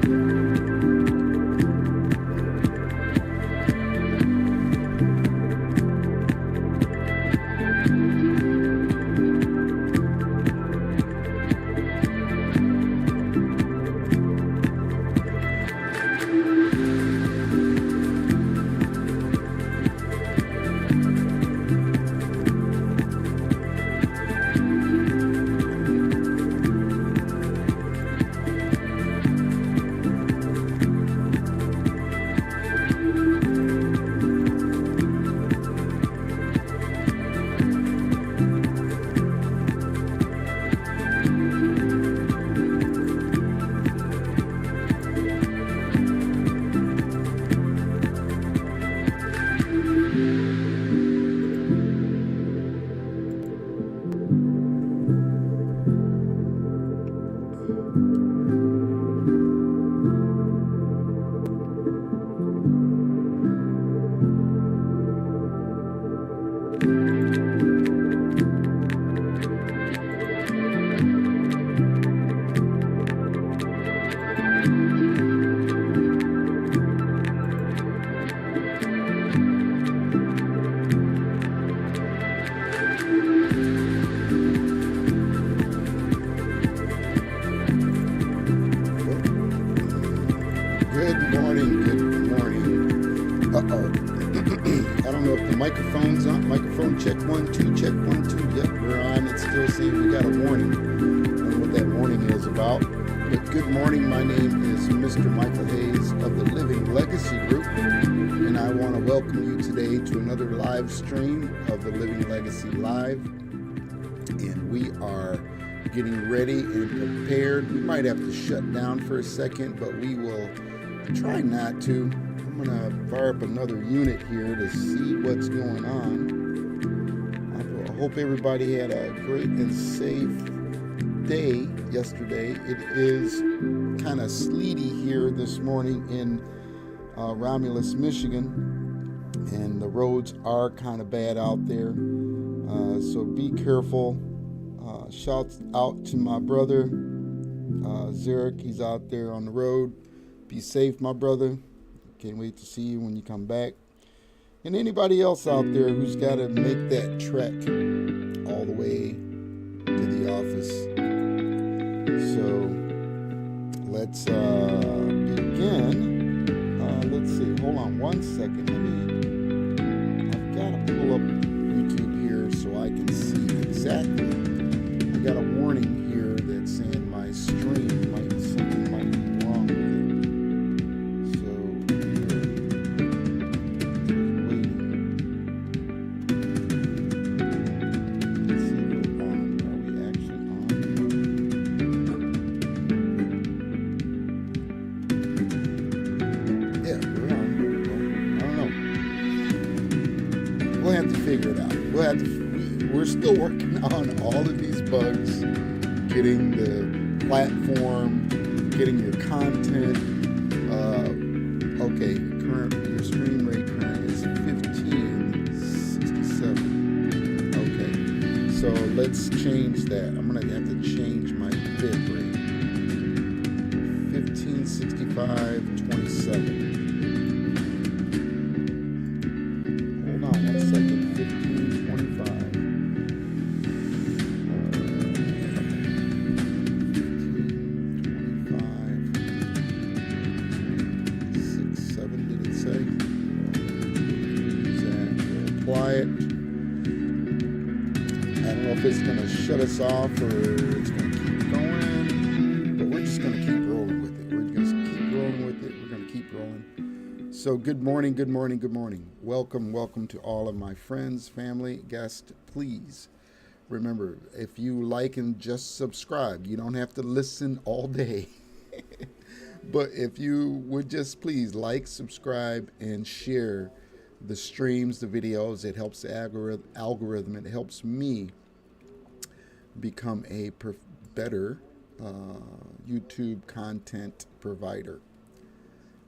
Good morning, good morning. Uh-oh. I don't know if the microphone's on. Microphone check 1 2, check 1 2. Yep, we're on. It's still saying we got a warning. I don't know what that warning is about. But good morning, my name is Mr. Michael Hayes of the Living Legacy Group. And I want to welcome you today to another live stream of the Living Legacy Live. And we are getting ready and prepared. We might have to shut down for a second, but we will try not to. I'm going to fire up another unit here to see what's going on. I hope everybody had a great and safe day yesterday. It is kind of sleety here this morning in Romulus, Michigan, and the roads are kind of bad out there. So be careful. Shouts out to my brother, Zarek. He's out there on the road. Be safe, my brother. Can't wait to see you when you come back. And anybody else out there who's got to make that trek all the way to the office. So let's begin. Let's see. Hold on one second. I've got to pull up YouTube here so I can see exactly. I got a warning here that's saying my stream something might be wrong with it. So waiting. Let's see if we're on. Are we actually on? Yeah, we're on. Well, I don't know. We'll have to figure it out. We're still working on all of these bugs, getting the platform, getting your content. Okay, your stream rate current is 1567. Okay, so let's change that. I'm gonna have to change my bit rate. 1565.27. Hold on one second. 1525. 6.7 did it say? Apply it. I don't know if it's going to shut us off or it's going to keep going, but we're just going to keep rolling with it. We're going to keep rolling with it. We're going to keep rolling. So good morning, good morning, good morning. Welcome to all of my friends, family, guests. Please remember, if you like and just subscribe, you don't have to listen all day. But if you would just please like, subscribe, and share the streams, the videos, it helps the algorithm. It helps me become a better YouTube content provider.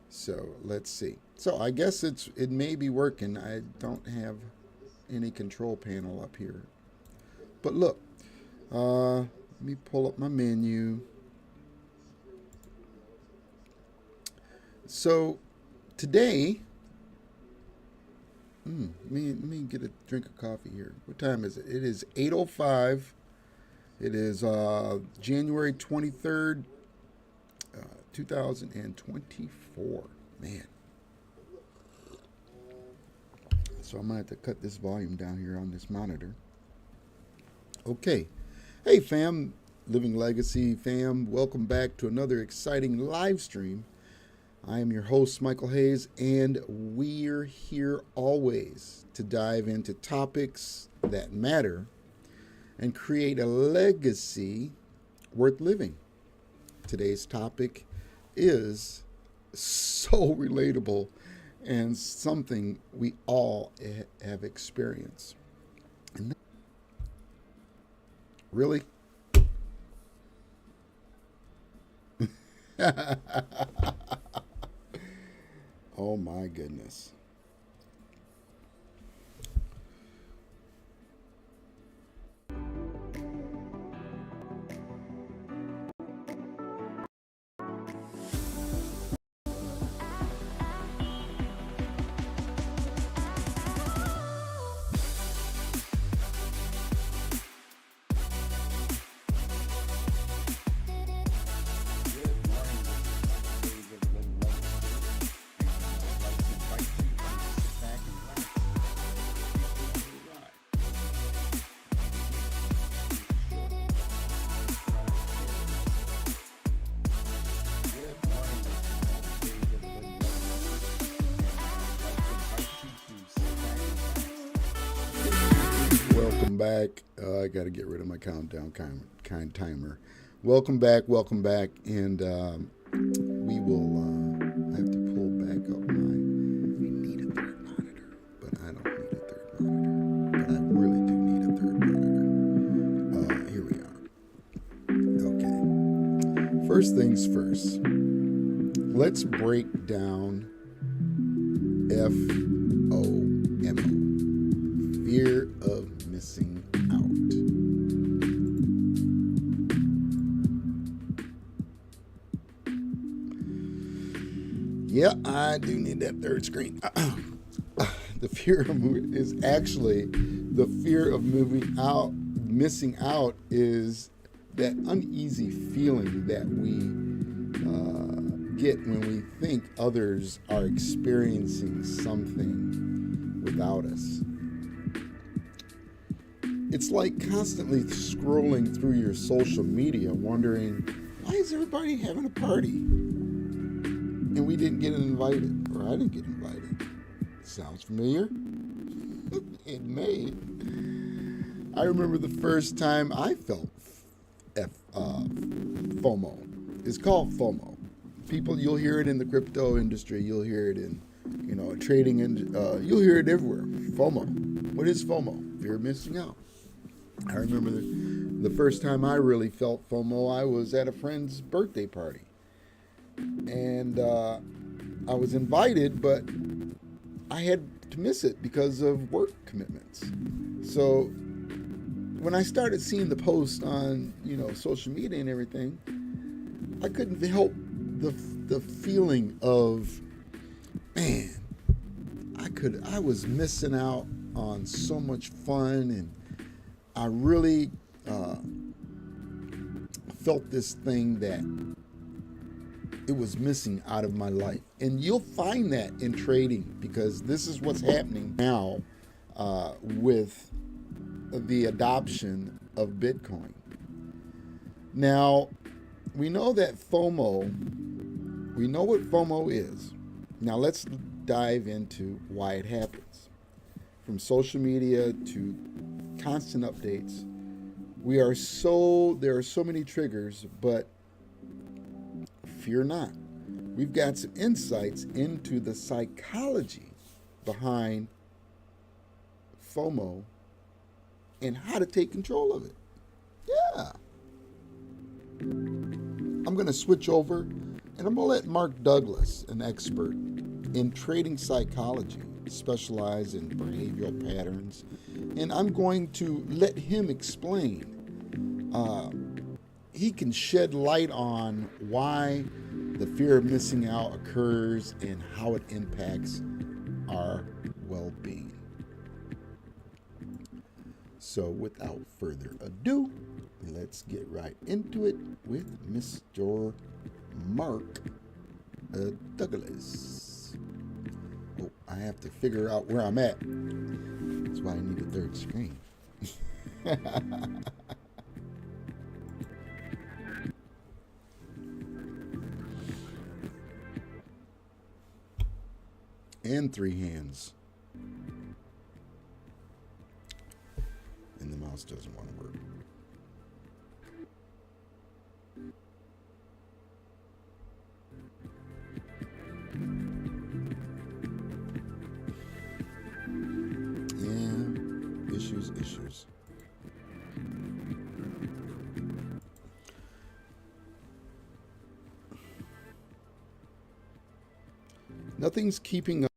So let's see. So I guess it may be working. I don't have any control panel up here. But look, let me pull up my menu. So today, let me get a drink of coffee here. What time is it? It is 8:05. It is January 23rd, 2024. Man. So I'm going to have to cut this volume down here on this monitor. Okay. Hey, fam, Living Legacy fam. Welcome back to another exciting live stream. I am your host, Michael Hayes, and we're here always to dive into topics that matter and create a legacy worth living. Today's topic is so relatable and something we all have experienced. Really? Oh my goodness. Welcome back. I got to get rid of my countdown kind timer. Welcome back, and we will. I have to pull back up my. We need a third monitor, but I don't need a third monitor. But I really do need a third monitor. Here we are. Okay. First things first. Let's break down FOMO. Fear of missing out. Yeah, I do need that third screen. The fear of is actually the fear of missing out is that uneasy feeling that we get when we think others are experiencing something without us. It's like constantly scrolling through your social media wondering, why is everybody having a party? And we didn't get invited, or I didn't get invited. Sounds familiar? It may. I remember the first time I felt FOMO. It's called FOMO. People, you'll hear it in the crypto industry. You'll hear it in, trading, and you'll hear it everywhere. FOMO. What is FOMO? Fear of missing out. I remember the first time I really felt FOMO, I was at a friend's birthday party. And I was invited, but I had to miss it because of work commitments. So when I started seeing the post on, social media and everything, I couldn't help the feeling of, man, I was missing out on so much fun, and I really felt this thing that it was missing out of my life. And you'll find that in trading, because this is what's happening now with the adoption of Bitcoin. Now, we know that we know what FOMO is. Now let's dive into why it happens. From social media to constant updates, there are so many triggers, but fear not. We've got some insights into the psychology behind FOMO and how to take control of it. Yeah. I'm going to switch over, and I'm going to let Mark Douglas, an expert in trading psychology, specialize in behavioral patterns, and I'm going to let him explain he can shed light on why the fear of missing out occurs and how it impacts our well-being. So without further ado, let's get right into it with Mr. Mark Douglas. Oh, I have to figure out where I'm at. That's why I need a third screen. And three hands. And the mouse doesn't want to work. Yeah, issues. Nothing's keeping up.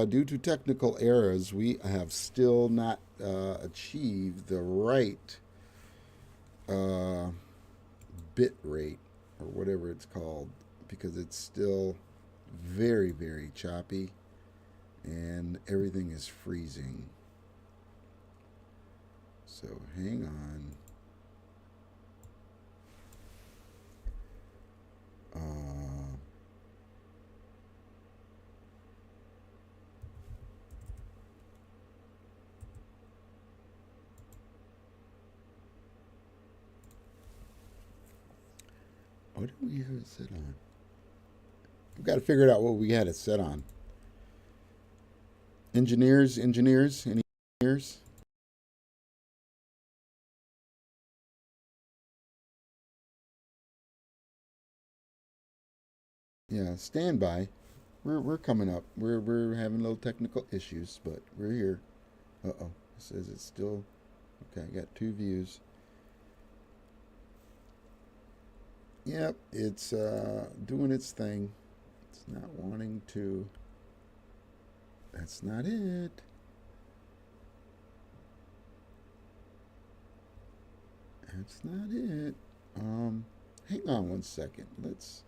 Due to technical errors, we have still not achieved the right uh, bit rate or whatever it's called, because it's still very, very choppy and everything is freezing. So hang on. What do we have it set on? We've got to figure out what we had it set on. Engineers, any engineers? Yeah, stand by. We're coming up. We're having little technical issues, but we're here. Uh-oh. It says it's still okay. I got 2 views. Yep, it's doing its thing. It's not wanting to. That's not it. That's not it. Hang on one second. Let's.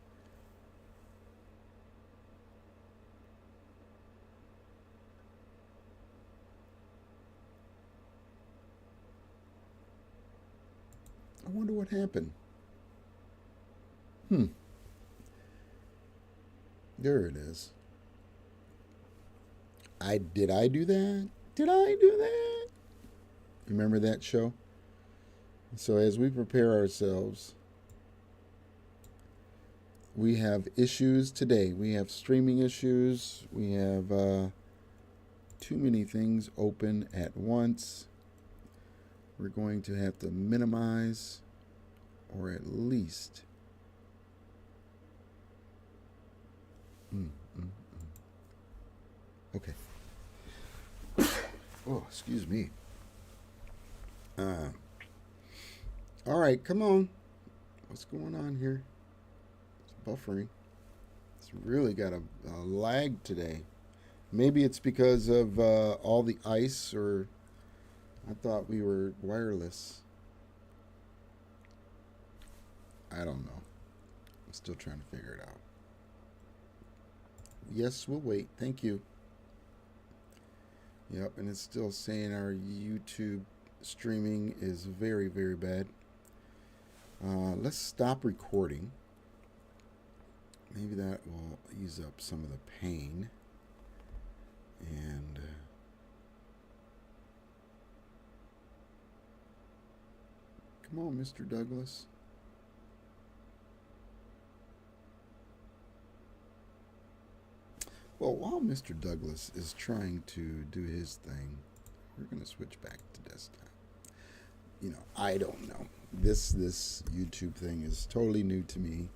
I wonder what happened. There it is. Did I do that? Did I do that? Remember that show? So as we prepare ourselves, we have issues today. We have streaming issues. We have too many things open at once. We're going to have to minimize, or at least okay. Oh, excuse me. All right, come on. What's going on here? It's buffering. It's really got a lag today. Maybe it's because of all the ice, or I thought we were wireless. I don't know. I'm still trying to figure it out. Yes, we'll wait. Thank you. Yep, and it's still saying our YouTube streaming is very, very bad. Let's stop recording. Maybe that will ease up some of the pain. And come on, Mr. Douglas. Well, while Mr. Douglas is trying to do his thing, we're going to switch back to desktop. I don't know. This YouTube thing is totally new to me,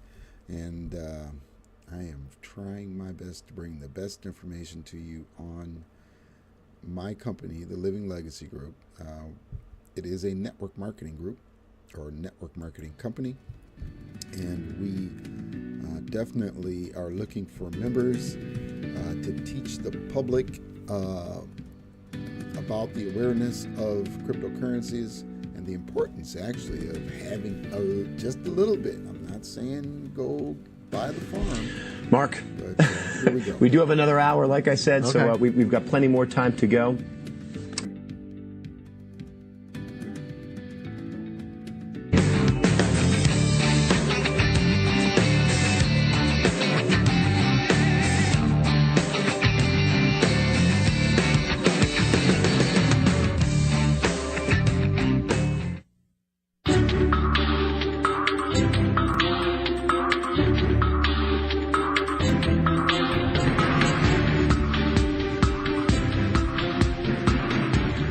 and I am trying my best to bring the best information to you on my company, the Living Legacy Group. It is a network marketing group or network marketing company, and we definitely are looking for members to teach the public about the awareness of cryptocurrencies and the importance actually of having just a little bit. I'm not saying go buy the farm, Mark, but here we go. we do have another hour, like I said, Okay. so we've got plenty more time to go.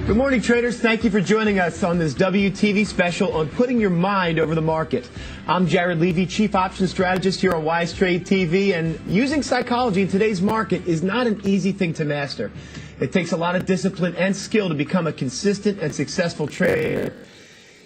Good morning, traders. Thank you for joining us on this WTV special on putting your mind over the market. I'm Jared Levy, Chief Options Strategist here on Wise Trade TV, and using psychology in today's market is not an easy thing to master. It takes a lot of discipline and skill to become a consistent and successful trader.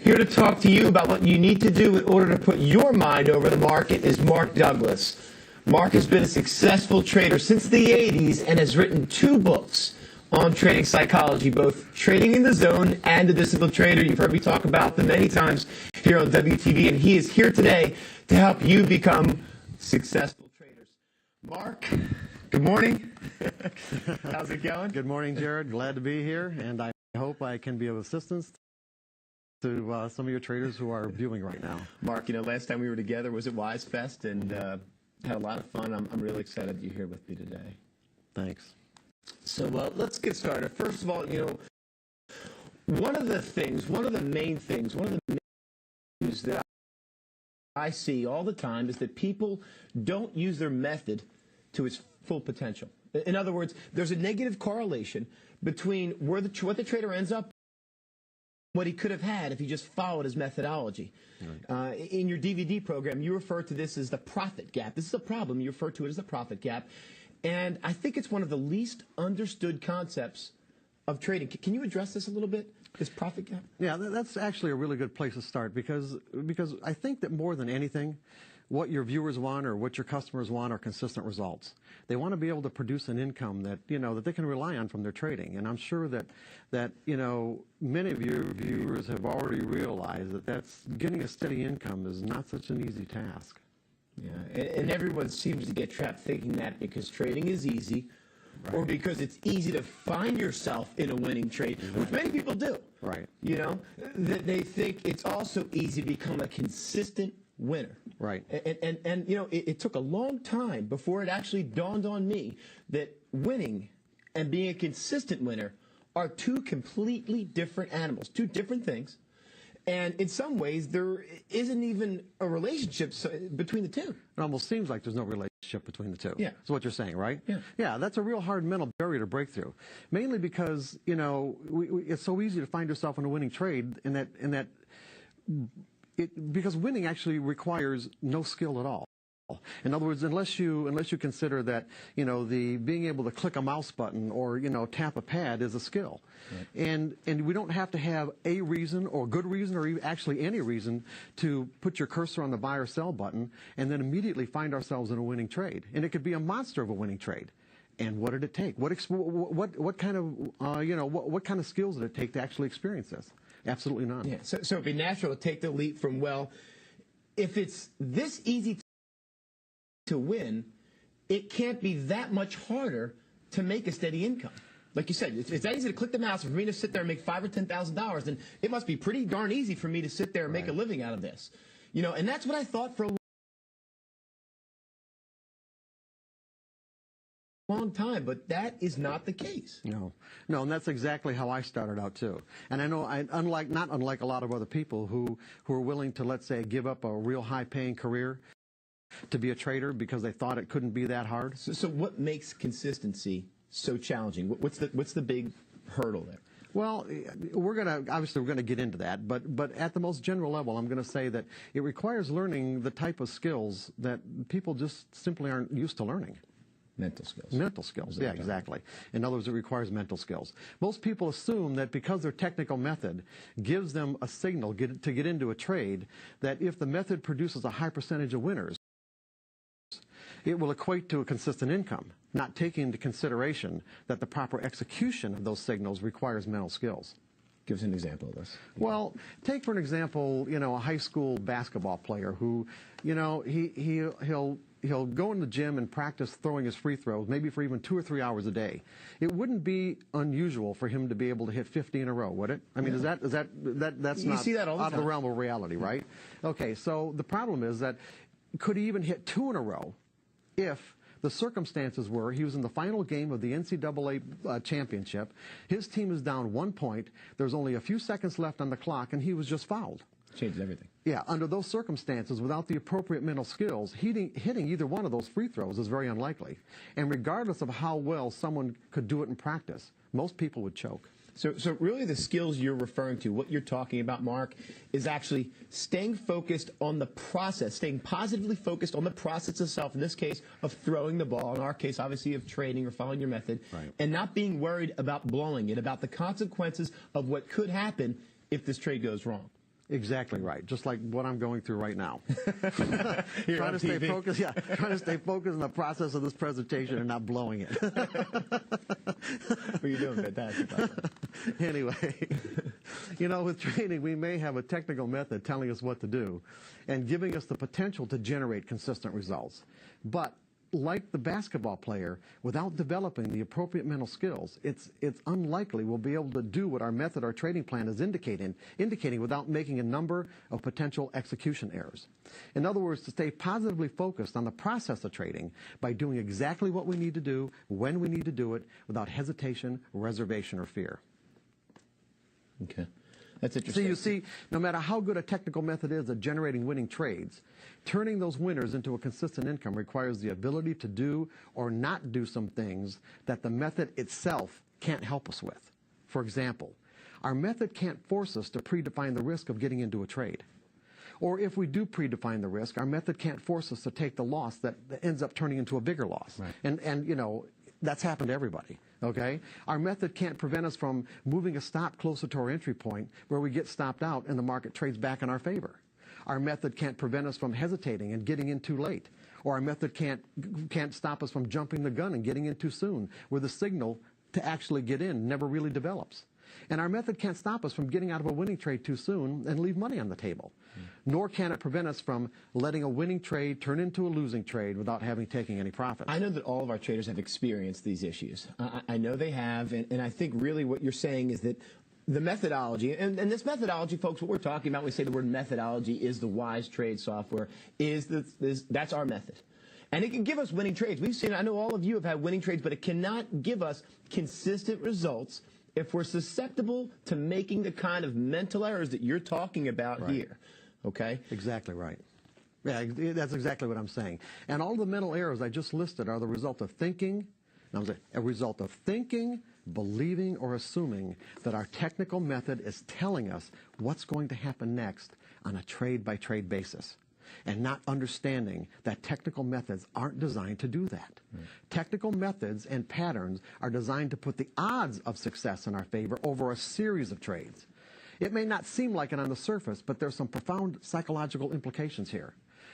Here to talk to you about what you need to do in order to put your mind over the market is Mark Douglas. Mark has been a successful trader since the 80s and has written 2 books on trading psychology, both Trading in the Zone and The Disciplined Trader. You've heard me talk about them many times here on WTV, and he is here today to help you become successful traders. Mark, good morning. How's it going? Good morning, Jared. Glad to be here, and I hope I can be of assistance to some of your traders who are viewing right now. Mark, last time we were together was at Wise Fest, and had a lot of fun. I'm really excited you're here with me today. Thanks. So let's get started. First of all, one of the main news that I see all the time is that people don't use their method to its full potential. In other words, there's a negative correlation between what the trader ends up, what he could have had if he just followed his methodology. Right. In your DVD program, you refer to this as the profit gap. This is a problem. You refer to it as the profit gap. And I think it's one of the least understood concepts of trading. Can you address this a little bit, this profit gap? Yeah, that's actually a really good place to start because I think that more than anything, what your viewers want or what your customers want are consistent results. They want to be able to produce an income that that they can rely on from their trading. And I'm sure that many of your viewers have already realized that getting a steady income is not such an easy task. Yeah, and everyone seems to get trapped thinking that because trading is easy, right, or because it's easy to find yourself in a winning trade, which many people do. Right. That they think it's also easy to become a consistent winner. Right. And it took a long time before it actually dawned on me that winning and being a consistent winner are 2 completely different animals, 2 different things. And in some ways, there isn't even a relationship between the 2. It almost seems like there's no relationship between the 2. Yeah. That's what you're saying, right? Yeah. Yeah, that's a real hard mental barrier to break through. Mainly because, it's so easy to find yourself in a winning trade because winning actually requires no skill at all. In other words, unless you consider that the being able to click a mouse button or tap a pad is a skill, right, and we don't have to have a reason or good reason or even actually any reason to put your cursor on the buy or sell button and then immediately find ourselves in a winning trade, and it could be a monster of a winning trade. And what did it take? What kind of what kind of skills did it take to actually experience this? Absolutely none. Yeah. So it'd be natural to take the leap from, well, if it's this easy to win, it can't be that much harder to make a steady income. Like you said, it's that easy to click the mouse and for me to sit there and make $5,000 or $10,000, then it must be pretty darn easy for me to sit there and make a living out of this. And that's what I thought for a long time, but that is not the case. No, and that's exactly how I started out too. And I know, not unlike a lot of other people who are willing to, let's say, give up a real high-paying career to be a trader because they thought it couldn't be that hard. So what makes consistency so challenging? What's the big hurdle there? Well, we're going to get into that, but at the most general level, I'm going to say that it requires learning the type of skills that people just simply aren't used to learning. Mental skills. Mental skills, yeah, exactly. In other words, it requires mental skills. Most people assume that because their technical method gives them a signal to get into a trade, that if the method produces a high percentage of winners, it will equate to a consistent income, not taking into consideration that the proper execution of those signals requires mental skills. Give us an example of this. Well, take for an example, a high school basketball player who, he'll go in the gym and practice throwing his free throws, maybe for even 2 or 3 hours a day. It wouldn't be unusual for him to be able to hit 50 in a row, would it? I mean, that's You not see that all the out of the time. realm of reality, right? Okay, so the problem is that could he even hit 2 in a row if the circumstances were he was in the final game of the NCAA championship, his team is down 1 point, there's only a few seconds left on the clock, and he was just fouled. Changes everything. Yeah, under those circumstances, without the appropriate mental skills, hitting either one of those free throws is very unlikely. And regardless of how well someone could do it in practice, most people would choke. So really the skills you're referring to, what you're talking about, Mark, is actually staying focused on the process, staying positively focused on the process itself, in this case, of throwing the ball, in our case, obviously, of trading or following your method, right, and not being worried about blowing it, about the consequences of what could happen if this trade goes wrong. Exactly right. Just like what I'm going through right now. Here trying on to stay TV. focused. Yeah, trying to stay focused on the process of this presentation and not blowing it. But you're doing fantastic, by the way. Anyway, with trading, we may have a technical method telling us what to do and giving us the potential to generate consistent results. But like the basketball player, without developing the appropriate mental skills, it's unlikely we'll be able to do what our method, our trading plan is indicating without making a number of potential execution errors. In other words, to stay positively focused on the process of trading by doing exactly what we need to do, when we need to do it, without hesitation, reservation, or fear. Okay. That's interesting. So you see, no matter how good a technical method is at generating winning trades, turning those winners into a consistent income requires the ability to do or not do some things that the method itself can't help us with. For example, our method can't force us to predefine the risk of getting into a trade. Or if we do predefine the risk, our method can't force us to take the loss that ends up turning into a bigger loss. Right. And that's happened to everybody, okay? Our method can't prevent us from moving a stop closer to our entry point where we get stopped out and the market trades back in our favor. Our method can't prevent us from hesitating and getting in too late. Or our method can't stop us from jumping the gun and getting in too soon, where the signal to actually get in never really develops. And our method can't stop us from getting out of a winning trade too soon and leave money on the table. Nor can it prevent us from letting a winning trade turn into a losing trade without having taken any profit. I know that all of our traders have experienced these issues. I know they have, and I think really what you're saying is that the methodology, and this methodology, folks, what we're talking about, we say the word methodology is the Wise Trade software, that's our method. And it can give us winning trades. We've seen, I know all of you have had winning trades, but it cannot give us consistent results if we're susceptible to making the kind of mental errors that you're talking about Right. here. Okay? Exactly right. Yeah, that's exactly what I'm saying. And all the mental errors I just listed are the result of thinking, believing, or assuming that our technical method is telling us what's going to happen next on a trade-by-trade basis, and not understanding that technical methods aren't designed to do that. Right. Technical methods and patterns are designed to put the odds of success in our favor over a series of trades. It may not seem like it on the surface, but there's some profound psychological implications here.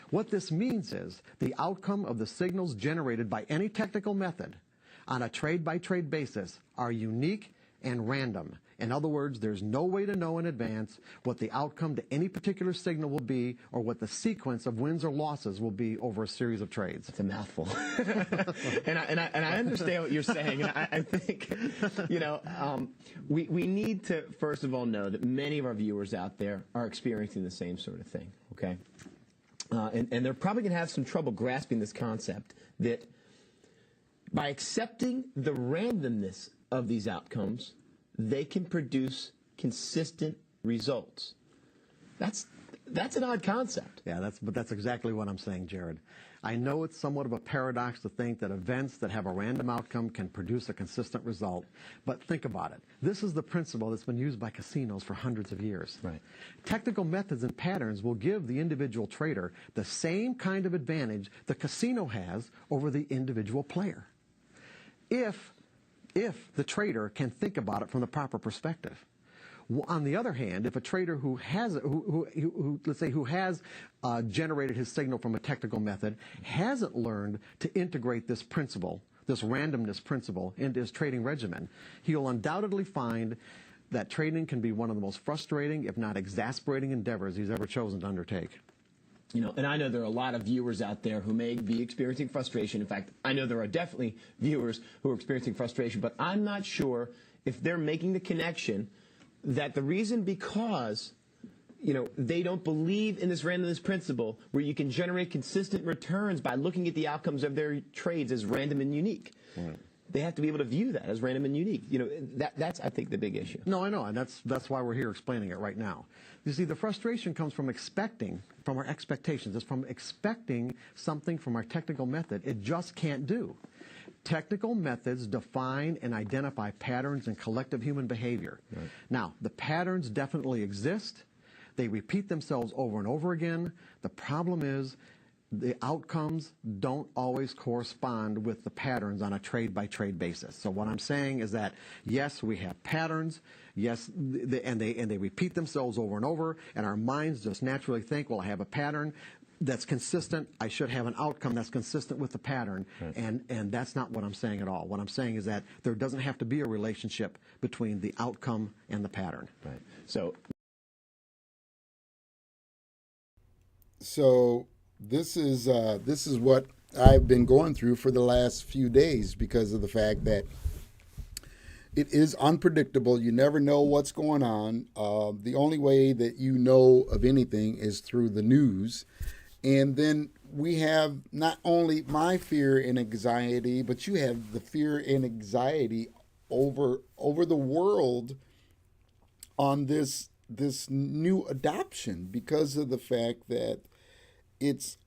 What this means is the outcome of the signals generated by any technical method on a trade-by-trade basis are unique and random. In other words, there's no way to know in advance what the outcome to any particular signal will be or what the sequence of wins or losses will be over a series of trades. It's a mouthful. and I understand what you're saying. And I think, we need to, first of all, know that many of our viewers out there are experiencing the same sort of thing, okay? And they're probably going to have some trouble grasping this concept that by accepting the randomness of these outcomes, they can produce consistent results. That's an odd concept. Yeah, but that's exactly what I'm saying, Jared. I know it's somewhat of a paradox to think that events that have a random outcome can produce a consistent result, but think about it. This is the principle that's been used by casinos for hundreds of years. Right. Technical methods and patterns will give the individual trader the same kind of advantage the casino has over the individual player. If the trader can think about it from the proper perspective. On the other hand, if a trader who has generated his signal from a technical method hasn't learned to integrate this principle, this randomness principle, into his trading regimen, he'll undoubtedly find that trading can be one of the most frustrating, if not exasperating, endeavors he's ever chosen to undertake. You know, and I know there are a lot of viewers out there who may be experiencing frustration. In fact, I know there are definitely viewers who are experiencing frustration, but I'm not sure if they're making the connection that the reason because, you know, they don't believe in this randomness principle where you can generate consistent returns by looking at the outcomes of their trades as random and unique. Right. They have to be able to view that as random and unique. You know, that's, I think, the big issue. No, I know, and that's why we're here explaining it right now. You see, the frustration comes from our expectations. It's from expecting something from our technical method it just can't do. Technical methods define and identify patterns in collective human behavior. Right. Now, the patterns definitely exist. They repeat themselves over and over again. The problem is the outcomes don't always correspond with the patterns on a trade-by-trade basis. So what I'm saying is that, yes, we have patterns, yes, and they repeat themselves over and over, and our minds just naturally think, well, I have a pattern that's consistent, I should have an outcome that's consistent with the pattern, right. And that's not what I'm saying at all. What I'm saying is that there doesn't have to be a relationship between the outcome and the pattern. Right. So this is what I've been going through for the last few days because of the fact that it is unpredictable. You never know what's going on. The only way that you know of anything is through the news. And then we have not only my fear and anxiety, but you have the fear and anxiety over the world on this new adoption because of the fact that it's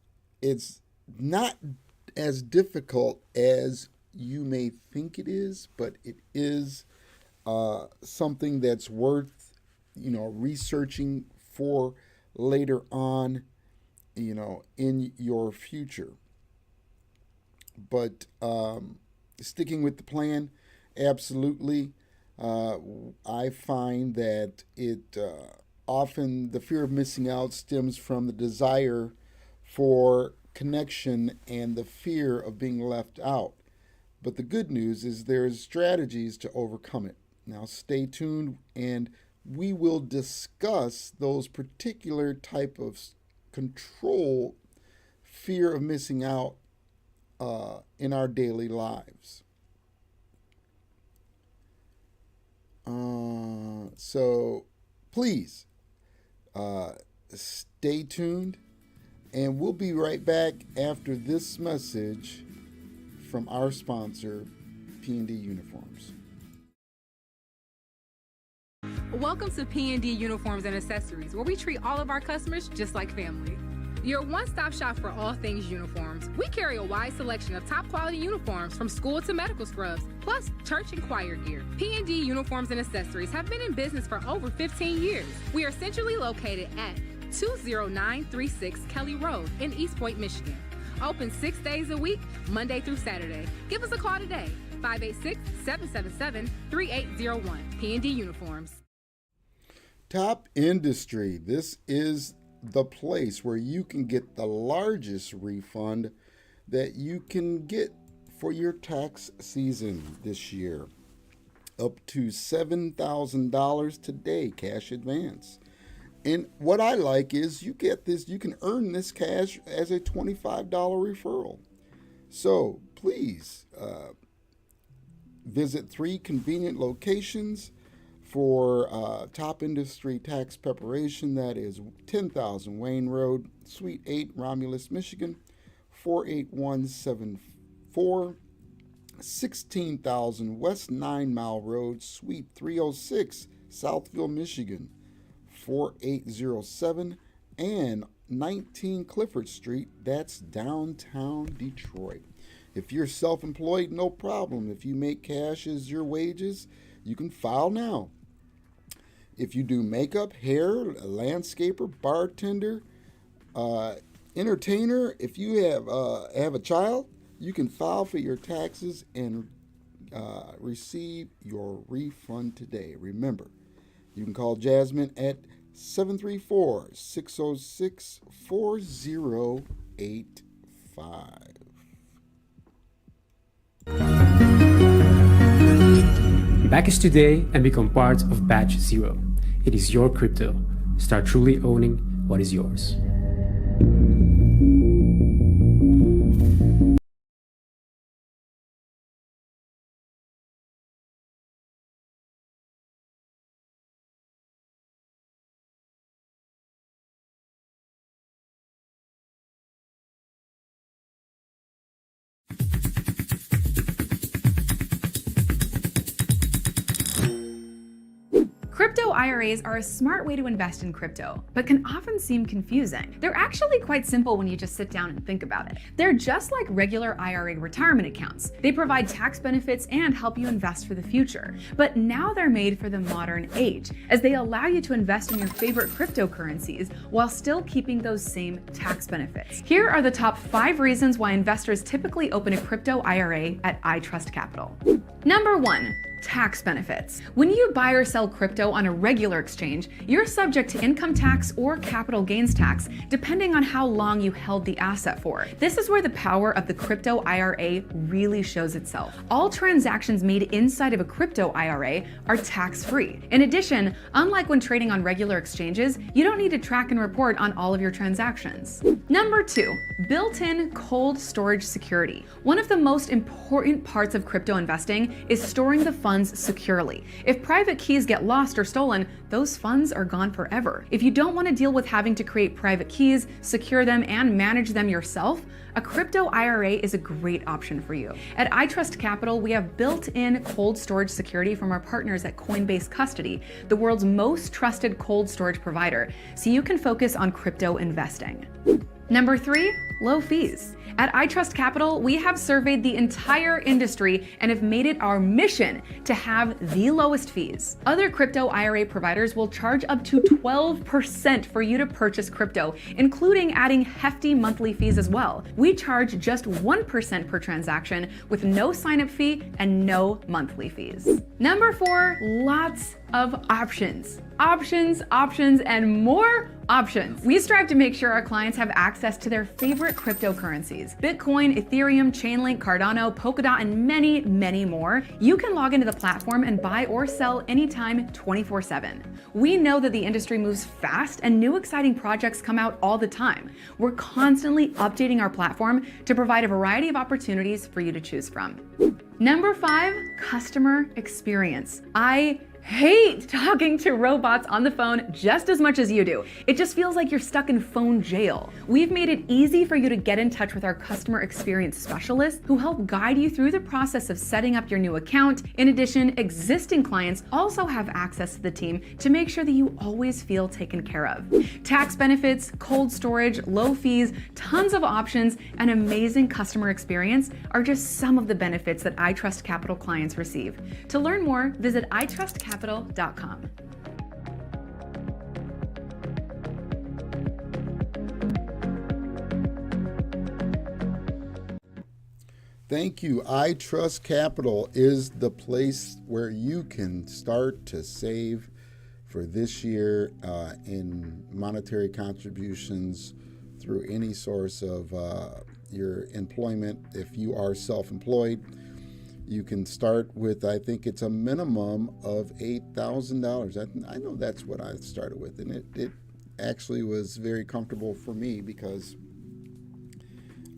not as difficult as you may think it is, but it is something that's worth, researching for later on, in your future. But sticking with the plan, absolutely. I find that it often the fear of missing out stems from the desire for connection and the fear of being left out. But the good news is there's strategies to overcome it. Now stay tuned and we will discuss those particular type of control fear of missing out in our daily lives. So please stay tuned, and we'll be right back after this message from our sponsor, P&D Uniforms. Welcome to P&D Uniforms and Accessories, where we treat all of our customers just like family. Your one-stop shop for all things uniforms. We carry a wide selection of top-quality uniforms from school to medical scrubs, plus church and choir gear. P&D Uniforms and Accessories have been in business for over 15 years. We are centrally located at 20936 Kelly Road in East Point, Michigan. Open 6 days a week, Monday through Saturday. Give us a call today, 586-777-3801. P&D Uniforms. Top Industry. This is the place where you can get the largest refund that you can get for your tax season this year. Up to $7,000 today, cash advance. And what I like is you get this, you can earn this cash as a $25 referral. So please visit 3 convenient locations for Top Industry Tax Preparation. That is 10,000 Wayne Road, Suite 8, Romulus, Michigan, 48174. 16,000 West 9 Mile Road, Suite 306, Southville, Michigan, 4807. and 19 Clifford Street. That's downtown Detroit. If you're self-employed, no problem. If you make cash as your wages, you can file now. If you do makeup, hair, a landscaper, bartender, entertainer, if you have a child, you can file for your taxes and receive your refund today. Remember, you can call Jasmine at 734-606-4085. Back us today and become part of Batch Zero. It is your crypto. Start truly owning what is yours. Crypto IRAs are a smart way to invest in crypto, but can often seem confusing. They're actually quite simple when you just sit down and think about it. They're just like regular IRA retirement accounts. They provide tax benefits and help you invest for the future. But now they're made for the modern age, as they allow you to invest in your favorite cryptocurrencies while still keeping those same tax benefits. Here are the top 5 reasons why investors typically open a crypto IRA at iTrust Capital. Number 1. Tax benefits. When you buy or sell crypto on a regular exchange, you're subject to income tax or capital gains tax, depending on how long you held the asset for. This is where the power of the crypto IRA really shows itself. All transactions made inside of a crypto IRA are tax-free. In addition, unlike when trading on regular exchanges, you don't need to track and report on all of your transactions. Number 2, built-in cold storage security. One of the most important parts of crypto investing is storing the funds securely. If private keys get lost or stolen, those funds are gone forever. If you don't want to deal with having to create private keys, secure them, and manage them yourself, a crypto IRA is a great option for you. At iTrust Capital, we have built-in cold storage security from our partners at Coinbase Custody, the world's most trusted cold storage provider, so you can focus on crypto investing. Number 3, low fees. At iTrust Capital, we have surveyed the entire industry and have made it our mission to have the lowest fees. Other crypto IRA providers will charge up to 12% for you to purchase crypto, including adding hefty monthly fees as well. We charge just 1% per transaction with no sign-up fee and no monthly fees. Number 4, lots of options. Options, options, and more options. We strive to make sure our clients have access to their favorite cryptocurrencies. Bitcoin, Ethereum, Chainlink, Cardano, Polkadot, and many, many more. You can log into the platform and buy or sell anytime 24/7. We know that the industry moves fast and new exciting projects come out all the time. We're constantly updating our platform to provide a variety of opportunities for you to choose from. Number 5, customer experience. I hate talking to robots on the phone just as much as you do. It just feels like you're stuck in phone jail. We've made it easy for you to get in touch with our customer experience specialists who help guide you through the process of setting up your new account. In addition, existing clients also have access to the team to make sure that you always feel taken care of. Tax benefits, cold storage, low fees, tons of options, and amazing customer experience are just some of the benefits that iTrust Capital clients receive. To learn more, visit iTrustCapital.com. Thank you. iTrust Capital is the place where you can start to save for this year in monetary contributions through any source of your employment. If you are self-employed, you can start with, I think it's a minimum of $8,000. I know that's what I started with, and it actually was very comfortable for me because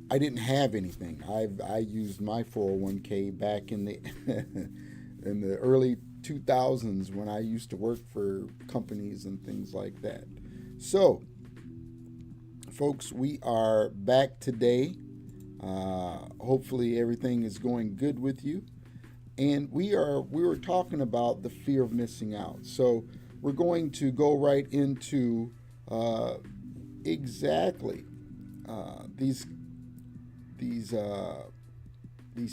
I didn't have anything. I used my 401k back in the in the early 2000s when I used to work for companies and things like that. So, folks, we are back today. Hopefully everything is going good with you. And we were talking about the fear of missing out. So we're going to go right into exactly these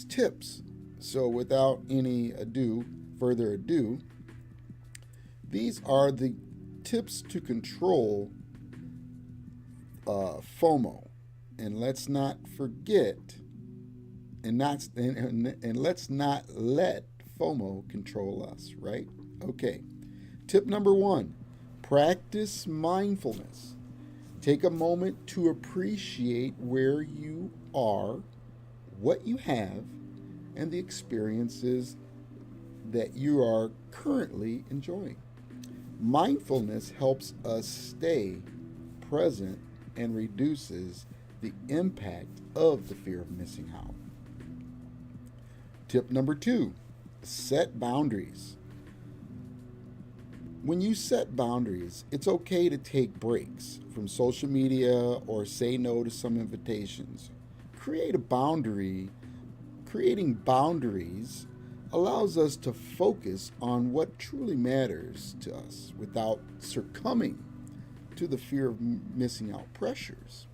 tips. So without any further ado, these are the tips to control FOMO, and let's not forget, and let's not let FOMO control us. Right? Okay. Tip number 1: practice mindfulness. Take a moment to appreciate where you are, what you have, and the experiences that you are currently enjoying. Mindfulness helps us stay present and reduces the impact of the fear of missing out. Tip number 2: set boundaries. When you set boundaries, it's okay to take breaks from social media or say no to some invitations. Creating boundaries allows us to focus on what truly matters to us without succumbing to the fear of missing out pressures.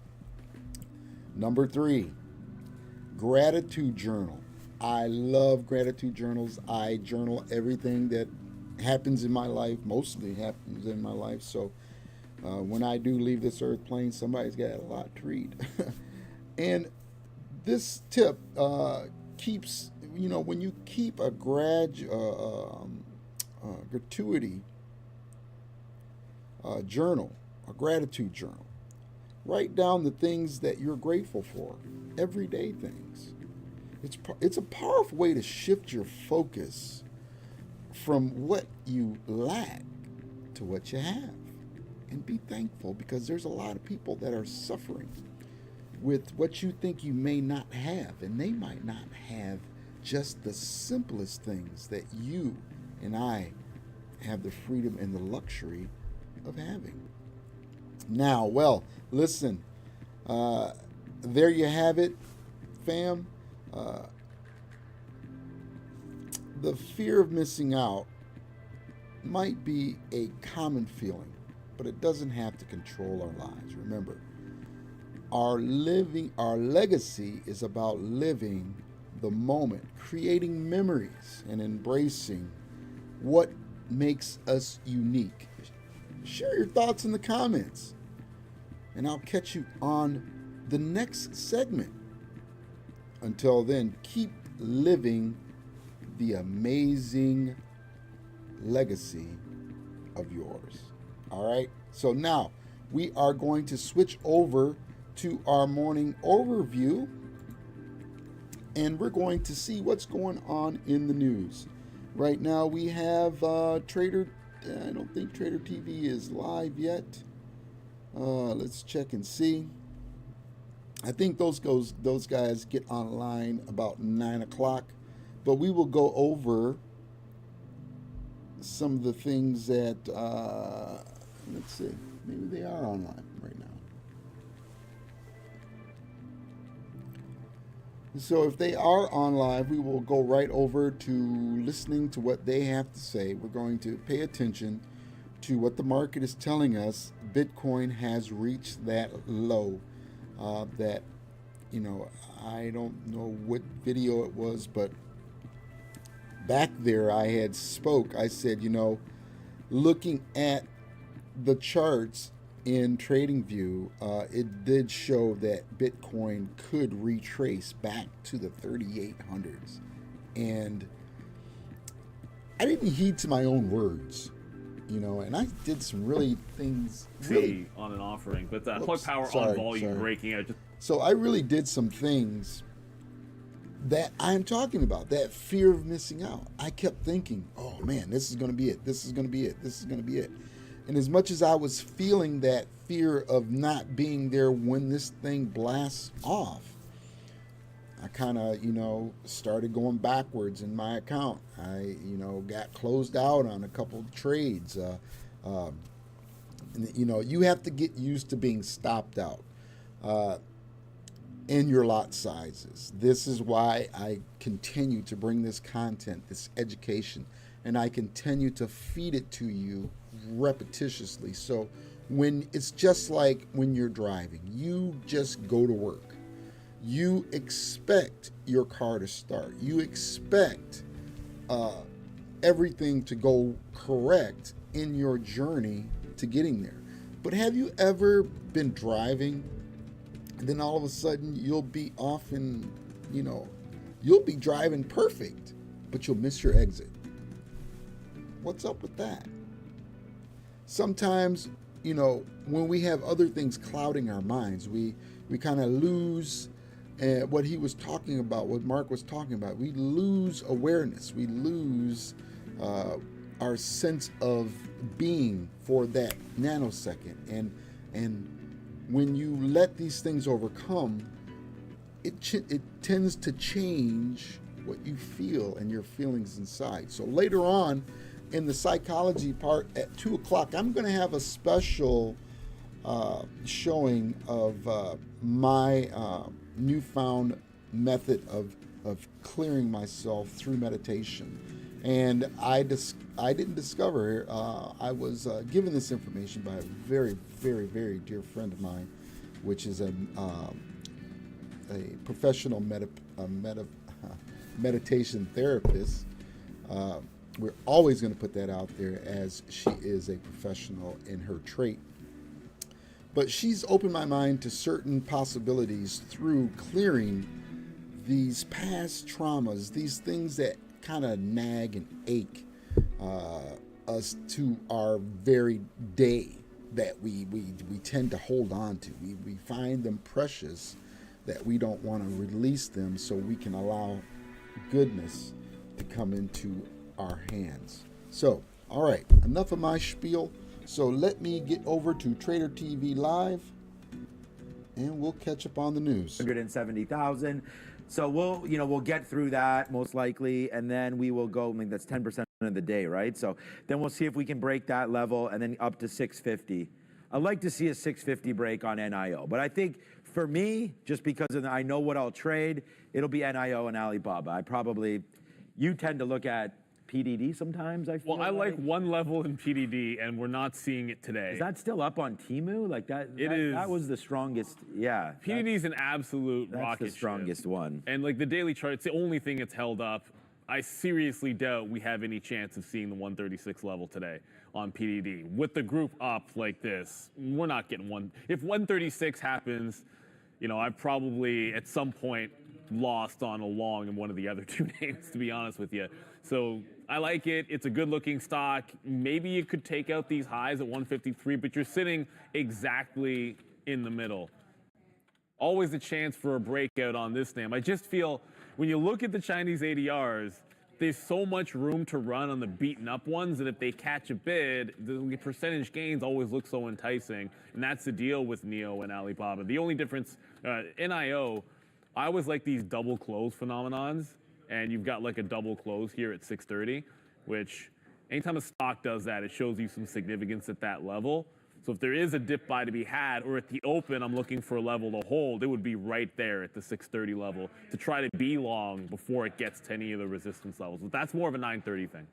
Number 3, gratitude journal. I love gratitude journals. I journal everything that happens in my life, mostly happens in my life. So when I do leave this earth plane, somebody's got a lot to read. And this tip keeps, when you keep a gratuity journal, a gratitude journal, write down the things that you're grateful for, everyday things. It's a powerful way to shift your focus from what you lack to what you have. And be thankful, because there's a lot of people that are suffering with what you think you may not have, and they might not have just the simplest things that you and I have the freedom and the luxury of having. Now, well, listen, there you have it, fam. The fear of missing out might be a common feeling, but it doesn't have to control our lives. Remember, our legacy is about living the moment, creating memories, and embracing what makes us unique. Share your thoughts in the comments, and I'll catch you on the next segment. Until then, keep living the amazing legacy of yours. All right? So now we are going to switch over to our morning overview, and we're going to see what's going on in the news. Right now we have Trader. I don't think Trader TV is live yet. Let's check and see. I think those guys get online about 9 o'clock, but we will go over some of the things that, let's see, maybe they are online right now. So if they are on live, we will go right over to listening to what they have to say. We're going to pay attention to what the market is telling us. Bitcoin has reached that low. That, I don't know what video it was, but back there I said, looking at the charts in TradingView, it did show that Bitcoin could retrace back to the 3,800s. And I didn't heed to my own words, and I did some really things. Really, on an offering, but the plug power on volume breaking out. So I really did some things that I'm talking about, that fear of missing out. I kept thinking, oh man, this is going to be it. This is going to be it. This is going to be it. And as much as I was feeling that fear of not being there when this thing blasts off, I kind of, started going backwards in my account. I, got closed out on a couple of trades. You have to get used to being stopped out in your lot sizes. This is why I continue to bring this content, this education, and I continue to feed it to you repetitiously. So when it's just like when you're driving, you just go to work. You expect your car to start. You expect everything to go correct in your journey to getting there. But have you ever been driving and then all of a sudden you'll be off and, you'll be driving perfect, but you'll miss your exit? What's up with that? Sometimes, when we have other things clouding our minds, we kind of lose what he was talking about, what Mark was talking about. We lose awareness. We lose our sense of being for that nanosecond. And when you let these things overcome, it tends to change what you feel and your feelings inside. So later on in the psychology part at 2 o'clock, I'm going to have a special showing of my newfound method of clearing myself through meditation. And I didn't discover it. I was given this information by a very, very, very dear friend of mine, which is a professional meditation therapist. We're always going to put that out there, as she is a professional in her trait. But she's opened my mind to certain possibilities through clearing these past traumas, these things that kind of nag and ache us to our very day that we tend to hold on to. We find them precious, that we don't want to release them so we can allow goodness to come into our hands. So, all right, enough of my spiel. So let me get over to Trader TV Live, and we'll catch up on the news. 170,000. So we'll get through that most likely, and then we will go. I mean, that's 10% of the day, right? So then we'll see if we can break that level, and then up to 650. I'd like to see a 650 break on NIO, but I think for me, just because I know what I'll trade, it'll be NIO and Alibaba. You tend to look at PDD sometimes, I feel. Well, I like one level in PDD, and we're not seeing it today. Is that still up on Temu? Like that? It is. That was the strongest. Yeah. PDD is an absolute rocket ship. That's the strongest one. And like the daily chart, it's the only thing that's held up. I seriously doubt we have any chance of seeing the 136 level today on PDD. With the group up like this, we're not getting one. If 136 happens, I've probably at some point lost on a long in one of the other two names, to be honest with you. So I like it. It's a good looking stock. Maybe you could take out these highs at 153, but you're sitting exactly in the middle. Always a chance for a breakout on this name. I just feel when you look at the Chinese ADRs, there's so much room to run on the beaten up ones that if they catch a bid, the percentage gains always look so enticing. And that's the deal with NIO and Alibaba. The only difference, NIO, I always like these double close phenomenons, and you've got like a double close here at 630, which anytime a stock does that, it shows you some significance at that level. So if there is a dip buy to be had, or at the open, I'm looking for a level to hold, it would be right there at the 630 level to try to be long before it gets to any of the resistance levels. But that's more of a 930 thing.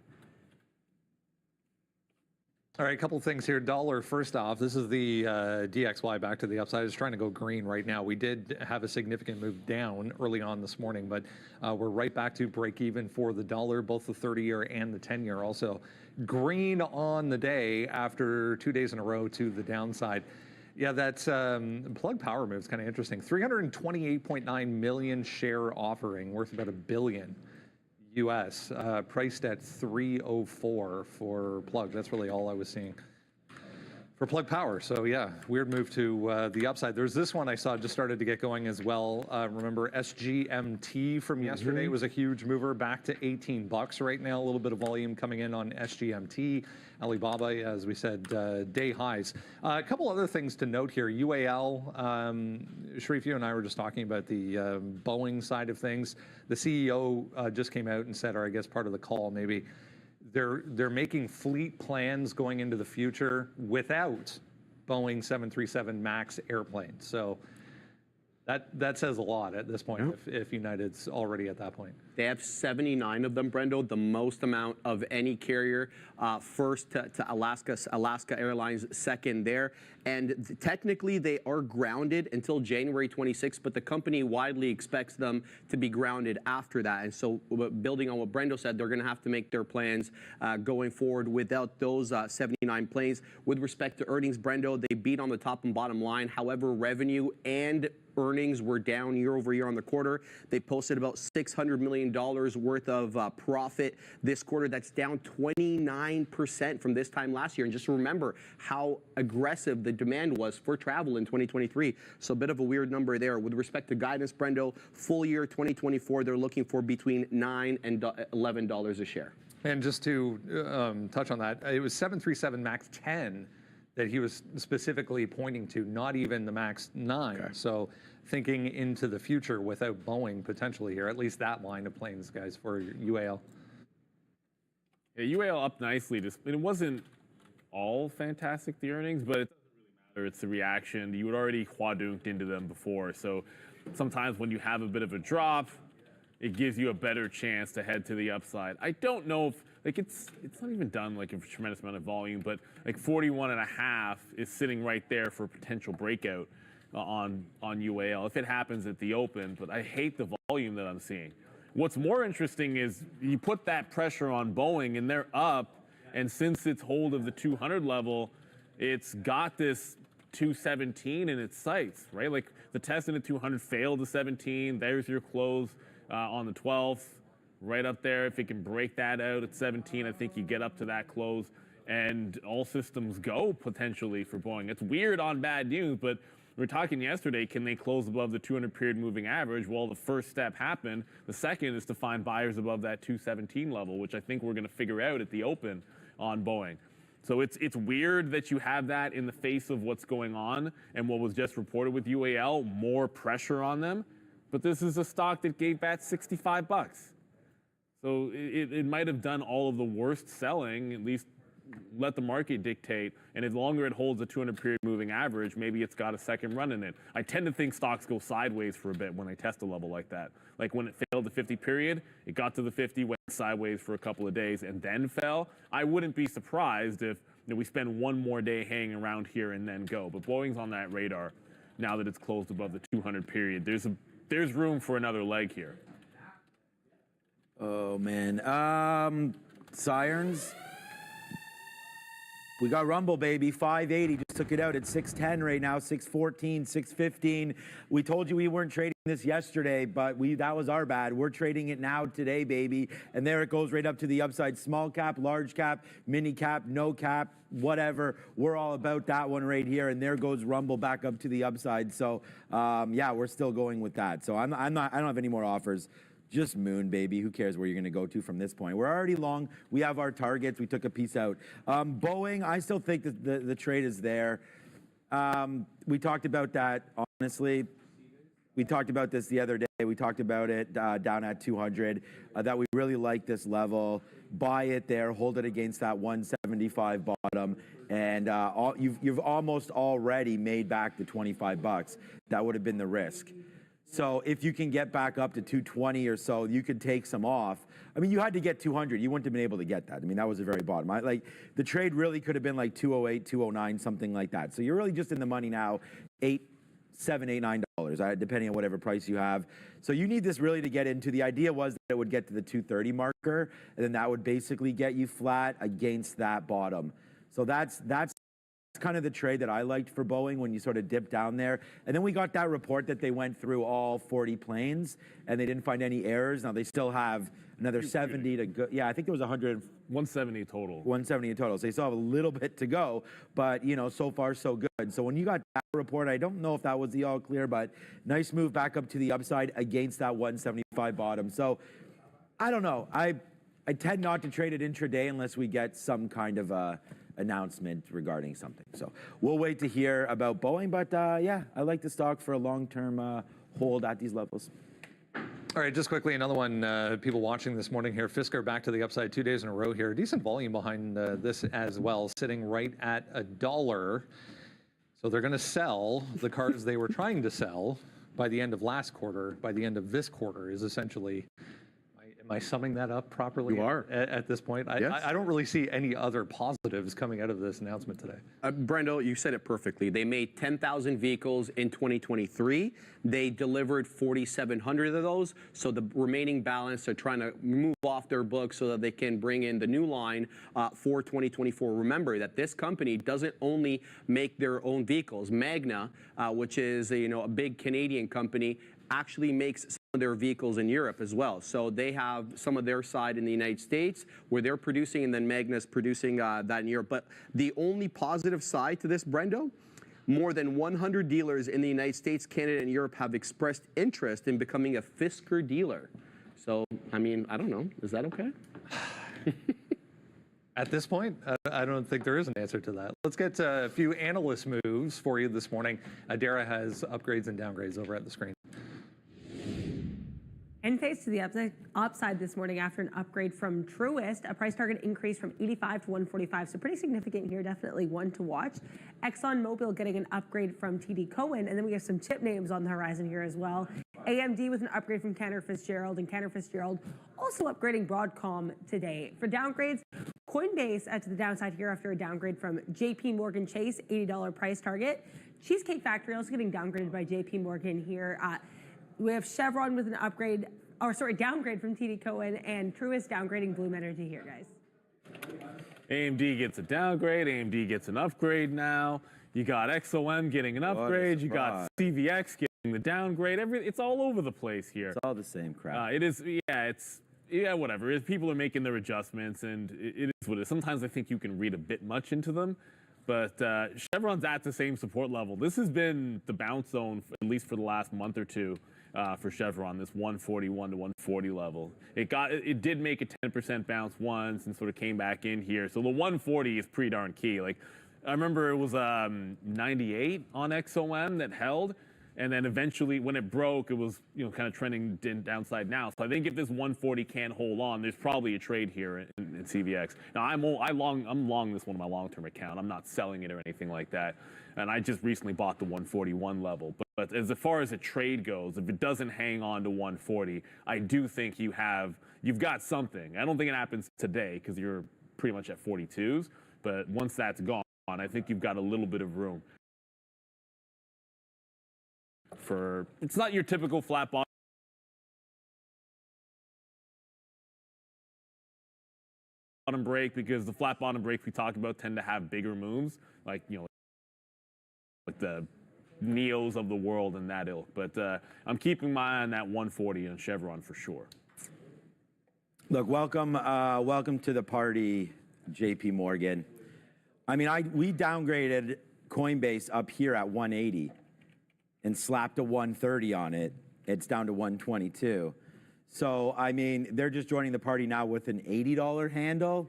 All right, a couple things here. Dollar, first off, this is the DXY back to the upside. It's trying to go green right now. We did have a significant move down early on this morning, but we're right back to break even for the dollar, both the 30-year and the 10-year. Also green on the day after 2 days in a row to the downside. Yeah, that Plug Power move is kind of interesting. 328.9 million share offering worth about $1 billion. US, priced at 304 for Plug. That's really all I was seeing for Plug Power. So yeah, weird move to the upside. There's this one I saw just started to get going as well. Remember SGMT from yesterday was a huge mover back to $18 right now. A little bit of volume coming in on SGMT. Alibaba, as we said, day highs. A couple other things to note here. UAL, Sharif, you and I were just talking about the Boeing side of things. The CEO just came out and said, or I guess part of the call maybe, they're making fleet plans going into the future without Boeing 737 MAX airplanes. So That says a lot at this point if United's already at that point. They have 79 of them, Brendo, the most amount of any carrier. First to Alaska Airlines, second there. And technically, they are grounded until January 26th, but the company widely expects them to be grounded after that. And so building on what Brendo said, they're going to have to make their plans going forward without those 79 planes. With respect to earnings, Brendo, they beat on the top and bottom line. However, revenue and earnings were down year over year on the quarter. They posted about $600 million worth of profit this quarter. That's down 29% from this time last year. And just remember how aggressive the demand was for travel in 2023. So a bit of a weird number there. With respect to guidance, Brendo, full year 2024, they're looking for between $9 and $11 a share. And just to touch on that, it was 737 MAX 10 that he was specifically pointing to, not even the MAX 9. Okay. So thinking into the future without Boeing potentially here, at least that line of planes, guys, for UAL. Yeah, UAL up nicely. It wasn't all fantastic, the earnings, but it doesn't really matter. It's the reaction. You had already quadunked into them before. So sometimes when you have a bit of a drop, it gives you a better chance to head to the upside. I don't know if, like, it's not even done like a tremendous amount of volume, but like 41.5 is sitting right there for a potential breakout on UAL if it happens at the open. But I hate the volume that I'm seeing. What's more interesting is you put that pressure on Boeing and they're up, and since its hold of the 200 level, it's got this 217 in its sights, right? Like the test in the 200 failed to 17. There's your close on the 12th, right up there. If it can break that out at 17, I think you get up to that close and all systems go potentially for Boeing. It's weird on bad news, but we were talking yesterday, can they close above the 200 period moving average? Well, the first step happened. The second is to find buyers above that 217 level, which I think we're going to figure out at the open on Boeing. So it's weird that you have that in the face of what's going on and what was just reported with UAL, more pressure on them. But this is a stock that gave back $65. So it might have done all of the worst selling, at least let the market dictate. And as longer it holds a 200 period moving average, maybe it's got a second run in it. I tend to think stocks go sideways for a bit when they test a level like that. Like when it failed the 50 period, it got to the 50, went sideways for a couple of days and then fell. I wouldn't be surprised if we spend one more day hanging around here and then go. But Boeing's on that radar now that it's closed above the 200 period. There's room for another leg here. Oh, man. Sirens. We got Rumble, baby. 580. Just took it out at 610 right now. 614, 615. We told you we weren't trading this yesterday, but that was our bad. We're trading it now today, baby. And there it goes right up to the upside. Small cap, large cap, mini cap, no cap, whatever. We're all about that one right here. And there goes Rumble back up to the upside. So, yeah, we're still going with that. So I don't have any more offers. Just moon, baby. Who cares where you're going to go to from this point? We're already long. We have our targets. We took a piece out. Boeing, I still think that the trade is there. We talked about that, honestly. We talked about this the other day. We talked about it down at 200, that we really like this level. Buy it there. Hold it against that 175 bottom. And you've almost already made back the $25. That would have been the risk. So if you can get back up to 220 or so, you could take some off. I mean, you had to get 200. You wouldn't have been able to get that. I mean, that was the very bottom. Like the trade really could have been like 208, 209, something like that. So you're really just in the money now, $7, $8, $9, depending on whatever price you have. So you need this really to get into. The idea was that it would get to the 230 marker, and then that would basically get you flat against that bottom. So that's kind of the trade that I liked for Boeing when you sort of dip down there. And then we got that report that they went through all 40 planes and they didn't find any errors. Now they still have another 70 to go. Yeah, I think there was 170 total. 170 in total. So they still have a little bit to go, but so far so good. So when you got that report, I don't know if that was the all clear, but nice move back up to the upside against that 175 bottom. So I don't know. I tend not to trade it intraday unless we get some kind of announcement regarding something. So we'll wait to hear about Boeing, but yeah, I like the stock for a long-term hold at these levels. All right, just quickly, another one, people watching this morning here, Fisker back to the upside 2 days in a row here. Decent volume behind this as well, sitting right at $1. So they're going to sell the cars they were trying to sell by the end of last quarter, by the end of this quarter, is essentially. Am I summing that up properly? You are. At this point? Yes. I don't really see any other positives coming out of this announcement today. Brendo, you said it perfectly. They made 10,000 vehicles in 2023. They delivered 4,700 of those. So the remaining balance, they're trying to move off their books so that they can bring in the new line for 2024. Remember that this company doesn't only make their own vehicles. Magna, which is a big Canadian company, actually makes some of their vehicles in Europe as well. So they have some of their side in the United States where they're producing, and then Magna's producing that in Europe. But the only positive side to this, Brendo, more than 100 dealers in the United States, Canada, and Europe have expressed interest in becoming a Fisker dealer. So, I mean, I don't know. Is that okay? At this point, I don't think there is an answer to that. Let's get a few analyst moves for you this morning. Adara has upgrades and downgrades over at the screen. Enphase to the upside this morning after an upgrade from Truist, a price target increase from 85 to 145, so pretty significant here, definitely one to watch. ExxonMobil getting an upgrade from TD Cowen, and then we have some chip names on the horizon here as well. AMD with an upgrade from Cantor Fitzgerald, and Cantor Fitzgerald also upgrading Broadcom today. For downgrades, Coinbase to the downside here after a downgrade from JP Morgan Chase, $80 price target. Cheesecake Factory also getting downgraded by JP Morgan here. We have Chevron with an downgrade from TD Cowen, and Truist downgrading Bloom Energy here, guys. AMD gets a downgrade. AMD gets an upgrade now. You got XOM getting an upgrade. You got CVX getting the downgrade. It's all over the place here. It's all the same crap. It is. Yeah, whatever. People are making their adjustments, and it is what it is. Sometimes I think you can read a bit much into them. But Chevron's at the same support level. This has been the bounce zone, at least for the last month or two. For Chevron, this 141 to 140 level. It did make a 10% bounce once and sort of came back in here. So the 140 is pretty darn key. Like, I remember it was 98 on XOM that held, and then eventually when it broke, it was kind of trending downside now. So I think if this 140 can't hold on, there's probably a trade here in CVX. Now I'm long this one on my long-term account. I'm not selling it or anything like that. And I just recently bought the 141 level. But as far as a trade goes, if it doesn't hang on to 140, I do think you've got something. I don't think it happens today because you're pretty much at 42s. But once that's gone, I think you've got a little bit of room. It's not your typical flat bottom break, because the flat bottom break we talk about tend to have bigger moves, like like the Neos of the world and that ilk. But I'm keeping my eye on that 140 on Chevron for sure. Look, welcome to the party, JP Morgan. I mean, we downgraded Coinbase up here at 180 and slapped a 130 on it. It's down to 122. So, I mean, they're just joining the party now with an $80 handle.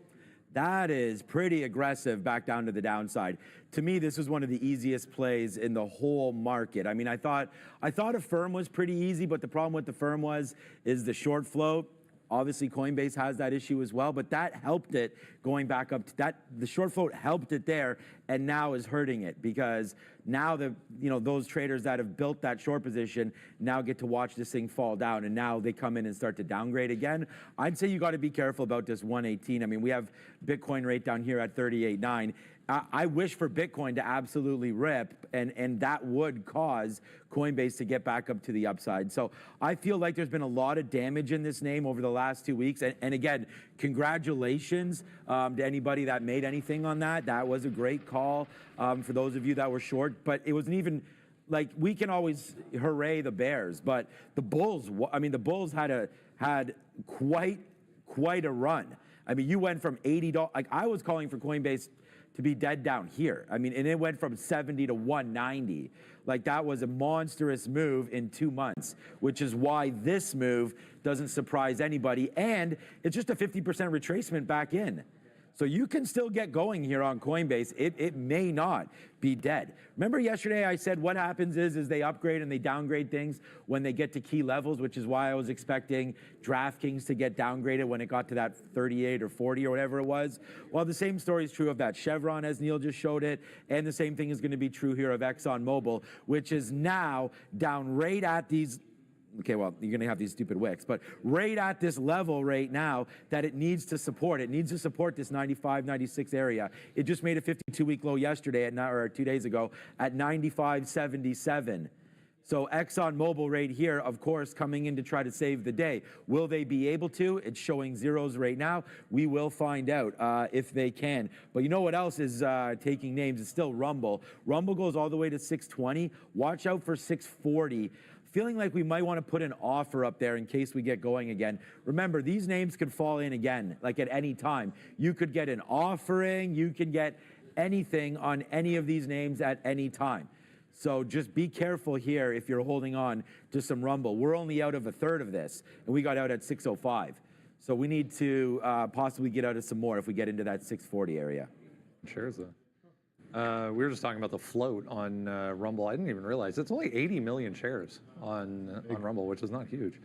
That is pretty aggressive back down to the downside. To me, this was one of the easiest plays in the whole market. I mean, I thought Affirm was pretty easy, but the problem with Affirm is the short float. Obviously, Coinbase has that issue as well, but that helped it going back up to that. The short float helped it there, and now is hurting it because now those traders that have built that short position now get to watch this thing fall down, and now they come in and start to downgrade again. I'd say you got to be careful about this 118. I mean, we have Bitcoin rate down here at 38.9. I wish for Bitcoin to absolutely rip, and that would cause Coinbase to get back up to the upside. So I feel like there's been a lot of damage in this name over the last 2 weeks. And again, congratulations to anybody that made anything on that. That was a great call for those of you that were short. But it wasn't even like, we can always hooray the bears, but the bulls. I mean, the bulls had quite a run. I mean, you went from $80. Like, I was calling for Coinbase to be dead down here. I mean, and it went from 70 to 190. Like, that was a monstrous move in 2 months, which is why this move doesn't surprise anybody. And it's just a 50% retracement back in. So you can still get going here on Coinbase. It may not be dead. Remember yesterday I said what happens is they upgrade and they downgrade things when they get to key levels, which is why I was expecting DraftKings to get downgraded when it got to that 38 or 40 or whatever it was. Well, the same story is true of that Chevron, as Neil just showed it, and the same thing is going to be true here of ExxonMobil, which is now down right at these. Okay, well, you're going to have these stupid wicks, but right at this level right now that it needs to support. It needs to support this 95, 96 area. It just made a 52-week low yesterday, or 2 days ago, at 95.77. So ExxonMobil right here, of course, coming in to try to save the day. Will they be able to? It's showing zeros right now. We will find out if they can. But you know what else is taking names? It's still Rumble. Rumble goes all the way to 620. Watch out for 640. Feeling like we might want to put an offer up there in case we get going again. Remember, these names could fall in again, like at any time. You could get an offering, you can get anything on any of these names at any time. So just be careful here if you're holding on to some Rumble. We're only out of a third of this, and we got out at 605. So we need to possibly get out of some more if we get into that 640 area. Shares though. We were just talking about the float on Rumble. I didn't even realize it's only 80 million shares on Rumble, which is not huge.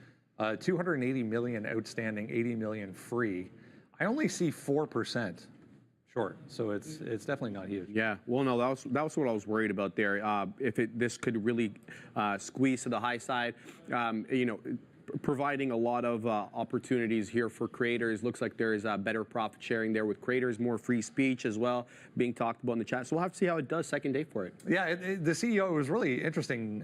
280 million outstanding, 80 million free. I only see 4% short, so it's definitely not huge. Yeah, well, no, that was what I was worried about there. If this could really squeeze to the high side, providing a lot of opportunities here for creators. Looks like there is better profit sharing there with creators, more free speech as well being talked about in the chat. So we'll have to see how it does second day for it. Yeah, the CEO was really interesting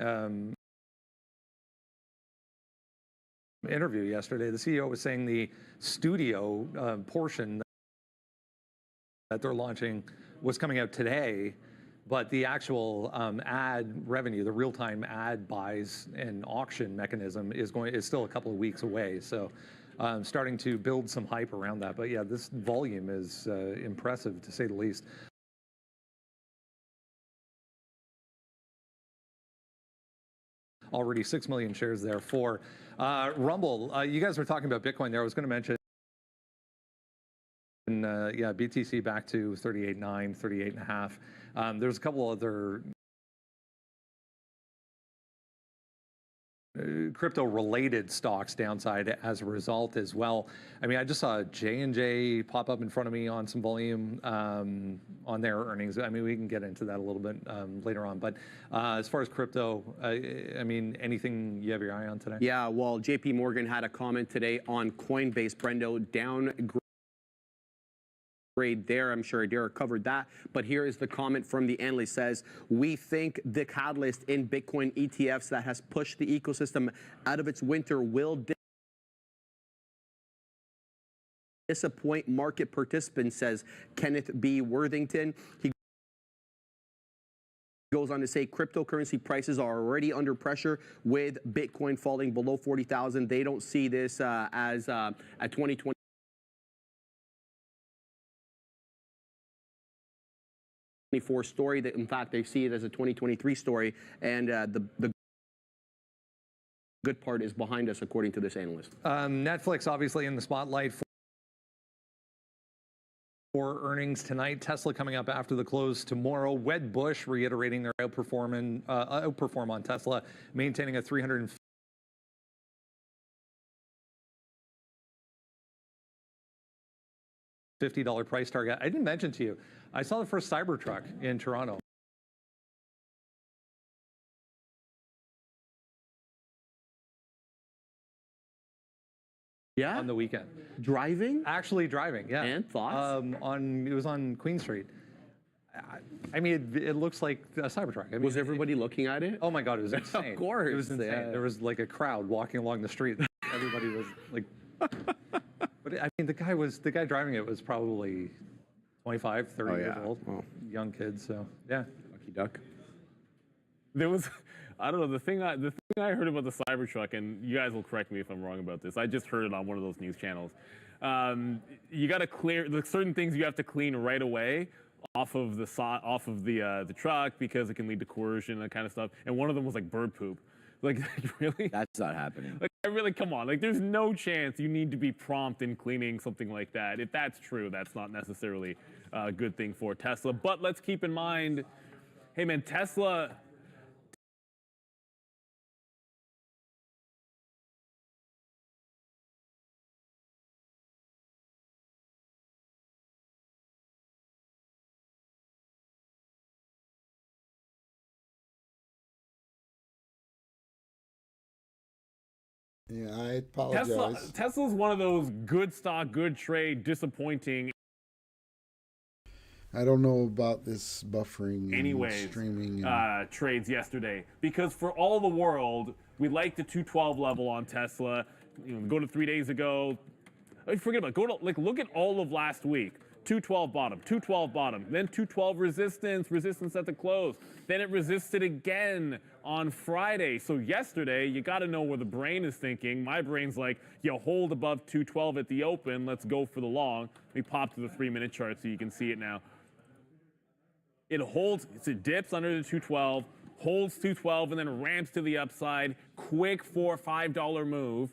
interview yesterday. The CEO was saying the studio portion that they're launching was coming out today, but the actual ad revenue, the real-time ad buys and auction mechanism is still a couple of weeks away. So starting to build some hype around that. But yeah, this volume is impressive to say the least. Already 6 million shares there for Rumble. You guys were talking about Bitcoin there. I was going to mention yeah, BTC back to 38.9, 38.5. There's a couple other crypto-related stocks downside as a result as well. I mean, I just saw J&J pop up in front of me on some volume on their earnings. I mean, we can get into that a little bit later on. But as far as crypto, I mean, anything you have your eye on today? Yeah, well, JP Morgan had a comment today on Coinbase, Brendo, downgrade there. I'm sure Derek covered that, but here is the comment from the analyst. Says, we think the catalyst in Bitcoin ETFs that has pushed the ecosystem out of its winter will disappoint market participants, says Kenneth B. Worthington. He goes on to say cryptocurrency prices are already under pressure with Bitcoin falling below 40,000. They don't see this as a 2020 story. That in fact they see it as a 2023 story, and the good part is behind us, according to this analyst. Netflix obviously in the spotlight for earnings tonight. Tesla coming up after the close tomorrow. Wedbush reiterating their outperform on Tesla, maintaining a $350 price target. I didn't mention to you, I saw the first Cybertruck in Toronto. Yeah, on the weekend. Driving? Actually driving, yeah. And thoughts? It was on Queen Street. I mean, it looks like a Cybertruck. I mean, was everybody looking at it? Oh my God, it was insane. Of course. It was insane. Yeah. There was like a crowd walking along the street. Everybody was like, but I mean, the guy driving it was probably 25, 30 years old. Oh. Young kid, so yeah. Lucky duck. There was, I don't know, the thing I heard about the Cybertruck, and you guys will correct me if I'm wrong about this. I just heard it on one of those news channels. You got to clear, there's certain things you have to clean right away off of the truck because it can lead to coercion and that kind of stuff. And one of them was like bird poop. Like, really? That's not happening. Like, I really, come on. Like, there's no chance you need to be prompt in cleaning something like that. If that's true, that's not necessarily a good thing for Tesla. But let's keep in mind, hey, man, Tesla. Yeah, I apologize. Tesla's one of those good stock, good trade, disappointing. I don't know about this buffering Anyways, and streaming. And... trades yesterday, because for all the world, we like the 212 level on Tesla. You know, go to 3 days ago. Forget about it. Go to look at all of last week. 212 bottom, 212 bottom, then 212 resistance at the close. Then it resisted again on Friday. So yesterday, you got to know where the brain is thinking. My brain's like, you hold above 212 at the open. Let's go for the long. Let me pop to the 3-minute chart so you can see it now. It holds, it dips under the 212, holds 212, and then ramps to the upside. Quick $4 or $5 move.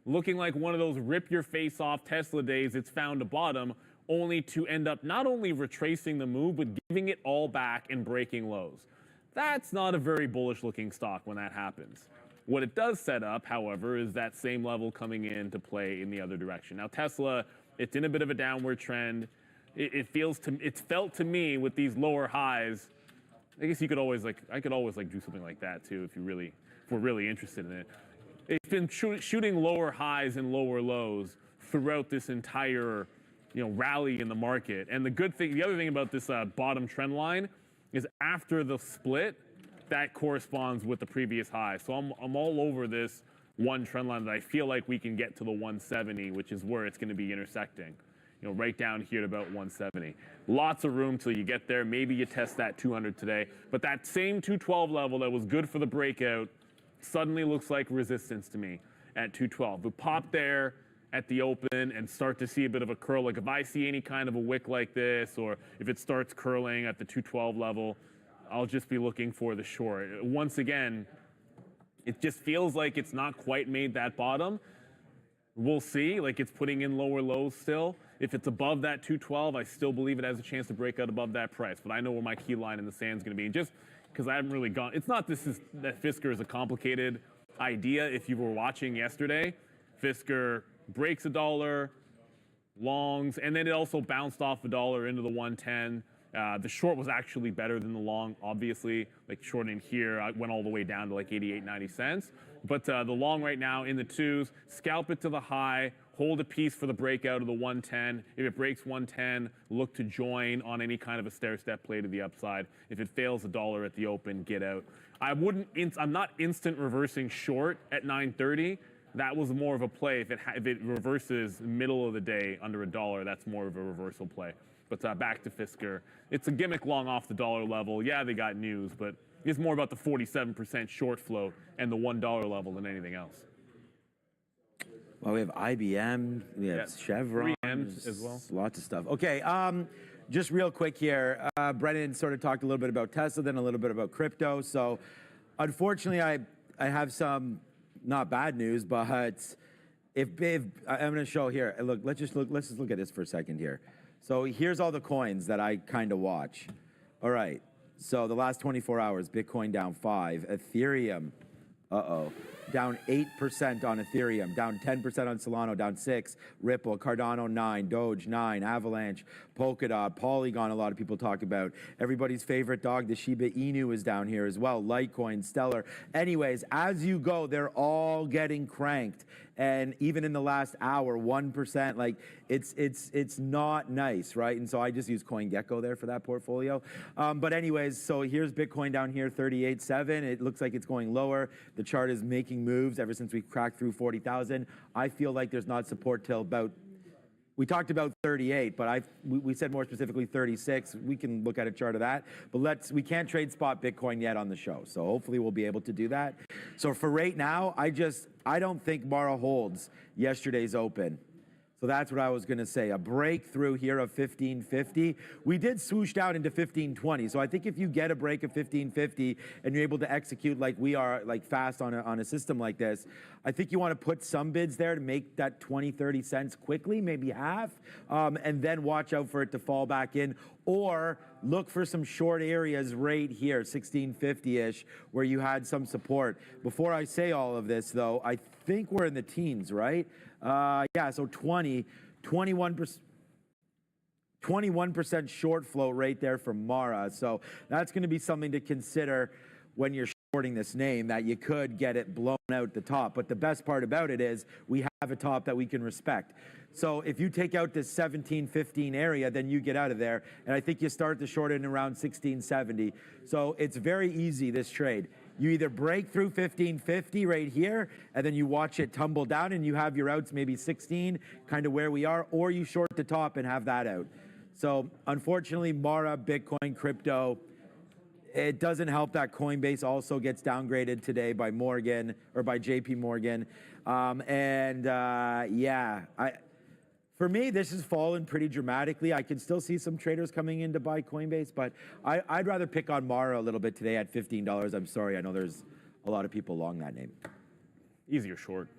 Looking like one of those rip your face off Tesla days. It's found a bottom, only to end up not only retracing the move, but giving it all back and breaking lows. That's not a very bullish looking stock when that happens. What it does set up, however, is that same level coming in to play in the other direction. Now Tesla, it's in a bit of a downward trend. It's felt to me with these lower highs. I guess you could always I could always do something like that too if we're really interested in it. It's been shooting lower highs and lower lows throughout this entire rally in the market. And the other thing about this bottom trend line is after the split, that corresponds with the previous high. So I'm all over this one trend line that I feel like we can get to the 170, which is where it's going to be intersecting. Right down here at about 170. Lots of room till you get there. Maybe you test that 200 today. But that same 212 level that was good for the breakout suddenly looks like resistance to me at 212. We pop there at the open and start to see a bit of a curl. Like if I see any kind of a wick like this, or if it starts curling at the 212 level, I'll just be looking for the short. Once again, it just feels like it's not quite made that bottom. We'll see, like it's putting in lower lows still. If it's above that 212, I still believe it has a chance to break out above that price, but I know where my key line in the sand is going to be. And just because I haven't really gone, it's not that Fisker is a complicated idea. If you were watching yesterday, Fisker breaks $1, longs, and then it also bounced off $1 into the 110. The short was actually better than the long, obviously. Like short in here, I went all the way down to like 88, 90 cents. But the long right now in the twos, scalp it to the high, hold a piece for the breakout of the 110. If it breaks 110, look to join on any kind of a stair-step play to the upside. If it fails $1 at the open, get out. I'm not instant reversing short at 930. That was more of a play. If it reverses middle of the day under $1, that's more of a reversal play. But back to Fisker. It's a gimmick long off the dollar level. Yeah, they got news, but it's more about the 47% short float and the $1 level than anything else. Well, we have IBM, we have Chevron, 3M as well. Lots of stuff. Okay, just real quick here. Brennan sort of talked a little bit about Tesla, then a little bit about crypto. So, unfortunately, I have some not bad news, but if I'm going to show here. Look, let's just look at this for a second here. So here's all the coins that I kind of watch. All right. So the last 24 hours, Bitcoin down 5, Ethereum, down 8% on Ethereum, down 10% on Solana, down 6, Ripple, Cardano 9, Doge 9, Avalanche, Polkadot, Polygon, a lot of people talk about. Everybody's favorite dog, the Shiba Inu, is down here as well. Litecoin, Stellar. Anyways, as you go, they're all getting cranked. And even in the last hour, 1%, like it's not nice, right? And so I just use CoinGecko there for that portfolio. But anyways, so here's Bitcoin down here, 38.7. It looks like it's going lower. The chart is making moves ever since we cracked through 40,000. I feel like there's not support till about, we talked about 38, but we said more specifically 36. We can look at a chart of that, but we can't trade spot Bitcoin yet on the show. So hopefully we'll be able to do that. So for right now, I don't think Mara holds yesterday's open. So that's what I was going to say. A breakthrough here of 1550. We did swoosh down into 1520. So I think if you get a break of 1550 and you're able to execute like we are, like fast on a system like this, I think you want to put some bids there to make that 20, 30 cents quickly, maybe half, and then watch out for it to fall back in, or look for some short areas right here, 1650-ish, where you had some support. Before I say all of this, though, I think we're in the teens, right? Yeah, so 21% short float right there from Mara. So that's going to be something to consider when you're shorting this name, that you could get it blown out the top. But the best part about it is we have a top that we can respect. So if you take out this 1715 area, then you get out of there. And I think you start to short in around 1670. So it's very easy, this trade. You either break through 1550 right here, and then you watch it tumble down, and you have your outs maybe 16, kind of where we are, or you short the top and have that out. So unfortunately, Mara, Bitcoin, crypto, it doesn't help that Coinbase also gets downgraded today by Morgan, or by JP Morgan. Yeah, for me, this has fallen pretty dramatically. I can still see some traders coming in to buy Coinbase, but I'd rather pick on Mara a little bit today at $15. I'm sorry, I know there's a lot of people long that name. Easier short.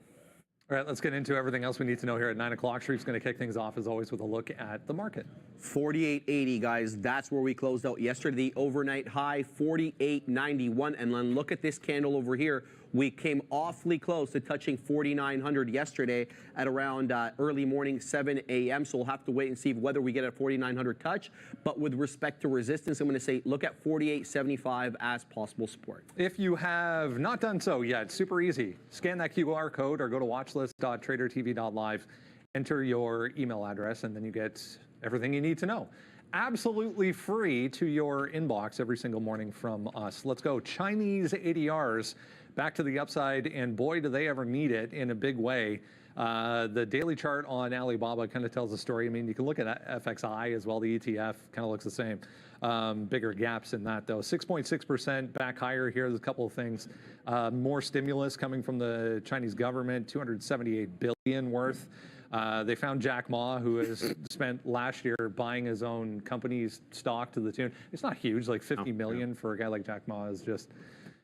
All right, let's get into everything else we need to know here at 9 o'clock. Sharif's going to kick things off, as always, with a look at the market. 48.80, guys. That's where we closed out yesterday. The overnight high, 48.91. And then look at this candle over here. We came awfully close to touching 4,900 yesterday at around early morning, 7 a.m. So we'll have to wait and see whether we get a 4,900 touch. But with respect to resistance, I'm going to say look at 48.75 as possible support. If you have not done so yet, super easy. Scan that QR code or go to watchlist.tradertv.live. Enter your email address, and then you get everything you need to know. Absolutely free to your inbox every single morning from us. Let's go. Chinese ADRs back to the upside, and boy, do they ever need it in a big way. The daily chart on Alibaba kind of tells the story. I mean, you can look at FXI as well. The ETF kind of looks the same. Bigger gaps in that, though. 6.6% back higher here. There's a couple of things. More stimulus coming from the Chinese government, $278 billion worth. They found Jack Ma, who has spent last year buying his own company's stock to the tune. It's not huge, like 50 million for a guy like Jack Ma is just,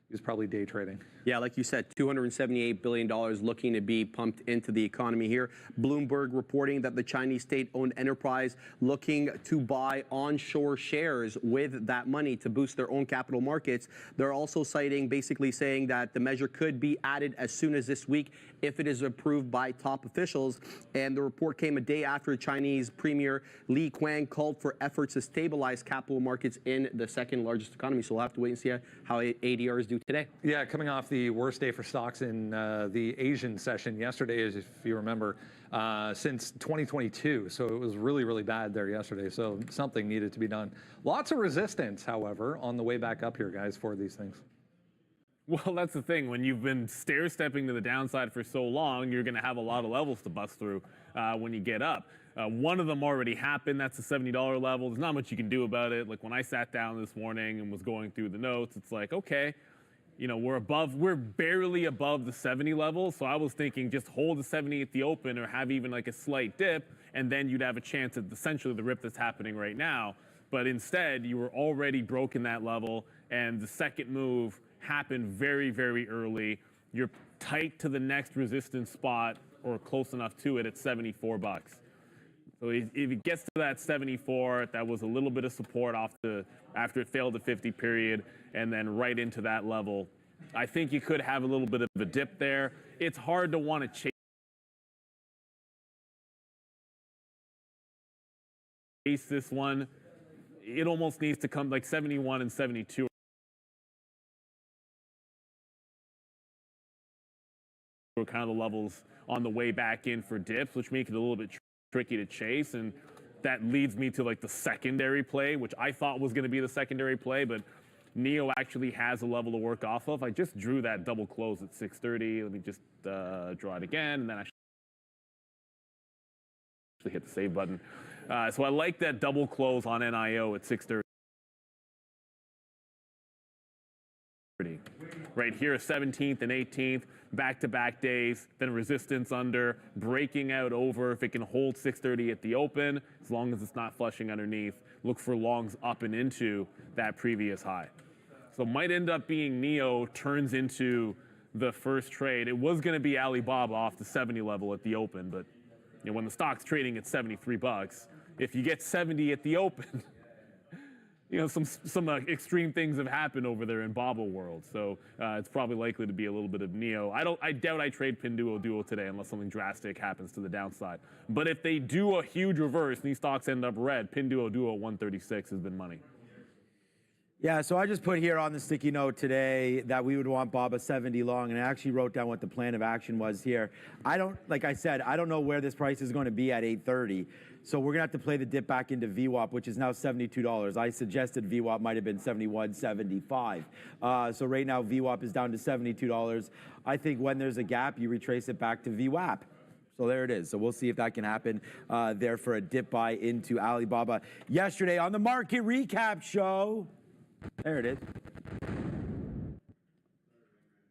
he's probably day trading. Yeah, like you said, $278 billion looking to be pumped into the economy here. Bloomberg reporting that the Chinese state-owned enterprise looking to buy onshore shares with that money to boost their own capital markets. They're also citing, basically saying that the measure could be added as soon as this week if it is approved by top officials. And the report came a day after Chinese Premier Li Qiang called for efforts to stabilize capital markets in the second largest economy. So we'll have to wait and see how ADRs do today. Yeah, coming off the worst day for stocks in the Asian session yesterday, if you remember, since 2022. So it was really, really bad there yesterday. So something needed to be done. Lots of resistance, however, on the way back up here, guys, for these things. Well, that's the thing. When you've been stair-stepping to the downside for so long, you're going to have a lot of levels to bust through when you get up. One of them already happened. That's the $70 level. There's not much you can do about it. Like when I sat down this morning and was going through the notes, it's like, okay, you know, we're barely above the 70 level. So I was thinking just hold the 70 at the open or have even like a slight dip, and then you'd have a chance at essentially the rip that's happening right now. But instead, you were already broken that level, and the second move happened very, very early. You're tight to the next resistance spot or close enough to it at 74 bucks. So if it gets to that 74, that was a little bit of support after it failed the 50 period, and then right into that level. I think you could have a little bit of a dip there. It's hard to want to chase this one. It almost needs to come like 71 and 72 are kind of the levels on the way back in for dips, which make it a little bit tricky to chase. And that leads me to like the secondary play, which I thought was going to be the secondary play, but NEO actually has a level to work off of. I just drew that double close at 630. Let me just draw it again, and then actually hit the save button. So I like that double close on NIO at 630. Right here, 17th and 18th, back-to-back days, then resistance under, breaking out over. If it can hold 630 at the open, as long as it's not flushing underneath, look for longs up and into that previous high. So might end up being NEO turns into the first trade. It was going to be Alibaba off the 70 level at the open, but when the stock's trading at 73 bucks, if you get 70 at the open, some extreme things have happened over there in Bobble world, so it's probably likely to be a little bit of NEO. I doubt I trade Pinduoduo today unless something drastic happens to the downside. But if they do a huge reverse and these stocks end up red, Pinduoduo 136 has been money. Yeah, so I just put here on the sticky note today that we would want BABA 70 long, and I actually wrote down what the plan of action was here. Like I said, I don't know where this price is going to be at 8:30, so we're going to have to play the dip back into VWAP, which is now $72. I suggested VWAP might have been $71.75. So right now VWAP is down to $72. I think when there's a gap, you retrace it back to VWAP. So there it is. So we'll see if that can happen there for a dip buy into Alibaba. Yesterday on the Market Recap Show, there it is.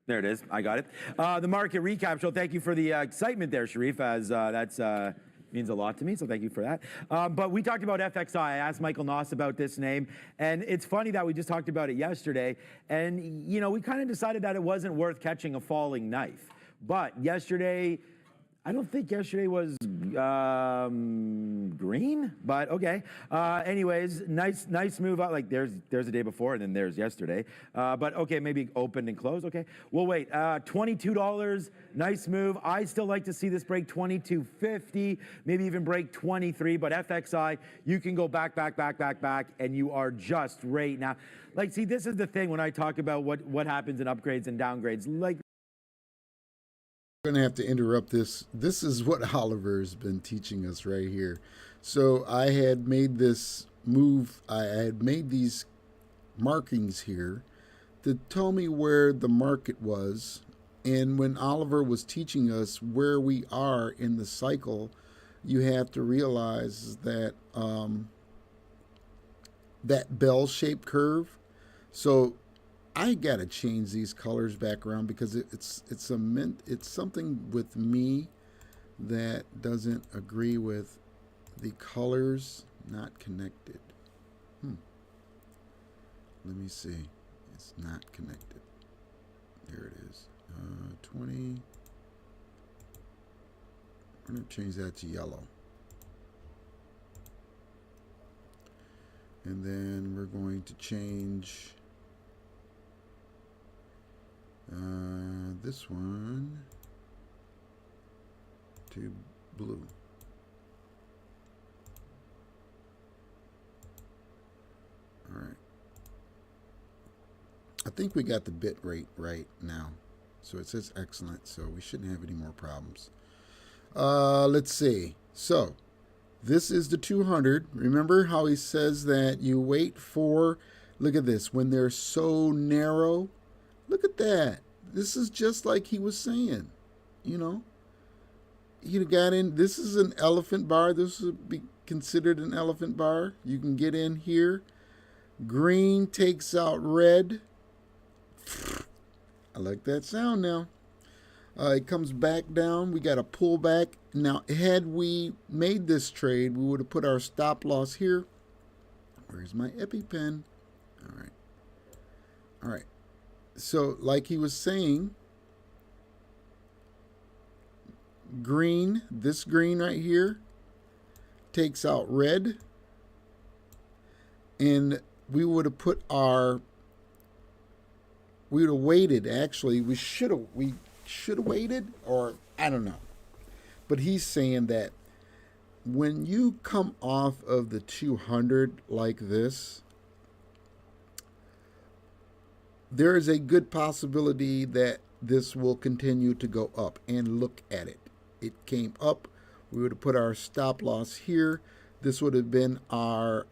There it is. I got it. The Market Recap Show. Thank you for the excitement there, Sharif, as that's means a lot to me, so thank you for that. But we talked about FXI. I asked Michael Noss about this name, and it's funny that we just talked about it yesterday, and, we kind of decided that it wasn't worth catching a falling knife. But yesterday, I don't think yesterday was green, but okay. Anyways, nice move out. Like there's the day before, and then there's yesterday. But okay, maybe opened and closed. Okay, we'll wait. $22, nice move. I still like to see this break $22.50, maybe even break 23. But FXI, you can go back, and you are just right now. Like, see, this is the thing when I talk about what happens in upgrades and downgrades. Like, going to have to interrupt this. This is what Oliver's been teaching us right here. So I had made this move. I had made these markings here to tell me where the market was. And when Oliver was teaching us where we are in the cycle, you have to realize that that bell-shaped curve. So I gotta change these colors back around because it's something with me that doesn't agree with the colors not connected. Let me see. It's not connected. There it is. 20. I'm gonna change that to yellow. And then we're going to change this one to blue. All right. I think we got the bit rate right now. So it says excellent, so we shouldn't have any more problems. Let's see. So this is the 200. Remember how he says that you wait for, look at this, when they're so narrow. Look at that. This is just like he was saying, He got in. This is an elephant bar. This would be considered an elephant bar. You can get in here. Green takes out red. I like that sound now. It comes back down. We got a pullback. Now, had we made this trade, we would have put our stop loss here. Where's my EpiPen? All right. So, like he was saying, green, this green right here, takes out red. And we would have put we would have waited, actually. We should have waited, or I don't know. But he's saying that when you come off of the 200 like this, there is a good possibility that this will continue to go up. And look at it. It came up. We would have put our stop loss here. This would have been our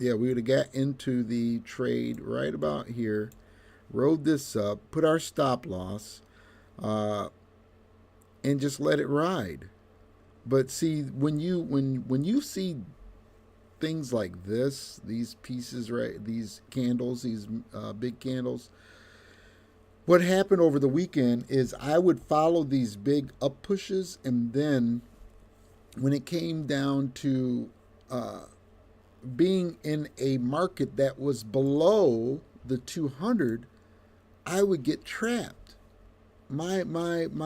we would have got into the trade right about here, rode this up, put our stop loss, and just let it ride. But see, when you see things like this, these pieces, right? These candles, these big candles. What happened over the weekend is I would follow these big up pushes, and then when it came down to being in a market that was below the 200, I would get trapped. My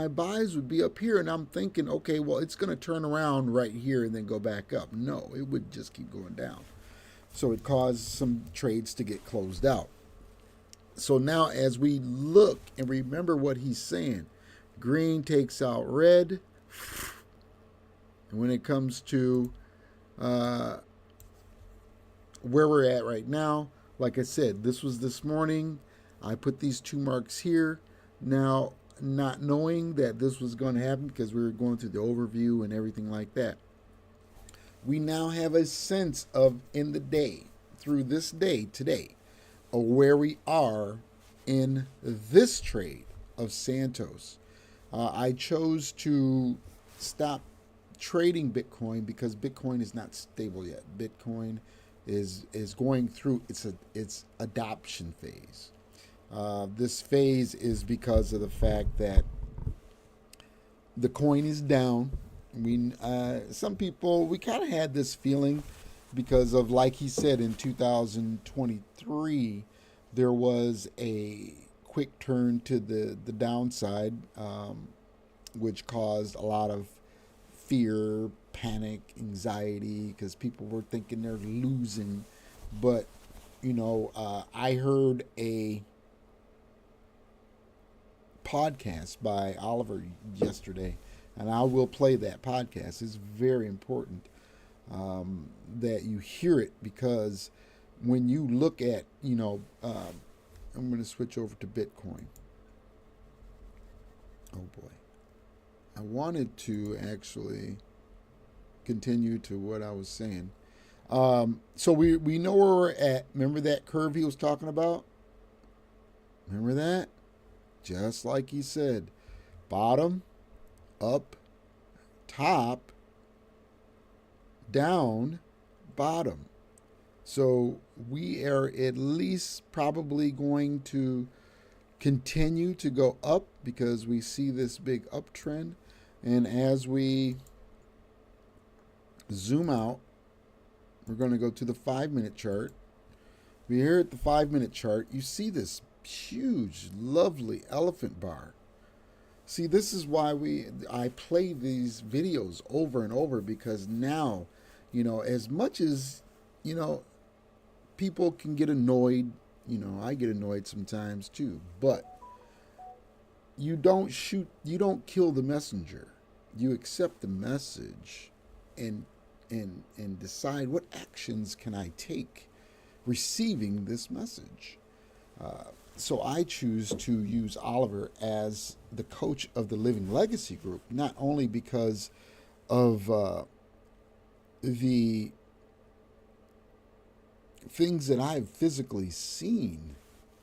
buys would be up here, and I'm thinking, okay, well, it's going to turn around right here and then go back up. No, it would just keep going down. So it caused some trades to get closed out. So now as we look and remember what he's saying, green takes out red. And when it comes to where we're at right now, like I said, this was this morning. I put these 2 marks here. Now, not knowing that this was going to happen because we were going through the overview and everything like that, we now have a sense of, in the day, through this day today, of where we are in this trade of Santos. I chose to stop trading Bitcoin because Bitcoin is not stable yet. Bitcoin is going through its adoption phase. This phase is because of the fact that the coin is down. Some people, we kind of had this feeling because of, like he said, in 2023, there was a quick turn to the downside, which caused a lot of fear, panic, anxiety, because people were thinking they're losing. But, I heard a podcast by Oliver yesterday, and I will play that podcast. It's very important that you hear it, because when you look at, I'm going to switch over to Bitcoin. Oh boy. I wanted to actually continue to what I was saying. So we know where we're at. Remember that curve he was talking about? Remember that? Just like he said, bottom, up, top, down, bottom. So we are at least probably going to continue to go up because we see this big uptrend. And as we zoom out, we're going to go to the 5-minute chart. We're here at the 5-minute chart. You see this huge, lovely elephant bar. See, this is why I play these videos over and over, because now, as much as, people can get annoyed, I get annoyed sometimes too, but you don't kill the messenger. You accept the message and decide what actions can I take receiving this message. So I choose to use Oliver as the coach of the Living Legacy Group, not only because of the things that I've physically seen,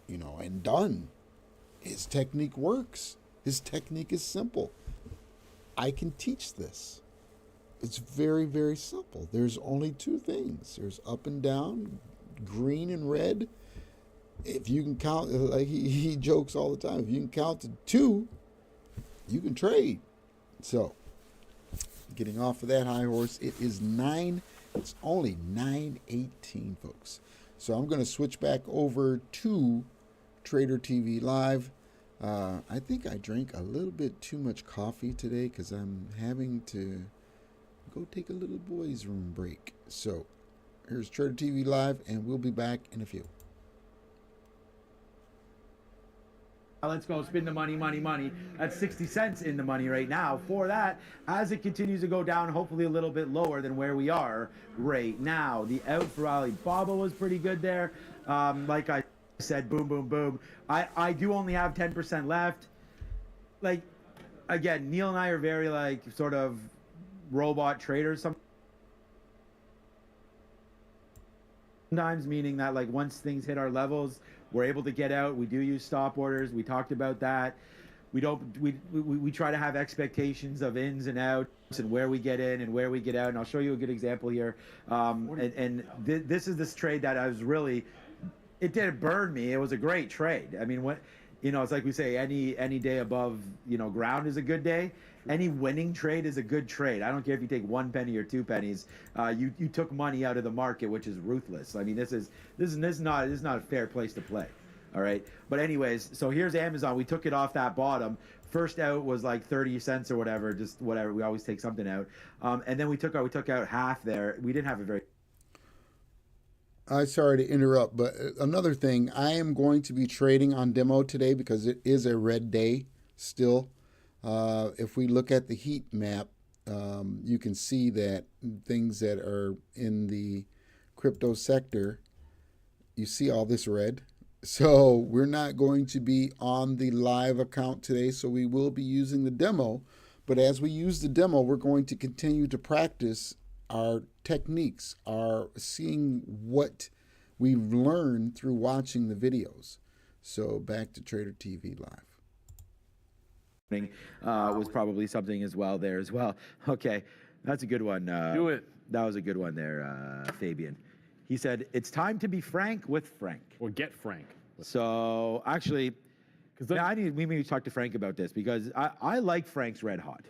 and done. His technique works. His technique is simple. I can teach this. It's very, very simple. There's only 2 things. There's up and down, green and red. If you can count, like he jokes all the time, if you can count to 2, you can trade. So, getting off of that high horse, it's only 9:18, folks. So I'm going to switch back over to Trader TV Live. I think I drank a little bit too much coffee today because I'm having to go take a little boys' room break. So here's Trader TV Live, and we'll be back in a few. Let's go spin the money. That's 60 cents in the money right now. For that, as it continues to go down, hopefully a little bit lower than where we are right now. The out for Alibaba was pretty good there. Like I said, boom, boom, boom. I do only have 10% left. Like, again, Neil and I are very, sort of robot traders sometimes, meaning that, once things hit our levels, we're able to get out. We do use stop orders. We talked about that. We try to have expectations of ins and outs. and where we get in and where we get out. And I'll show you a good example here. This is this trade that I was really, it didn't burn me. It was a great trade. I mean, it's like we say, any day above, ground is a good day. Any winning trade is a good trade. I don't care if you take 1 penny or 2 pennies. You took money out of the market, which is ruthless. I mean, this is not a fair place to play. All right. But anyways, so here's Amazon. We took it off that bottom. First out was like 30 cents or whatever, just whatever. We always take something out. And then we took out half there. We didn't have a very. I'm sorry to interrupt, but another thing, I am going to be trading on demo today because it is a red day still. If we look at the heat map, you can see that things that are in the crypto sector, you see all this red. So we're not going to be on the live account today, so we will be using the demo. But as we use the demo, we're going to continue to practice our techniques, our seeing what we've learned through watching the videos. So back to Trader TV Live. Was probably something as well there as well. Okay, that's a good one. Do it. That was a good one there, Fabian. He said, it's time to be frank with Frank. Or get frank. So actually, we need to talk to Frank about this because I like Frank's Red Hot.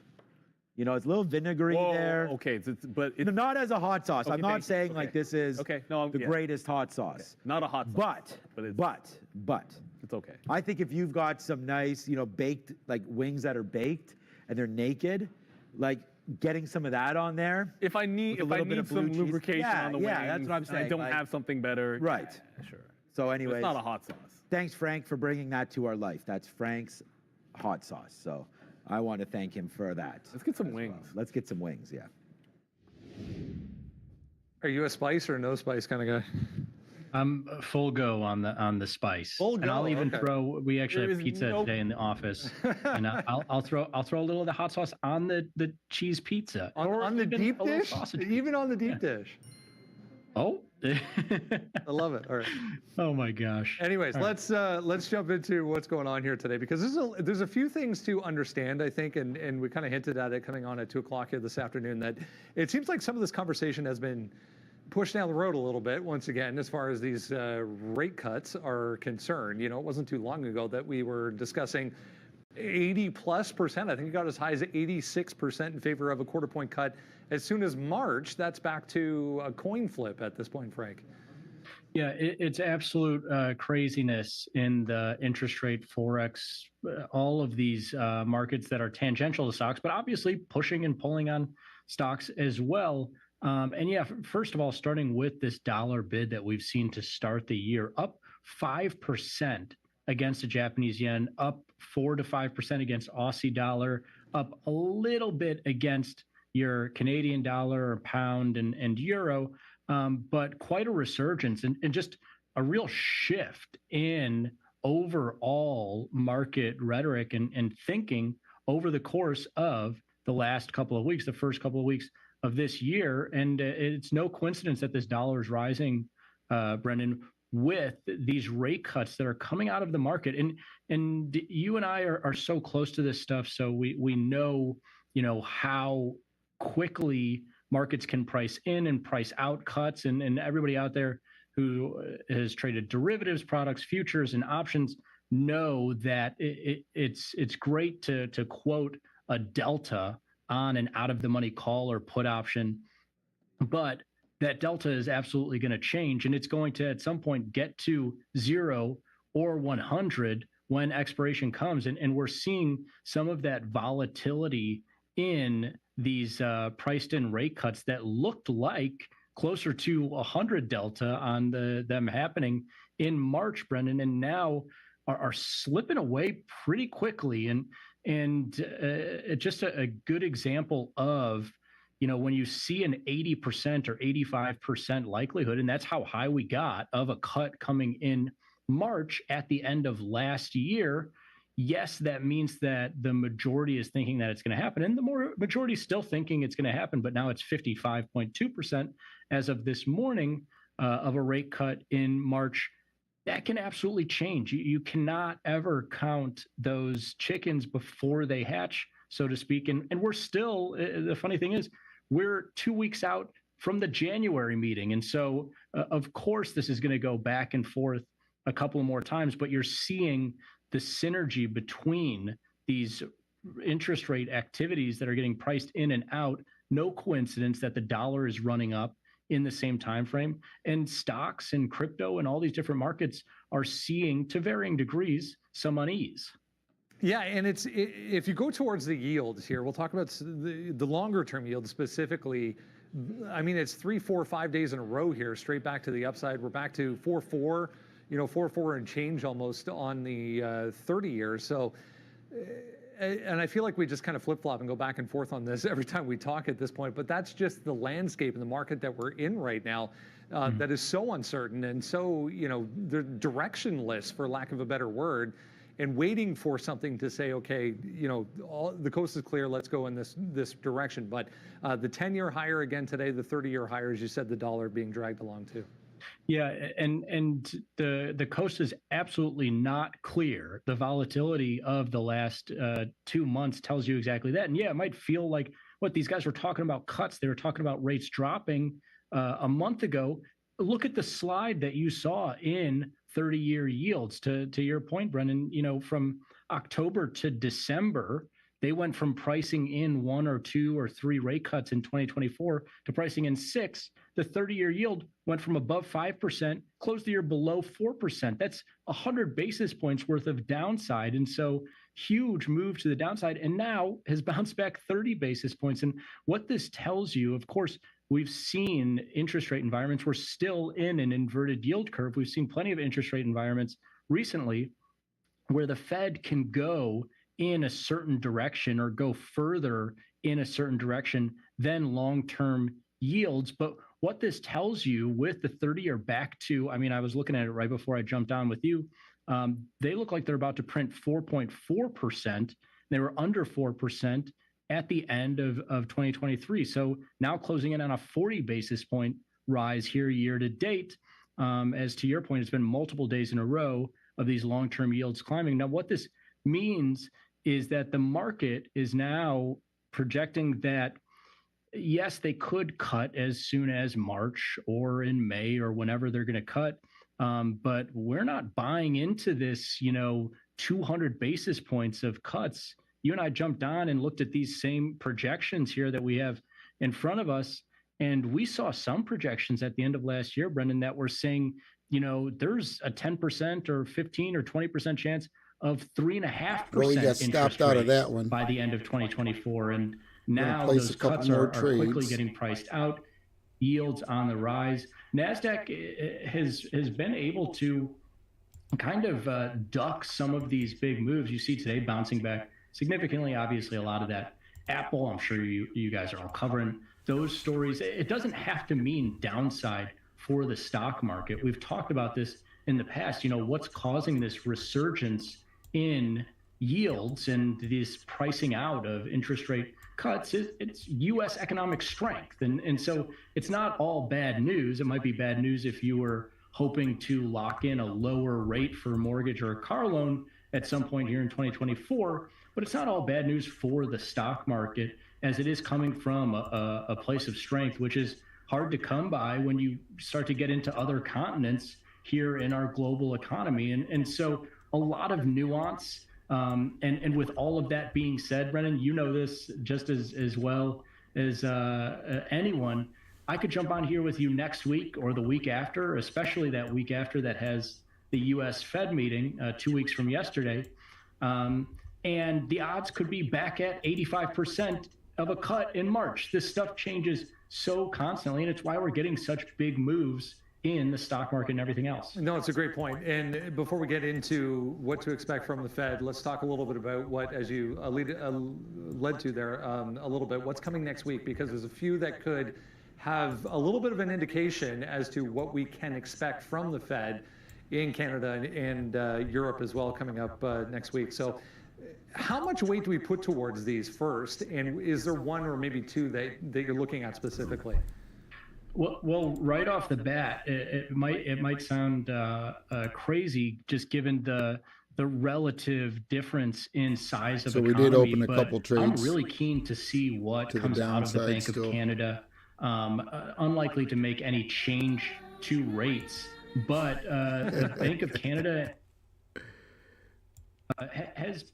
It's a little vinegary there. Okay, but not as a hot sauce. Okay, I'm not saying like this is the greatest hot sauce. Okay. Not a hot sauce. But it's okay. I think if you've got some nice, baked, like wings that are baked and they're naked, like getting some of that on there. If I need some lubrication on the wings, that's what I'm saying. I don't have something better. Right. Yeah, sure. So anyways, it's not a hot sauce. Thanks, Frank, for bringing that to our life. That's Frank's hot sauce. So I want to thank him for that. Let's get some wings. Well. Let's get some wings, yeah. Are you a spice or no spice kind of guy? I'm full go on the spice. Full go, and I'll even throw. We actually have pizza today in the office, and I'll throw a little of the hot sauce on the cheese pizza. On the deep dish, even on the deep dish. Oh, I love it. All right. Oh my gosh. Anyways, let's jump into what's going on here today because there's a few things to understand, I think, and we kind of hinted at it coming on at 2 o'clock here this afternoon that it seems like some of this conversation has been pushed down the road a little bit once again as far as these rate cuts are concerned. It wasn't too long ago that we were discussing 80+%. I think it got as high as 86% in favor of a quarter point cut. As soon as March, that's back to a coin flip at this point, Frank. Yeah, it's absolute craziness in the interest rate, Forex, all of these markets that are tangential to stocks, but obviously pushing and pulling on stocks as well. And yeah, first of all, starting with this dollar bid that we've seen to start the year, up 5% against the Japanese yen, up 4 to 5% against Aussie dollar, up a little bit against your Canadian dollar or pound and euro, but quite a resurgence and just a real shift in overall market rhetoric and thinking over the course of the last couple of weeks, the first couple of weeks of this year. And it's no coincidence that this dollar is rising, Brendan, with these rate cuts that are coming out of the market. And you and I are so close to this stuff, so we know, how quickly markets can price in and price out cuts, and everybody out there who has traded derivatives, products, futures, and options know that it's great to quote a delta on an out of the money call or put option, but that delta is absolutely going to change, and it's going to at some point get to 0 or 100 when expiration comes, and we're seeing some of that volatility in these priced in rate cuts that looked like closer to 100 delta on them happening in March, Brendan, and now are slipping away pretty quickly. And just a good example of, when you see an 80% or 85% likelihood, and that's how high we got of a cut coming in March at the end of last year. Yes, that means that the majority is thinking that it's going to happen, and the majority is still thinking it's going to happen, but now it's 55.2% as of this morning of a rate cut in March. That can absolutely change. You cannot ever count those chickens before they hatch, so to speak. And we're still, the funny thing is, we're 2 weeks out from the January meeting. And so, of course, this is going to go back and forth a couple more times, but you're seeing the synergy between these interest rate activities that are getting priced in and out. No coincidence that the dollar is running up in the same time frame, and stocks and crypto and all these different markets are seeing, to varying degrees, some unease. Yeah, and if you go towards the yields here, we'll talk about the longer term yields specifically. I mean, it's 3, 4, 5 days in a row here, straight back to the upside. We're back to 4.4, 4.4 and change almost on the 30 years. So, and I feel like we just kind of flip flop and go back and forth on this every time we talk at this point. But that's just the landscape in the market that we're in right now. That is so uncertain and so, they're directionless, for lack of a better word, and waiting for something to say, okay, the coast is clear, let's go in this direction. But the 10-year higher again today, the 30-year higher, as you said, the dollar being dragged along too. Yeah, and the coast is absolutely not clear. The volatility of the last 2 months tells you exactly that. And yeah, it might feel like what these guys were talking about cuts. They were talking about rates dropping a month ago. Look at the slide that you saw in 30-year yields. To your point, Brendan, from October to December, they went from pricing in 1 or 2 or 3 rate cuts in 2024 to pricing in 6. The 30-year yield went from above 5%, closed the year below 4%. That's 100 basis points worth of downside. And so huge move to the downside, and now has bounced back 30 basis points. And what this tells you, of course, we've seen interest rate environments. We're still in an inverted yield curve. We've seen plenty of interest rate environments recently where the Fed can go in a certain direction or go further in a certain direction than long-term yields. But what this tells you with the 30-year back to, I was looking at it right before I jumped on with you. They look like they're about to print 4.4%. They were under 4% at the end of 2023. So now closing in on a 40 basis point rise here year to date. As to your point, it's been multiple days in a row of these long-term yields climbing. Now, what this means is that the market is now projecting that, yes, they could cut as soon as March or in May or whenever they're going to cut. But we're not buying into this, 200 basis points of cuts. You and I jumped on and looked at these same projections here that we have in front of us. And we saw some projections at the end of last year, Brendan, that were saying, there's a 10% or 15 or 20% chance of 3.5% Well, we got stopped out of that one by the end of 2024. And now those cuts are quickly getting priced out. Yields on the rise. NASDAQ has been able to kind of duck some of these big moves. You see today bouncing back significantly. Obviously, a lot of that Apple. I'm sure you guys are all covering those stories. It doesn't have to mean downside for the stock market. We've talked about this in the past. What's causing this resurgence in yields and this pricing out of interest rate cuts? It's U.S. economic strength. And so it's not all bad news. It might be bad news if you were hoping to lock in a lower rate for a mortgage or a car loan at some point here in 2024, but it's not all bad news for the stock market, as it is coming from a place of strength, which is hard to come by when you start to get into other continents here in our global economy. And so a lot of nuance. And with all of that being said, Brennan, you know this just as well as anyone. I could jump on here with you next week or the week after, especially that week after that has the U.S. Fed meeting 2 weeks from yesterday. And the odds could be back at 85% of a cut in March. This stuff changes so constantly, and it's why we're getting such big moves in the stock market and everything else. No, it's a great point. And before we get into what to expect from the Fed, let's talk a little bit about what, as you led to there a little bit, what's coming next week, because there's a few that could have a little bit of an indication as to what we can expect from the Fed in Canada and Europe as well coming up next week. So how much weight do we put towards these first? And is there one or maybe two that you're looking at specifically? Well, right off the bat, it might sound crazy, just given the the relative difference in size of So we economy. did open a but couple trades I'm really keen to see what to the comes out of the downside Bank still. of Canada. Unlikely to make any change to rates, but the Bank of Canada has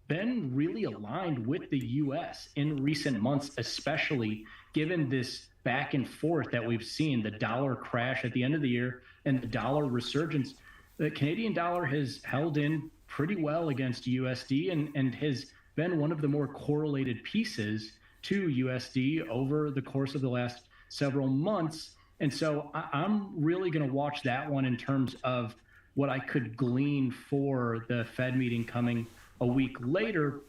been really aligned with the U.S. in recent months, especially given this back and forth that we've seen, the dollar crash at the end of the year and the dollar resurgence. The Canadian dollar has held in pretty well against USD and has been one of the more correlated pieces to USD over the course of the last several months. And so I'm really going to watch that one in terms of what I could glean for the Fed meeting coming a week later.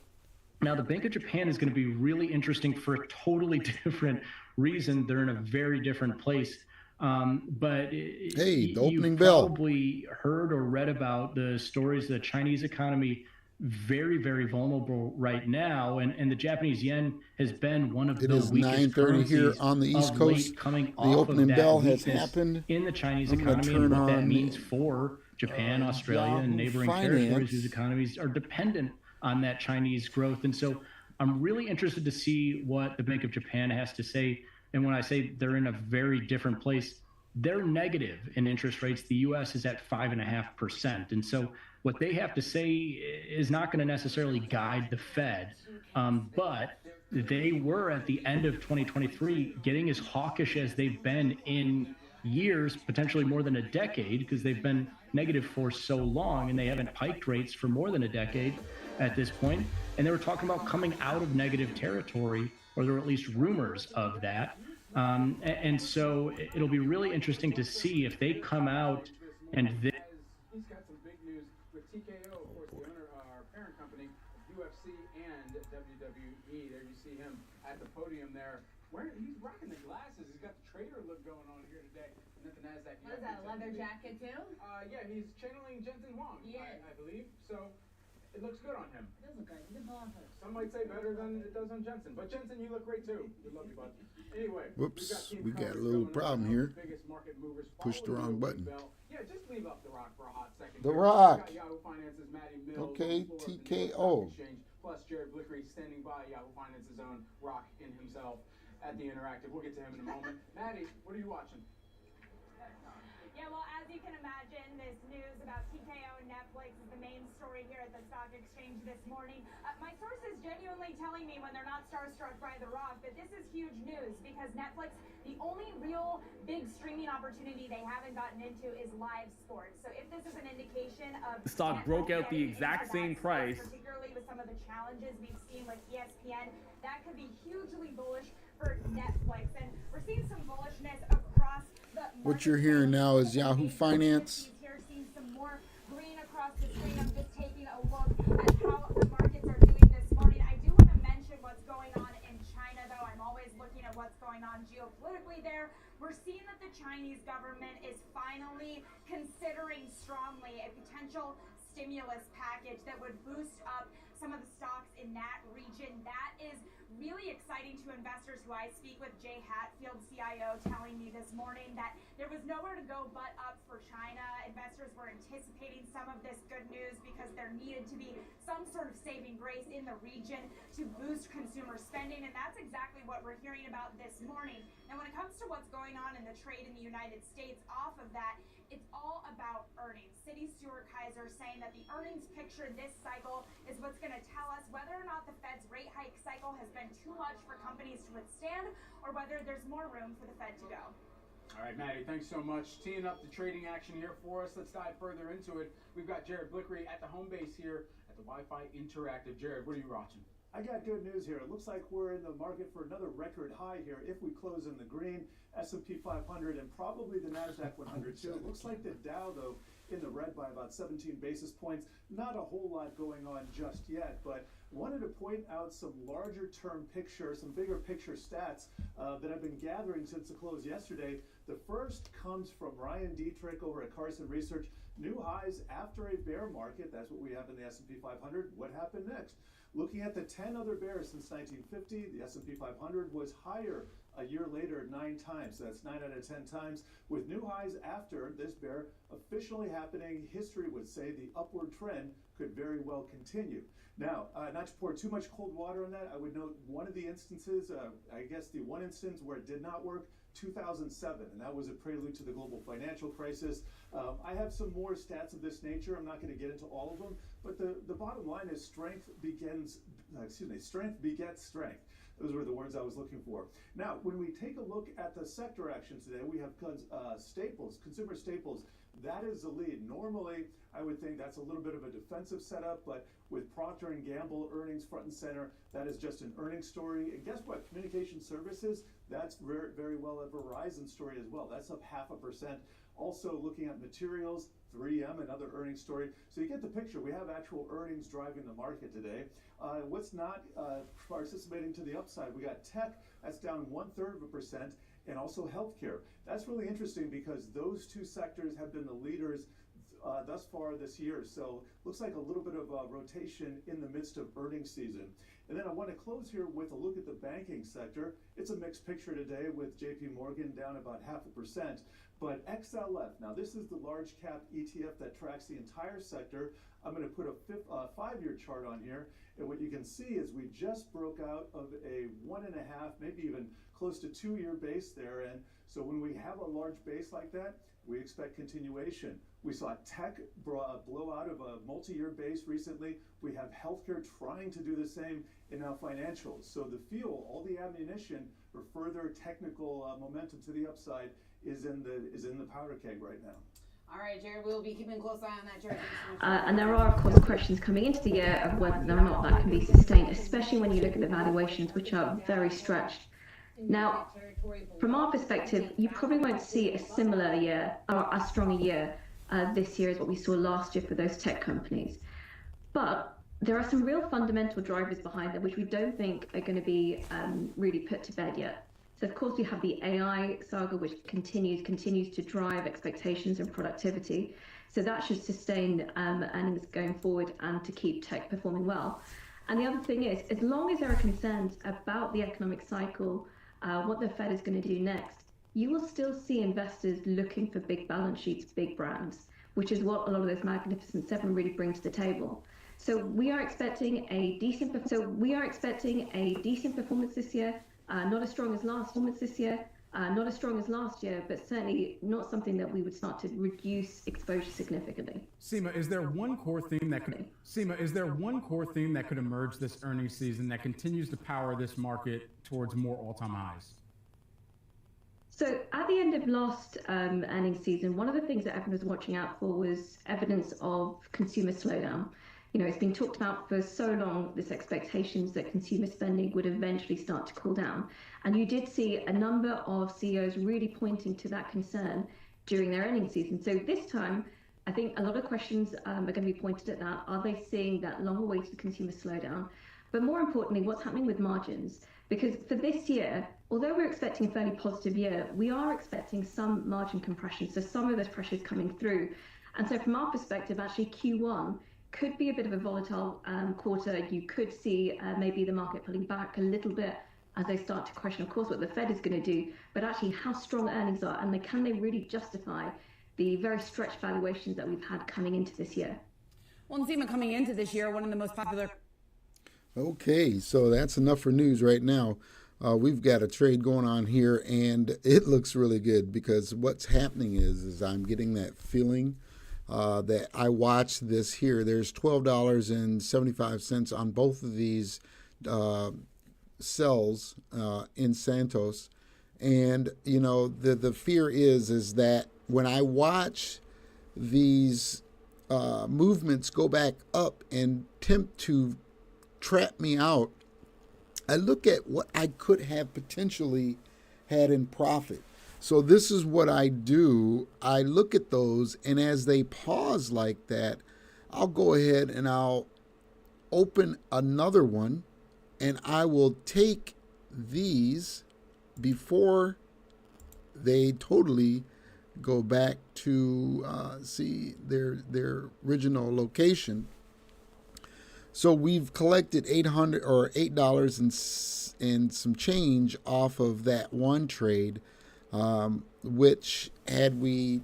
Now, the Bank of Japan is going to be really interesting for a totally different reason. They're in a very different place. But Hey, the opening you've bell. probably heard or read about the stories of the Chinese economy, very, very vulnerable right now. And the Japanese yen has been one of It the is weakest 9:30 here currencies on the East of Coast. late, coming The off opening of that bell has weakness happened. in the Chinese I'm gonna economy turn and what that on, means for Japan, Australia, and Yahoo neighboring Finance. territories whose economies are dependent on that Chinese growth. And so I'm really interested to see what the Bank of Japan has to say. And when I say they're in a very different place, they're negative in interest rates. The U.S. is at 5.5%. And so what they have to say is not going to necessarily guide the Fed. But they were at the end of 2023 getting as hawkish as they've been in years, potentially more than a decade, because they've been negative for so long and they haven't hiked rates for more than a decade at this point. And they were talking about coming out of negative territory, or there were at least rumors of that. And so it'll be really interesting to see if they come out and they. He's got some big news with TKO, of course, the owner, our parent company, of UFC and WWE. There you see him at the podium there. He's rocking the glasses. He's got the trader look going on here today. And at the NASDAQ. What is that, a leather jacket too? Yeah, he's channeling Jensen Huang, I believe. So it looks good on him. It does look good. He's a baller. Some might say better than it does on Jensen. But Jensen, you look great too. We love you, bud. Anyway. Whoops, we got a little problem here. Pushed the wrong button. Yeah, just leave up The Rock for a hot second. The Rock. Yahoo Finance's Matty Mills. Okay, TKO. Plus Jared Blickery standing by, Yahoo Finance's own Rock in himself at the Interactive. We'll get to him in a moment. Maddie, what are you watching? Yeah, well, as you can imagine, this news about TKO and Netflix is the main story here at the stock exchange this morning. My source is genuinely telling me when they're not starstruck by The Rock that this is huge news because Netflix, the only real big streaming opportunity they haven't gotten into is live sports. So if this is an indication of The stock broke out the exact same price. Particularly with some of the challenges we've seen with ESPN, that could be hugely bullish for Netflix. And we're seeing some bullishness across the What you're hearing now is Yahoo Finance. Here, seeing some more green across the screen. I'm just taking a look at how the markets are doing this morning. I do want to mention what's going on in China, though. I'm always looking at what's going on geopolitically there. We're seeing that the Chinese government is finally considering strongly a potential stimulus package that would boost up some of the stocks in that region. That is really exciting to investors who I speak with. Jay Hatfield, CIO, telling me this morning that there was nowhere to go but up for China. Investors were anticipating some of this good news because there needed to be some sort of saving grace in the region to boost consumer spending, and that's exactly what we're hearing about this morning. And when it comes to what's going on in the trade in the United States, off of that, it's all about earnings. Citi Stewart Kaiser saying that the earnings picture this cycle is what's going to tell us whether or not the Fed's rate hike cycle has been too much for companies to withstand or whether there's more room for the Fed to go. All right, Maddie, thanks so much. Teeing up the trading action here for us. Let's dive further into it. We've got Jared Blickery at the home base here at the Wi-Fi Interactive. Jared, what are you watching? I got good news here. It looks like we're in the market for another record high here. If we close in the green, S&P 500 and probably the NASDAQ 100 too. It looks like the Dow, though, in the red by about 17 basis points. Not a whole lot going on just yet, but wanted to point out some larger term picture, some bigger picture stats that I've been gathering since the close yesterday. The first comes from Ryan Dietrich over at Carson Research. New highs after a bear market. That's what we have in the S&P 500. What happened next? Looking at the 10 other bears since 1950, the S&P 500 was higher A year later, 9 times. So that's 9 out of 10 times. With new highs after this bear officially happening, history would say the upward trend could very well continue. Now, not to pour too much cold water on that, I would note one of the instances, I guess the one instance where it did not work, 2007, and that was a prelude to the global financial crisis. I have some more stats of this nature. I'm not going to get into all of them, but the bottom line is strength begets strength. Those were the words I was looking for. Now, when we take a look at the sector action today, we have staples, consumer staples. That is the lead. Normally, I would think that's a little bit of a defensive setup, but with Procter & Gamble earnings front and center, that is just an earnings story. And guess what? Communication services, that's very, very well a Verizon story as well. That's up 0.5%. Also looking at materials, 3M, another earnings story. So you get the picture. We have actual earnings driving the market today. What's not participating to the upside? We got tech, that's down 1/3%, and also healthcare. That's really interesting because those two sectors have been the leaders thus far this year. So looks like a little bit of rotation in the midst of earnings season. And then I want to close here with a look at the banking sector. It's a mixed picture today with JP Morgan down about 0.5%. But XLF, now this is the large cap ETF that tracks the entire sector. I'm going to put a 5-year chart on here. And what you can see is we just broke out of a 1.5, maybe even close to 2-year base there. And so when we have a large base like that, we expect continuation. We saw tech blow out of a multi-year base recently. We have healthcare trying to do the same, and now financials. So the fuel, all the ammunition for further technical momentum to the upside is in the powder keg right now. All right, Jared, we'll be keeping a close eye on that, Jared. And there are, of course, questions coming into the year of whether or not that can be sustained, especially when you look at the valuations, which are very stretched. Now, from our perspective, you probably won't see a similar year, or a stronger year this year as what we saw last year for those tech companies. But there are some real fundamental drivers behind them, which we don't think are going to be really put to bed yet. So, of course, we have the AI saga, which continues to drive expectations and productivity. So that should sustain earnings going forward and to keep tech performing well. And the other thing is, as long as there are concerns about the economic cycle, what the Fed is going to do next, you will still see investors looking for big balance sheets, big brands, which is what a lot of those Magnificent Seven really bring to the table. So we are expecting a decent performance this year. Not as strong as last year, but certainly not something that we would start to reduce exposure significantly. Seema, is there one core theme that could emerge this earnings season that continues to power this market towards more all-time highs? So at the end of last earnings season, one of the things that everyone was watching out for was evidence of consumer slowdown. You know, it's been talked about for so long, this expectations that consumer spending would eventually start to cool down. And you did see a number of CEOs really pointing to that concern during their earnings season. So this time, I think a lot of questions are going to be pointed at that. Are they seeing that long-awaited consumer slowdown? But more importantly, what's happening with margins? Because for this year, although we're expecting a fairly positive year, we are expecting some margin compression. So some of those pressures coming through. And so from our perspective, actually Q1 could be a bit of a volatile quarter. You could see maybe the market pulling back a little bit as they start to question, of course, what the Fed is going to do, but actually how strong earnings are, and can they really justify the very stretched valuations that we've had coming into this year? Well, Seema, coming into this year, one of the most popular. Okay, so that's enough for news right now. We've got a trade going on here, and it looks really good because what's happening is I'm getting that feeling that I watched this here. There's $12.75 on both of these cells in Santos, and you know the fear is that when I watch these movements go back up and attempt to trap me out, I look at what I could have potentially had in profit. So this is what I do. I look at those, and as they pause like that, I'll go ahead and I'll open another one, and I will take these before they totally go back to see their original location. So we've collected $8 and some change off of that one trade, which had we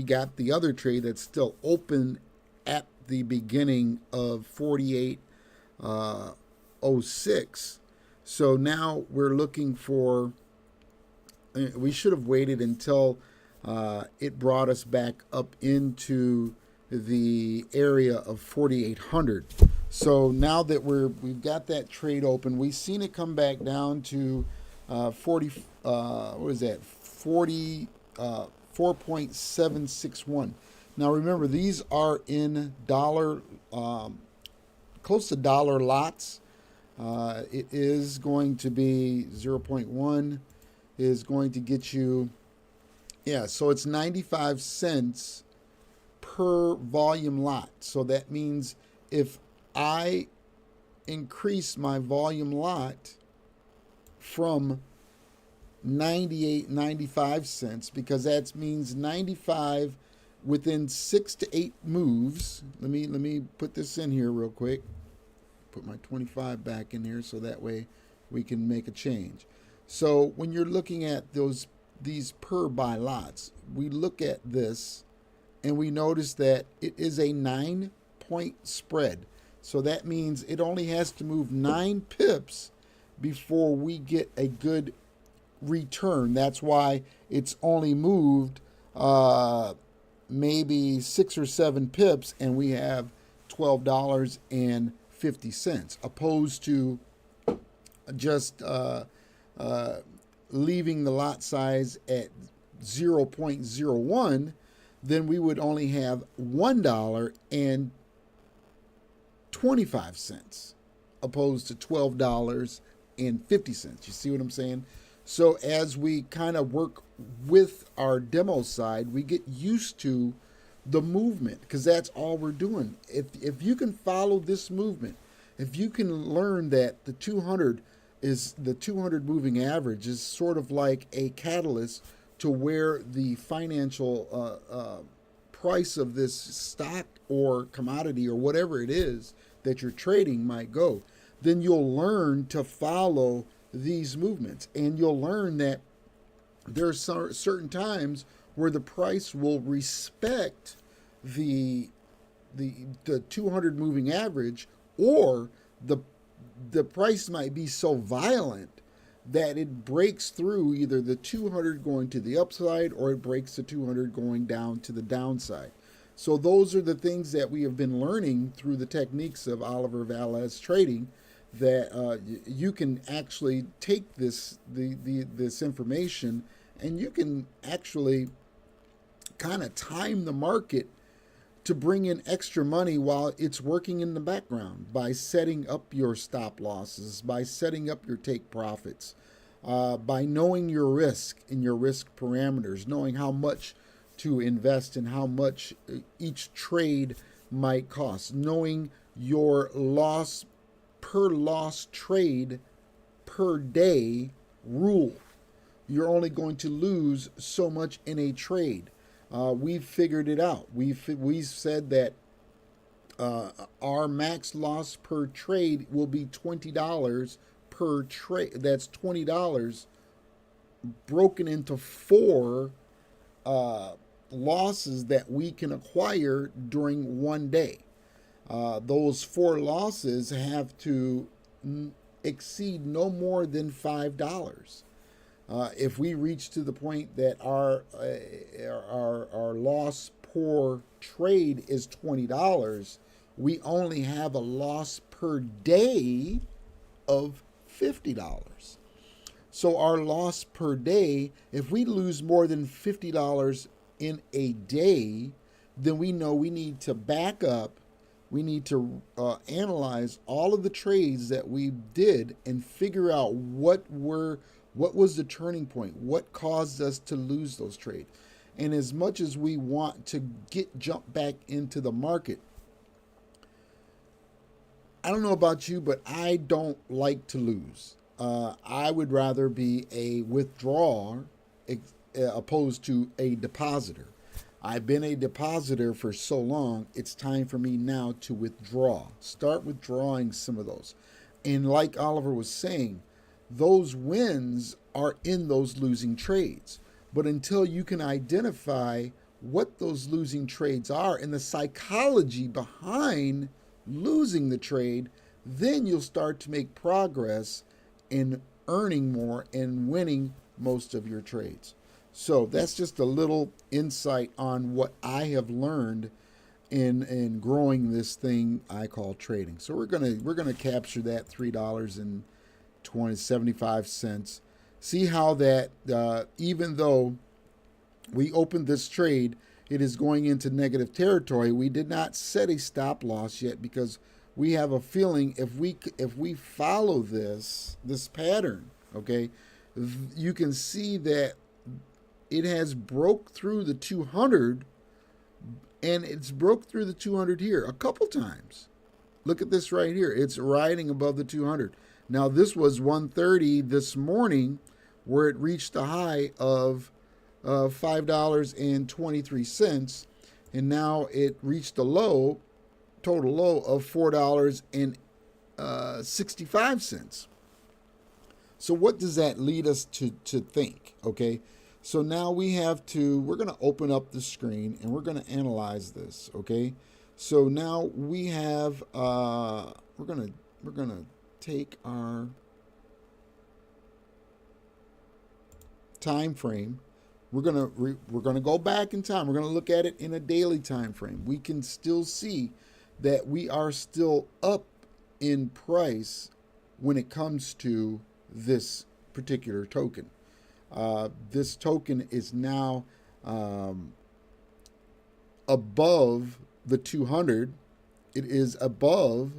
got the other trade that's still open at the beginning of 48.06. So now we're looking for. We should have waited until it brought us back up into the area of 4,800. So now that we've got that trade open, we've seen it come back down to 4.761. Now remember, these are in dollar, close to dollar lots. It is going to be 0.1 is going to get you, so it's 95 cents per volume lot. So that means if I increase my volume lot from 95 cents, because that means 95 within 6 to 8 moves. Let me put this in here real quick. Put my 25 back in here so that way we can make a change. So when you're looking at these per buy lots, we look at this and we notice that it is a 9-point spread. So that means it only has to move 9 pips before we get a good return. That's why it's only moved maybe 6 or 7 pips and we have $12.50, opposed to just leaving the lot size at 0.01, then we would only have $1.25 opposed to $12.50. You see what I'm saying? So as we kind of work with our demo side, we get used to the movement, because that's all we're doing. If you can follow this movement, if you can learn that the 200 moving average is sort of like a catalyst to where the financial price of this stock or commodity or whatever it is that you're trading might go, then you'll learn to follow these movements, and you'll learn that there's certain times where the price will respect the 200 moving average, or the price might be so violent that it breaks through either the 200 going to the upside or it breaks the 200 going down to the downside. So those are the things that we have been learning through the techniques of Oliver Velez trading, that you can actually take this information and you can actually kind of time the market to bring in extra money while it's working in the background, by setting up your stop losses, by setting up your take profits, by knowing your risk and your risk parameters, knowing how much to invest and how much each trade might cost, knowing your loss trade per day rule. You're only going to lose so much in a trade. We've figured it out. We've said that our max loss per trade will be $20 per trade. That's $20 broken into 4 losses that we can acquire during one day. Those 4 losses have to exceed no more than $5. If we reach to the point that our loss per trade is $20, we only have a loss per day of $50. So our loss per day, if we lose more than $50 in a day, then we know we need to back up. We need to analyze all of the trades that we did and figure out what was the turning point, what caused us to lose those trades. And as much as we want to jump back into the market, I don't know about you, but I don't like to lose. I would rather be a withdrawer opposed to a depositor. I've been a depositor for so long, it's time for me now to withdraw. Start withdrawing some of those. And like Oliver was saying, those wins are in those losing trades. But until you can identify what those losing trades are and the psychology behind losing the trade, then you'll start to make progress in earning more and winning most of your trades. So that's just a little insight on what I have learned in growing this thing I call trading. So we're gonna capture that $3.75. See how that even though we opened this trade, it is going into negative territory. We did not set a stop loss yet because we have a feeling if we follow this pattern, okay, you can see that it has broke through the 200, and it's broke through the 200 here a couple times. Look at this right here. It's riding above the 200. Now this was 130 this morning, where it reached a high of $5.23, and now it reached a low, total low of $4.65. So what does that lead us to think? Okay, so now we're going to open up the screen and we're going to analyze this. Okay, so now we have we're going to take our time frame. We're gonna go back in time. We're gonna look at it in a daily time frame. We can still see that we are still up in price when it comes to this particular token. This token is now above the 200. It is above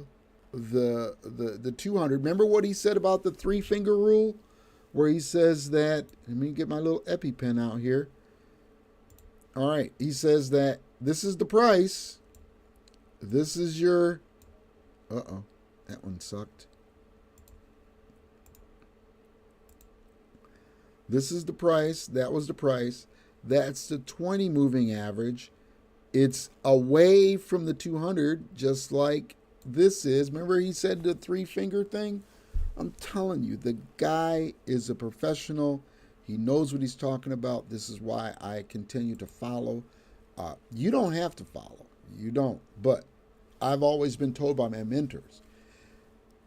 the 200. Remember what he said about the 3-finger rule? Where he says that, let me get my little EpiPen out here. All right, he says that this is the price. This is your, that one sucked. This is the price, that was the price. That's the 20 moving average. It's away from the 200, just like this is. Remember he said the 3-finger thing? I'm telling you, the guy is a professional. He knows what he's talking about. This is why I continue to follow. You don't have to follow. You don't. But I've always been told by my mentors,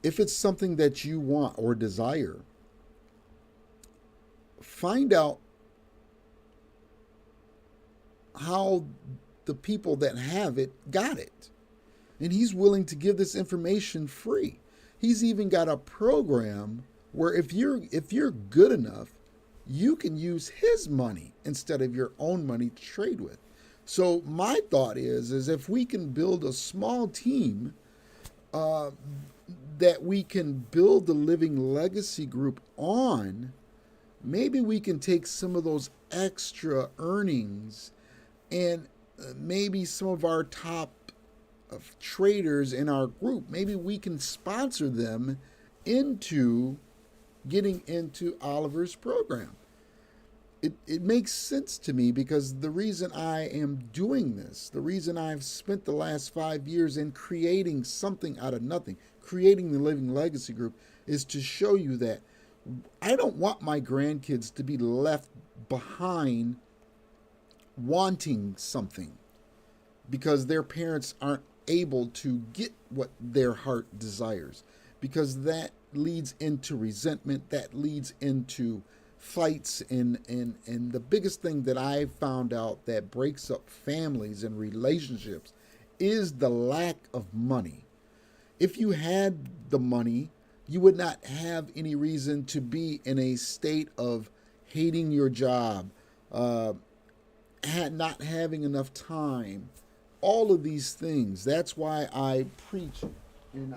if it's something that you want or desire, find out how the people that have it got it. And he's willing to give this information free. He's even got a program where if you're good enough, you can use his money instead of your own money to trade with. So my thought is if we can build a small team that we can build the Living Legacy Group on, maybe we can take some of those extra earnings and maybe some of our top of traders in our group, maybe we can sponsor them into getting into Oliver's program. It makes sense to me because the reason I am doing this, the reason I've spent the last 5 years in creating something out of nothing, creating the Living Legacy Group, is to show you that I don't want my grandkids to be left behind wanting something because their parents aren't able to get what their heart desires, because that leads into resentment, that leads into fights, and the biggest thing that I've found out that breaks up families and relationships is the lack of money. If you had the money, you would not have any reason to be in a state of hating your job, not having enough time, all of these things. That's why I preach, and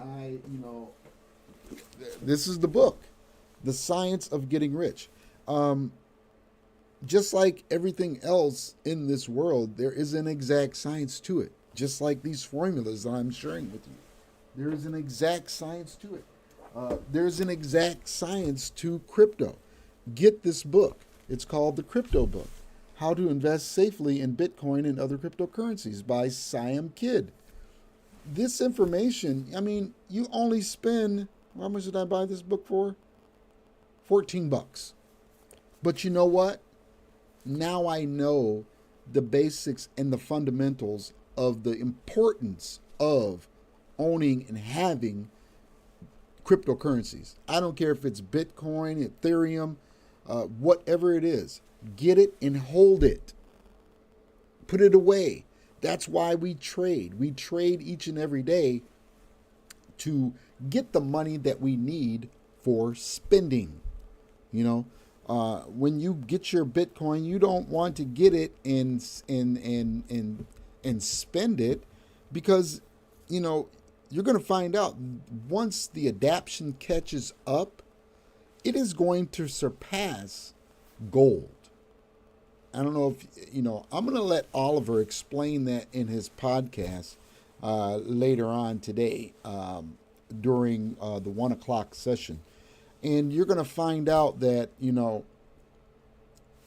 this is the book, The Science of Getting Rich. Just like everything else in this world, there is an exact science to it. Just like these formulas that I'm sharing with you, there is an exact science to it. There's an exact science to crypto. Get this book. It's called The Crypto Book. How to Invest Safely in Bitcoin and Other Cryptocurrencies by Siam Kidd. This information, I mean, you only spend, how much did I buy this book for? $14. But you know what? Now I know the basics and the fundamentals of the importance of owning and having cryptocurrencies. I don't care if it's Bitcoin, Ethereum, whatever it is. Get it and hold it. Put it away. That's why we trade. We trade each and every day to get the money that we need for spending. You know, when you get your Bitcoin, you don't want to get it and spend it, because, you know, you're going to find out once the adoption catches up, it is going to surpass gold. I don't know if, you know, I'm going to let Oliver explain that in his podcast later on today during the 1 o'clock session. And you're going to find out that, you know,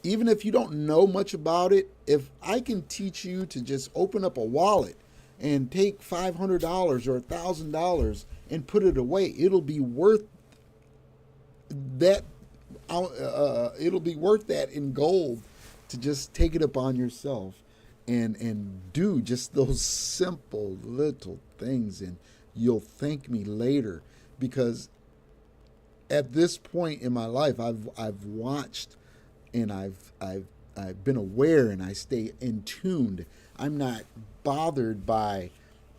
even if you don't know much about it, if I can teach you to just open up a wallet and take $500 or $1,000 and put it away, it'll be worth that. It'll be worth that in gold to just take it upon yourself and do just those simple little things, and you'll thank me later, because at this point in my life, I've watched and I've been aware, and I stay in tuned. I'm not bothered by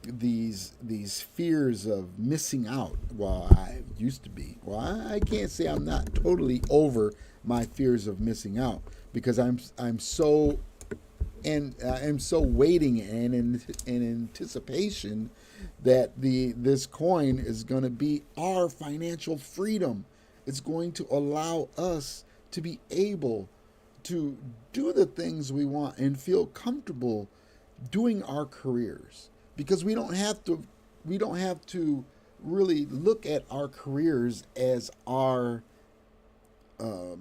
these fears of missing out. Well, I used to be. Well, I can't say I'm not totally over my fears of missing out, because I'm so waiting and in anticipation that this coin is going to be our financial freedom. It's going to allow us to be able to do the things we want and feel comfortable doing our careers, because we don't have to really look at our careers as our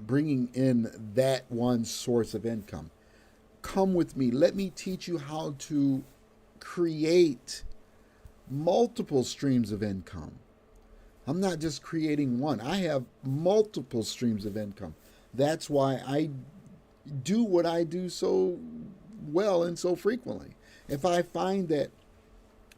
bringing in that one source of income. Come with me. Let me teach you how to create multiple streams of income. I'm not just creating one. I have multiple streams of income. That's why I do what I do so well and so frequently. If I find that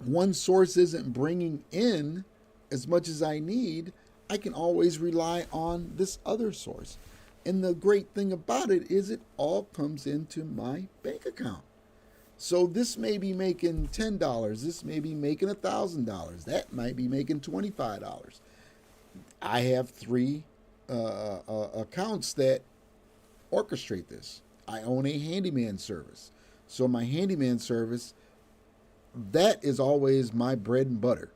one source isn't bringing in as much as I need, I can always rely on this other source. And the great thing about it is it all comes into my bank account. So this may be making $10. This may be making $1,000. That might be making $25. I have 3 accounts that orchestrate this. I own a handyman service. So my handyman service, that is always my bread and butter.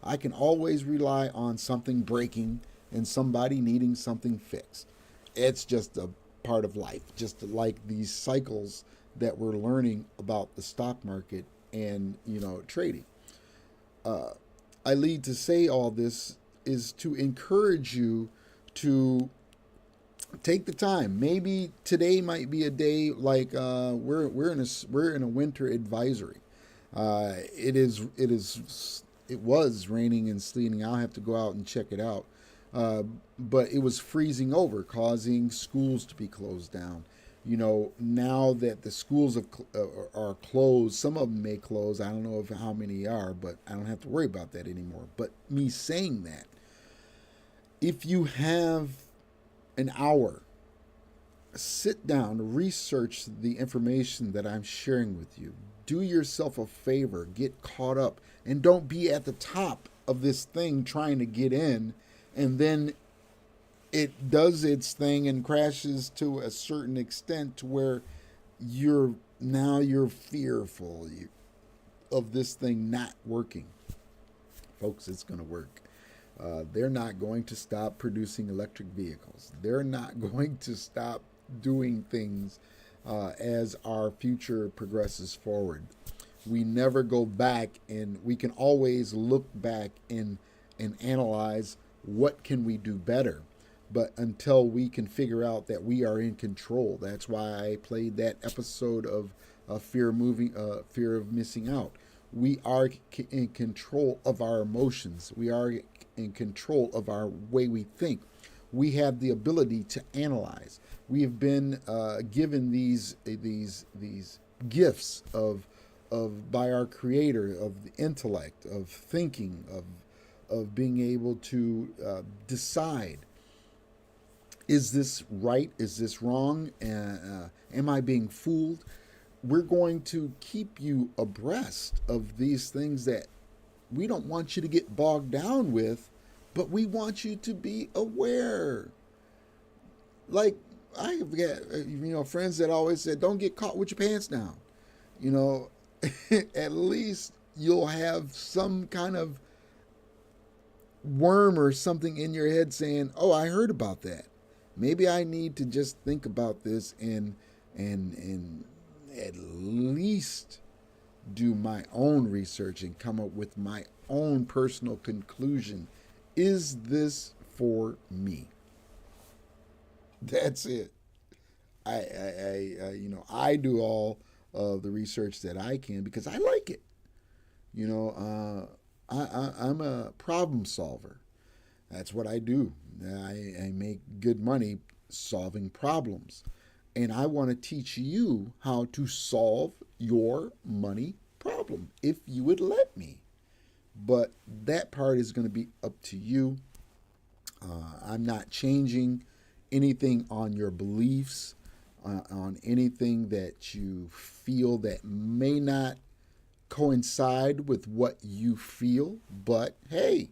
I can always rely on something breaking and somebody needing something fixed. It's just a part of life, just like these cycles that we're learning about the stock market and, you know, trading. I lead to say all this is to encourage you to take the time. Maybe today might be a day like we're in a winter advisory. It was raining and sleeting. I'll have to go out and check it out. But it was freezing over, causing schools to be closed down. You know, now that the schools are closed, some of them may close. I don't know how many are, but I don't have to worry about that anymore. But me saying that, if you have an hour, sit down, research the information that I'm sharing with you. Do yourself a favor, get caught up, and don't be at the top of this thing trying to get in, and then it does its thing and crashes to a certain extent to where you're fearful of this thing not working. Folks, it's going to work. They're not going to stop producing electric vehicles. They're not going to stop doing things as our future progresses forward. We never go back, and we can always look back and analyze what can we do better. But until we can figure out that we are in control, that's why I played that episode of fear of missing out. We are in control of our emotions. We are in control of our way we think. We have the ability to analyze. We have been given these gifts of by our Creator, of the intellect, of thinking, of being able to decide. Is this right? Is this wrong? Am I being fooled? We're going to keep you abreast of these things that we don't want you to get bogged down with, but we want you to be aware. Like, I get, friends that always said, don't get caught with your pants down. At least you'll have some kind of worm or something in your head saying, oh, I heard about that. Maybe I need to just think about this and at least do my own research and come up with my own personal conclusion. Is this for me? That's it. I do all of the research that I can because I like it. I'm a problem solver. That's what I do. I make good money solving problems. And I want to teach you how to solve your money problem, if you would let me. But that part is going to be up to you. I'm not changing anything on your beliefs, on anything that you feel that may not coincide with what you feel. But hey,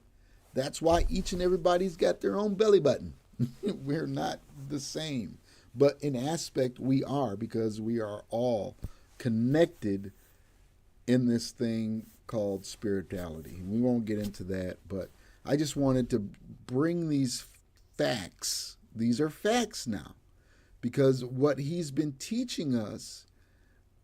that's why each and everybody's got their own belly button. We're not the same. But in aspect, we are, because we are all connected in this thing called spirituality. We won't get into that, but I just wanted to bring these facts. These are facts now, because what he's been teaching us,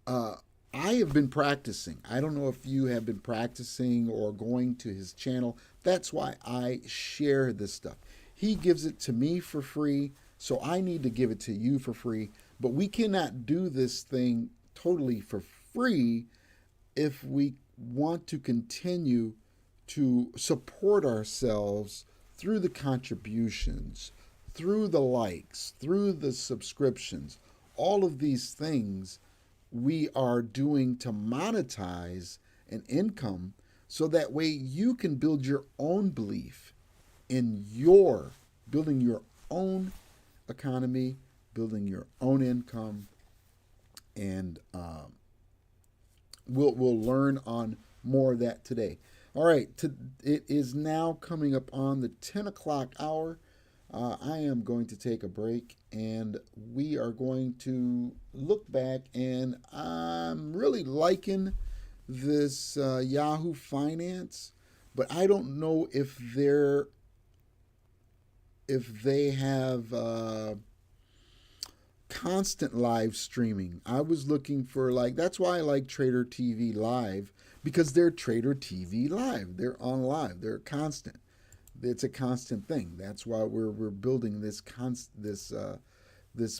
I have been practicing. I don't know if you have been practicing or going to his channel. That's why I share this stuff. He gives it to me for free, so I need to give it to you for free. But we cannot do this thing totally for free if we want to continue to support ourselves through the contributions, through the likes, through the subscriptions. All of these things we are doing to monetize an income, so that way you can build your own belief in building your own economy, building your own income, and we'll learn on more of that today. All right, it is now coming up on the 10 o'clock hour. I am going to take a break, and we are going to look back, and I'm really liking this Yahoo Finance, but I don't know if they have constant live streaming. I was looking for, that's why I like Trader TV Live, because they're Trader TV Live. They're on live. They're constant. It's a constant thing. That's why we're building this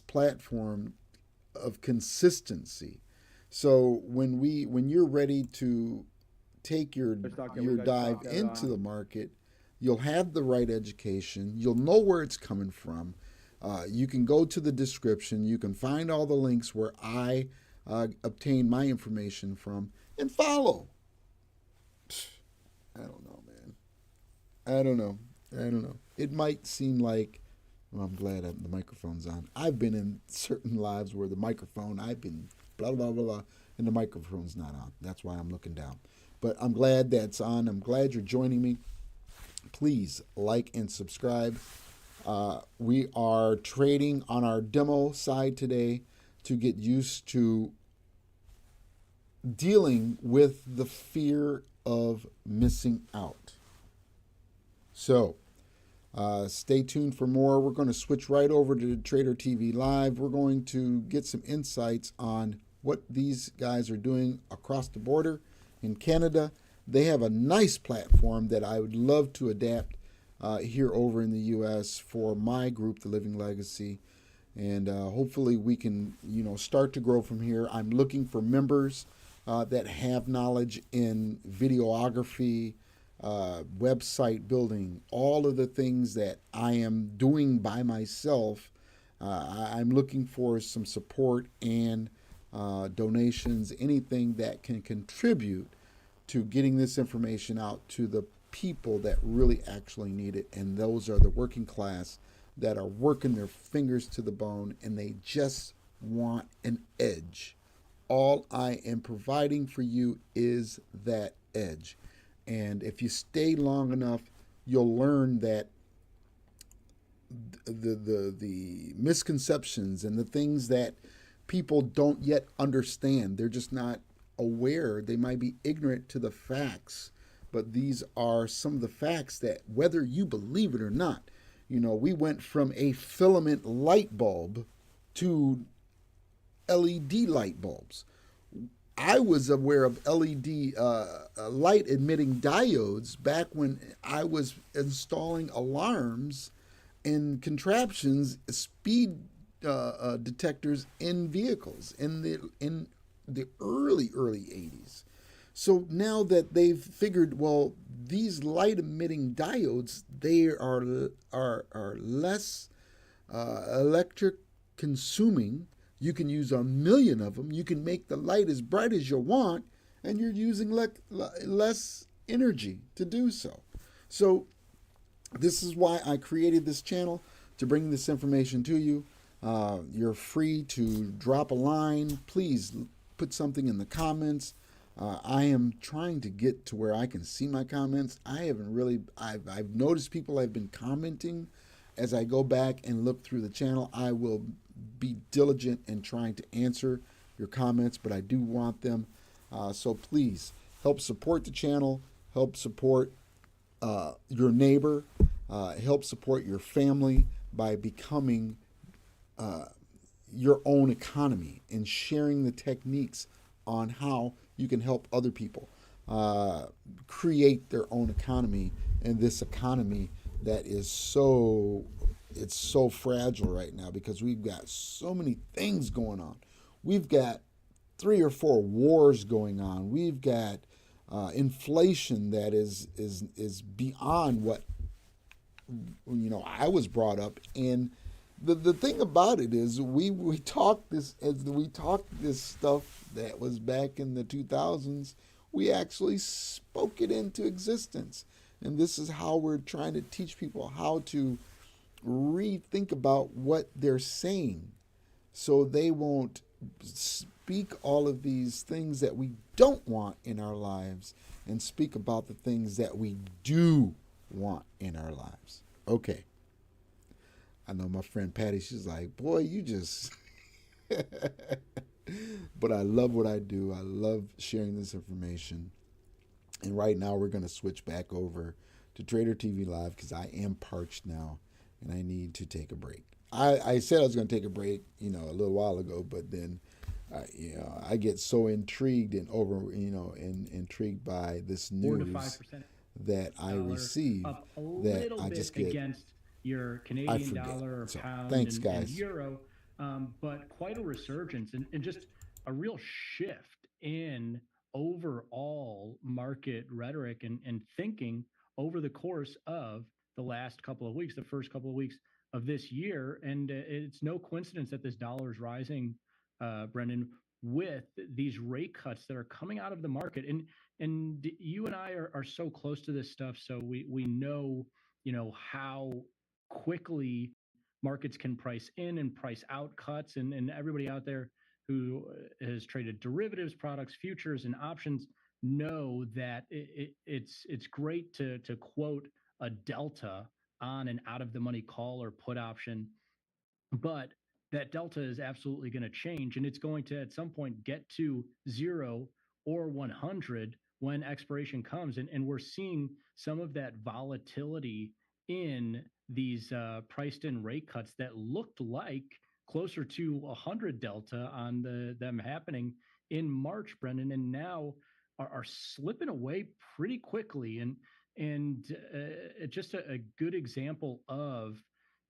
platform of consistency. So when you're ready to take your dive into the market, you'll have the right education. You'll know where it's coming from. You can go to the description. You can find all the links where I obtain my information from, and follow. I don't know, man. I don't know. It might seem like, well, I'm glad the microphone's on. I've been in certain lives where I've been blah, blah, blah, blah, and the microphone's not on. That's why I'm looking down. But I'm glad that's on. I'm glad you're joining me. Please like and subscribe. We are trading on our demo side today to get used to dealing with the fear of missing out. So stay tuned for more. We're going to switch right over to Trader TV Live. We're going to get some insights on what these guys are doing across the border in Canada. They have a nice platform that I would love to adapt here over in the U.S. for my group, The Living Legacy. And hopefully we can, start to grow from here. I'm looking for members that have knowledge in videography, website building, all of the things that I am doing by myself. I'm looking for some support and donations, anything that can contribute to getting this information out to the people that really actually need it. And those are the working class that are working their fingers to the bone and they just want an edge. All I am providing for you is that edge. And if you stay long enough, you'll learn that the misconceptions and the things that people don't yet understand, they're just not aware. They might be ignorant to the facts, but these are some of the facts that, whether you believe it or not, we went from a filament light bulb to LED light bulbs. I was aware of LED light emitting diodes back when I was installing alarms and contraptions, speed detectors in vehicles in the early 80s. So now that they've figured, well, these light emitting diodes, they are less electric consuming. You can use 1 million of them. You can make the light as bright as you want, and you're using less energy to do so. So this is why I created this channel, to bring this information to you. You're free to drop a line. Please put something in the comments. I am trying to get to where I can see my comments. I've noticed people have been commenting. As I go back and look through the channel, I will be diligent in trying to answer your comments, but I do want them. So please help support the channel, help support your neighbor, help support your family by becoming your own economy and sharing the techniques on how you can help other people create their own economy in this economy that is so fragile right now, because we've got so many things going on. We've got 3 or 4 wars going on. We've got inflation that is beyond what I was brought up. And the thing about it is we talked this stuff that was back in the 2000s. We actually spoke it into existence. And this is how we're trying to teach people how to rethink about what they're saying, so they won't speak all of these things that we don't want in our lives and speak about the things that we do want in our lives. Okay. I know my friend Patty, she's like, boy, you just... But I love what I do. I love sharing this information. And right now we're going to switch back over to Trader TV Live because I am parched now and I need to take a break. I said I was going to take a break, a little while ago, but then, I get so intrigued and intrigued by this news that I receive that I just get against your Canadian dollar or pound and euro, but quite a resurgence and just a real shift in overall market rhetoric and thinking over the course of the last couple of weeks, the first couple of weeks of this year. And it's no coincidence that this dollar is rising, Brendan, with these rate cuts that are coming out of the market. And you and I are so close to this stuff, so we know, how quickly markets can price in and price out cuts, and everybody out there who has traded derivatives, products, futures, and options know that it's great to quote a delta on an out of the money call or put option, but that delta is absolutely going to change, and it's going to at some point get to 0 or 100 when expiration comes, and we're seeing some of that volatility in these priced in rate cuts that looked like closer to 100 delta on them happening in March, Brendan, and now are slipping away pretty quickly. And just a good example of,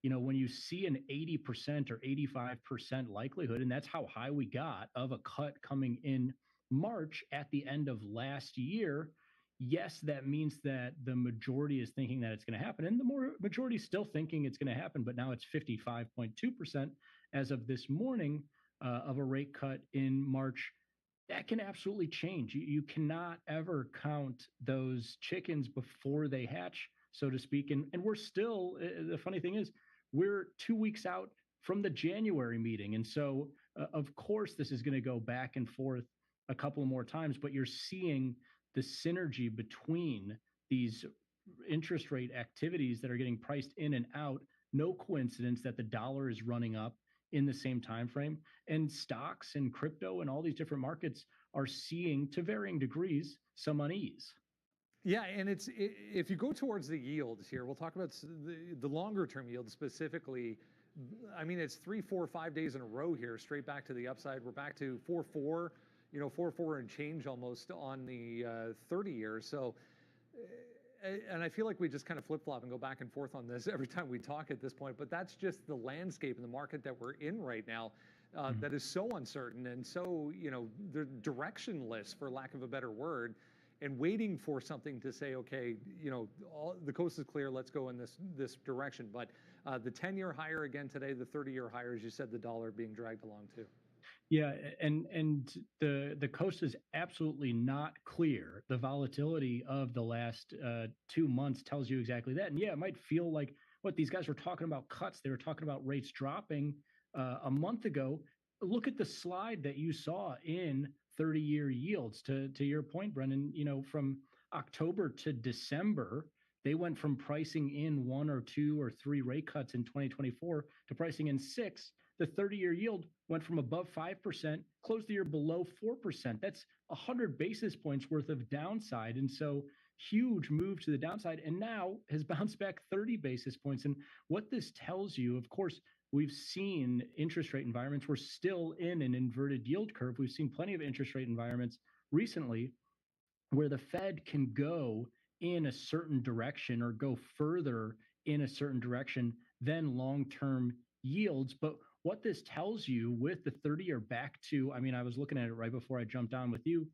when you see an 80% or 85% likelihood, and that's how high we got of a cut coming in March at the end of last year. Yes, that means that the majority is thinking that it's going to happen, and the majority is still thinking it's going to happen, but now it's 55.2% as of this morning of a rate cut in March. That can absolutely change. You cannot ever count those chickens before they hatch, so to speak. And we're still, the funny thing is, we're 2 weeks out from the January meeting. And so, of course, this is going to go back and forth a couple more times, but you're seeing the synergy between these interest rate activities that are getting priced in and out. No coincidence that the dollar is running up in the same time frame, and stocks and crypto and all these different markets are seeing, to varying degrees, some unease. Yeah, and if you go towards the yields here, we'll talk about the longer term yield specifically. I mean, it's 3, 4, 5 days in a row here, straight back to the upside. We're back to 4.4, 4.4 and change almost on the 30 years. So, and I feel like we just kind of flip flop and go back and forth on this every time we talk at this point. But that's just the landscape in the market that we're in right now. That is so uncertain and so they're directionless, for lack of a better word, and waiting for something to say, okay, the coast is clear, let's go in this direction. But the 10-year higher again today, the 30-year higher, as you said, the dollar being dragged along too. Yeah, and the coast is absolutely not clear. The volatility of the last 2 months tells you exactly that. And yeah, it might feel like what these guys were talking about cuts. They were talking about rates dropping a month ago. Look at the slide that you saw in 30-year yields. To your point, Brendan, from October to December, they went from pricing in 1 or 2 or 3 rate cuts in 2024 to pricing in 6. The 30-year yield went from above 5%, closed the year below 4%. That's 100 basis points worth of downside. And so huge move to the downside, and now has bounced back 30 basis points. And what this tells you, of course, we've seen interest rate environments. We're still in an inverted yield curve. We've seen plenty of interest rate environments recently where the Fed can go in a certain direction or go further in a certain direction than long-term yields. But what this tells you with the 30-year back to, I was looking at it right before I jumped on with you.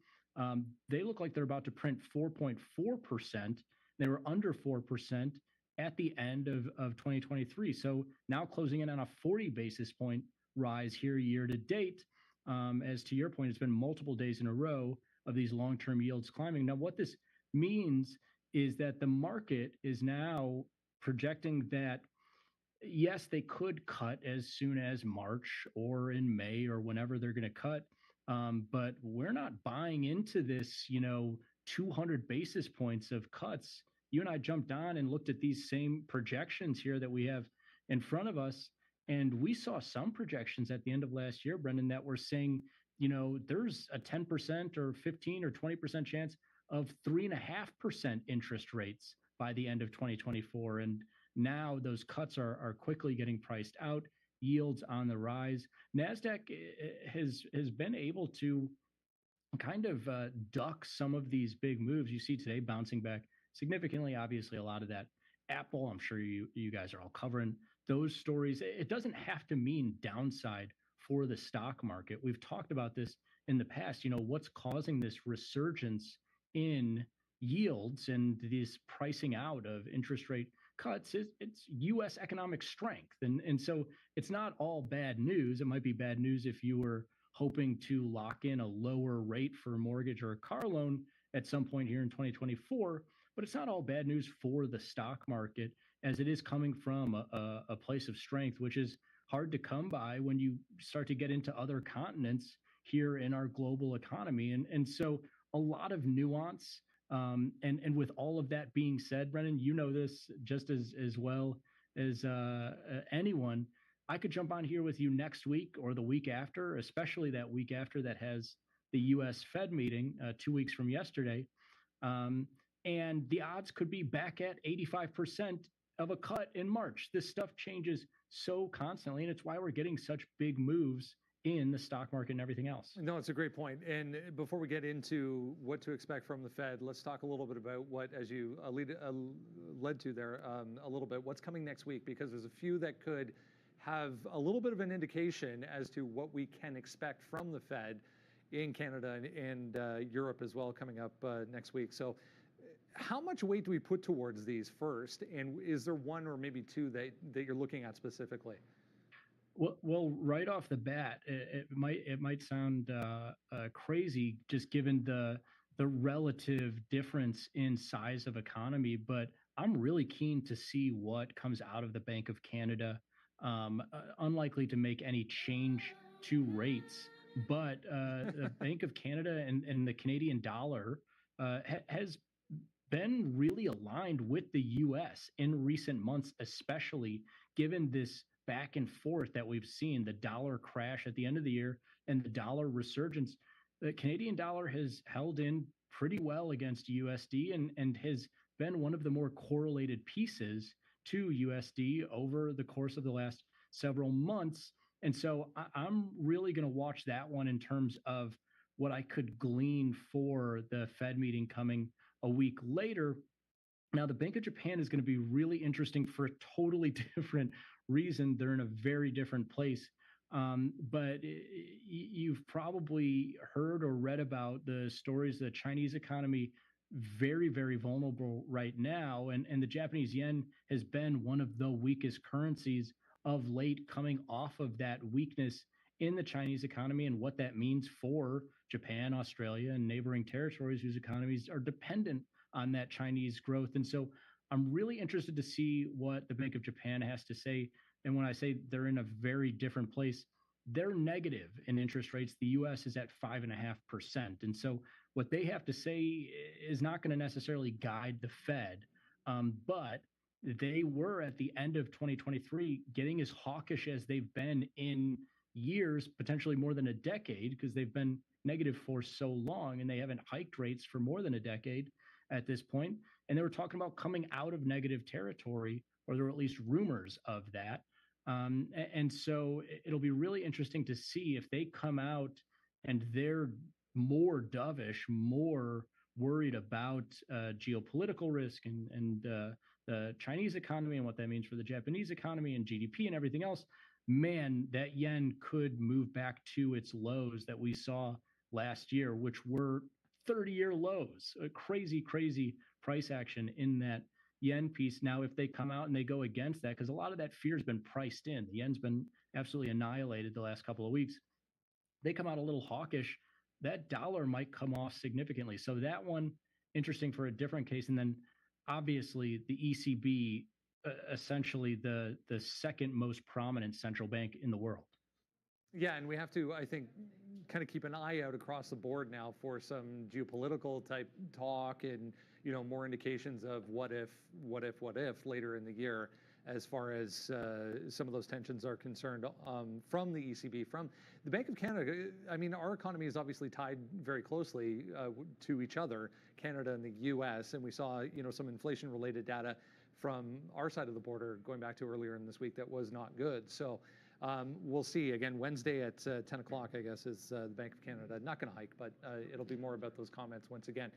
They look like they're about to print 4.4%. They were under 4% at the end of 2023. So now closing in on a 40 basis point rise here year to date. As to your point, it's been multiple days in a row of these long-term yields climbing. Now, what this means is that the market is now projecting that, yes, they could cut as soon as March or in May or whenever they're going to cut. But we're not buying into this, 200 basis points of cuts. You and I jumped on and looked at these same projections here that we have in front of us. And we saw some projections at the end of last year, Brendan, that were saying, there's a 10% or 15 or 20% chance of 3.5% interest rates by the end of 2024. And now those cuts are quickly getting priced out, yields on the rise. NASDAQ has been able to kind of duck some of these big moves. You see today bouncing back significantly. Obviously, a lot of that Apple, I'm sure you guys are all covering those stories. It doesn't have to mean downside for the stock market. We've talked about this in the past. What's causing this resurgence in yields and this pricing out of interest rate cuts it's U.S. economic strength. And so it's not all bad news. It might be bad news if you were hoping to lock in a lower rate for a mortgage or a car loan at some point here in 2024, but it's not all bad news for the stock market, as it is coming from a place of strength, which is hard to come by when you start to get into other continents here in our global economy. And so a lot of nuance. And with all of that being said, Brennan, you know this just as well as anyone. I could jump on here with you next week or the week after, especially that week after that has the U.S. Fed meeting 2 weeks from yesterday. And the odds could be back at 85% of a cut in March. This stuff changes so constantly, and it's why we're getting such big moves in the stock market and everything else. No, it's a great point. And before we get into what to expect from the Fed, let's talk a little bit about what, as you led to there a little bit, what's coming next week, because there's a few that could have a little bit of an indication as to what we can expect from the Fed in Canada and Europe as well coming up next week. So how much weight do we put towards these first? And is there one or maybe two that you're looking at specifically? Well, right off the bat, it might sound crazy just given the relative difference in size of economy, but I'm really keen to see what comes out of the Bank of Canada. Unlikely to make any change to rates, but the Bank of Canada and the Canadian dollar has been really aligned with the U.S. in recent months, especially given this back and forth that we've seen, the dollar crash at the end of the year and the dollar resurgence. The Canadian dollar has held in pretty well against USD and has been one of the more correlated pieces to USD over the course of the last several months. And so I'm really going to watch that one in terms of what I could glean for the Fed meeting coming a week later. Now, the Bank of Japan is going to be really interesting for a totally different reason. They're in a very different place. But you've probably heard or read about the stories, the Chinese economy, very, very vulnerable right now. And the Japanese yen has been one of the weakest currencies of late, coming off of that weakness in the Chinese economy and what that means for Japan, Australia, and neighboring territories whose economies are dependent on that Chinese growth. And so I'm really interested to see what the Bank of Japan has to say. And when I say they're in a very different place, they're negative in interest rates. The US is at 5.5%. And so what they have to say is not going to necessarily guide the Fed. But they were at the end of 2023 getting as hawkish as they've been in years, potentially more than a decade, because they've been negative for so long and they haven't hiked rates for more than a decade at this point. And they were talking about coming out of negative territory, or there were at least rumors of that. And so it'll be really interesting to see if they come out and they're more dovish, more worried about geopolitical risk and the Chinese economy and what that means for the Japanese economy and GDP and everything else. Man, that yen could move back to its lows that we saw last year, which were 30-year lows, a crazy, crazy price action in that yen piece. Now, if they come out and they go against that, because a lot of that fear has been priced in, the yen's been absolutely annihilated the last couple of weeks. They come out a little hawkish, that dollar might come off significantly. So that one, interesting for a different case. And then obviously the ECB, essentially the second most prominent central bank in the world. Yeah, and we have to, I think, kind of keep an eye out across the board now for some geopolitical type talk and, you know, more indications of what if later in the year, as far as some of those tensions are concerned from the ECB, from the Bank of Canada. I mean, our economy is obviously tied very closely to each other, Canada and the U.S., and we saw, you know, some inflation-related data from our side of the border going back to earlier in this week that was not good. So we'll see. Again, Wednesday at 10 o'clock, I guess, is the Bank of Canada. Not going to hike, but it'll be more about those comments once again.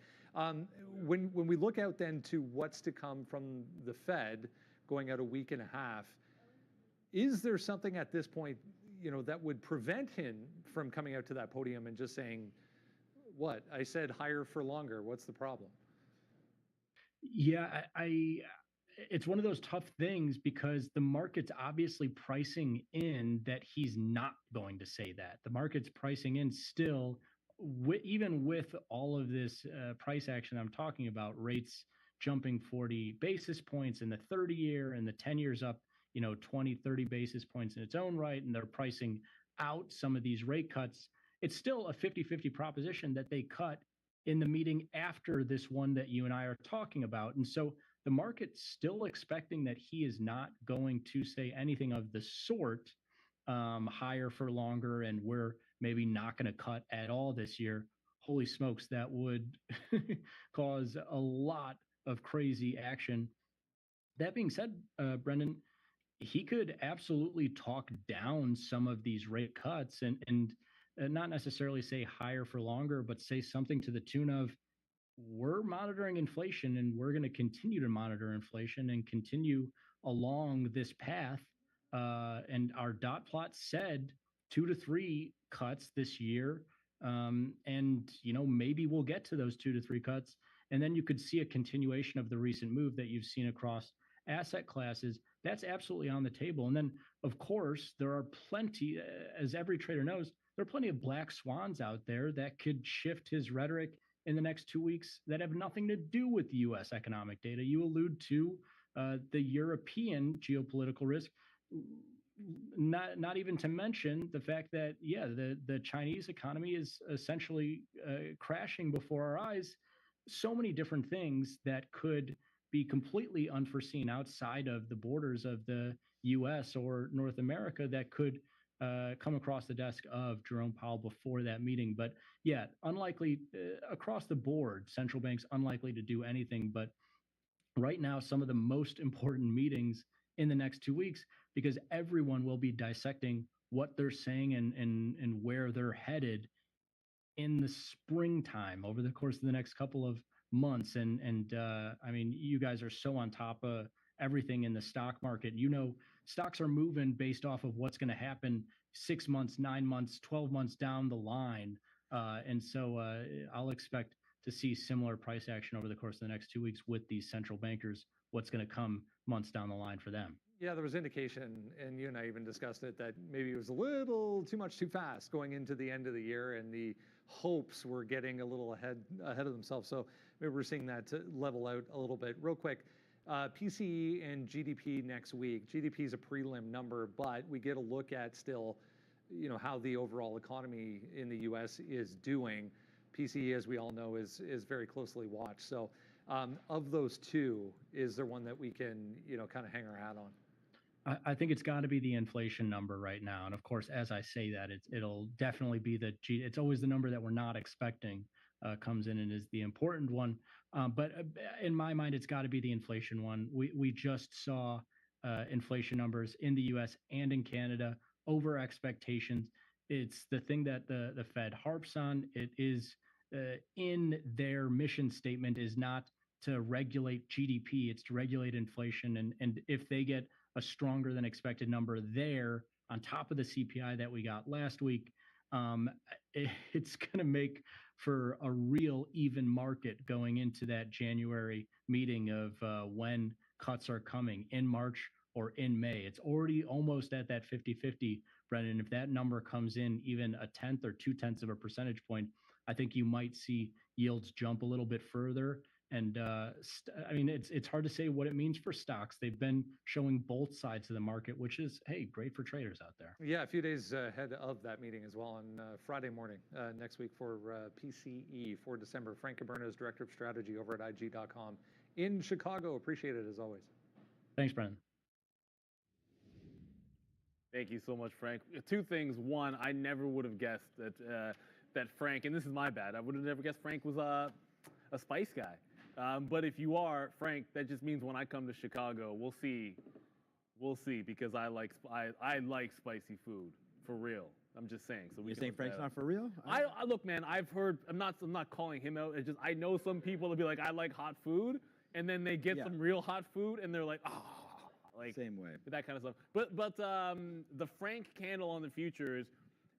When we look out then to what's to come from the Fed going out a week and a half, is there something at this point, you know, that would prevent him from coming out to that podium and just saying, what? I said higher for longer. What's the problem? Yeah, it's one of those tough things because the market's obviously pricing in that he's not going to say that. The market's pricing in still, even with all of this price action I'm talking about, rates jumping 40 basis points in the 30-year and the 10 years up, you know, 20, 30 basis points in its own right, and they're pricing out some of these rate cuts. It's still a 50-50 proposition that they cut in the meeting after this one that you and I are talking about. And so the market's still expecting that he is not going to say anything of the sort, higher for longer, and we're maybe not going to cut at all this year. Holy smokes, that would cause a lot of crazy action. That being said, Brendan, he could absolutely talk down some of these rate cuts and not necessarily say higher for longer, but say something to the tune of, we're monitoring inflation and we're going to continue to monitor inflation and continue along this path. And our dot plot said 2 to 3 cuts this year. And, maybe we'll get to those 2 to 3 cuts. And then you could see a continuation of the recent move that you've seen across asset classes. That's absolutely on the table. And then, of course, there are plenty, as every trader knows, there are plenty of black swans out there that could shift his rhetoric in the next 2 weeks that have nothing to do with the U.S. economic data. You allude to the European geopolitical risk, not even to mention the fact that, the Chinese economy is essentially crashing before our eyes. So many different things that could be completely unforeseen outside of the borders of the U.S. or North America that could come across the desk of Jerome Powell before that meeting. But unlikely across the board, central banks unlikely to do anything. But right now, some of the most important meetings in the next 2 weeks, because everyone will be dissecting what they're saying and where they're headed in the springtime over the course of the next couple of months. And I mean, you guys are so on top of everything in the stock market. Stocks are moving based off of what's going to happen 6 months, 9 months, 12 months down the line. And so I'll expect to see similar price action over the course of the next 2 weeks with these central bankers, what's going to come months down the line for them. Yeah, there was indication, and you and I even discussed it, that maybe it was a little too much too fast going into the end of the year, and the hopes were getting a little ahead of themselves. So maybe we're seeing that level out a little bit. Real quick, PCE and GDP next week. GDP is a prelim number, but we get a look at still, how the overall economy in the U.S. is doing. PCE, as we all know, is very closely watched. So of those two, is there one that we can, kind of hang our hat on? I think it's got to be the inflation number right now. And of course, as I say that, it'll definitely be it's always the number that we're not expecting comes in and is the important one. But in my mind, it's got to be the inflation one. We just saw inflation numbers in the US and in Canada over expectations. It's the thing that the Fed harps on. It is in their mission statement is not to regulate GDP, it's to regulate inflation. And if they get a stronger than expected number there on top of the CPI that we got last week, it's going to make for a real even market going into that January meeting of when cuts are coming in March or in May. It's already almost at that 50-50, Brendan. If that number comes in even a tenth or 0.2 of a percentage point, I think you might see yields jump a little bit further. And I mean, it's hard to say what it means for stocks. They've been showing both sides of the market, which is, hey, great for traders out there. Yeah, a few days ahead of that meeting as well on Friday morning next week for PCE for December. Frank Caberna is Director of Strategy over at IG.com in Chicago. Appreciate it as always. Thanks, Brendan. Thank you so much, Frank. Two things. One, I never would have guessed that Frank, and this is my bad, I would have never guessed Frank was a spice guy. But if you are, Frank, that just means when I come to Chicago, we'll see, because I like spicy food for real. I'm just saying. So you saying Frank's not for real? I look, man. I've heard. I'm not calling him out. It's just I know some people to be like, I like hot food, and then they get some real hot food, and they're like, oh, like same way. That kind of stuff. But the Frank candle on the futures,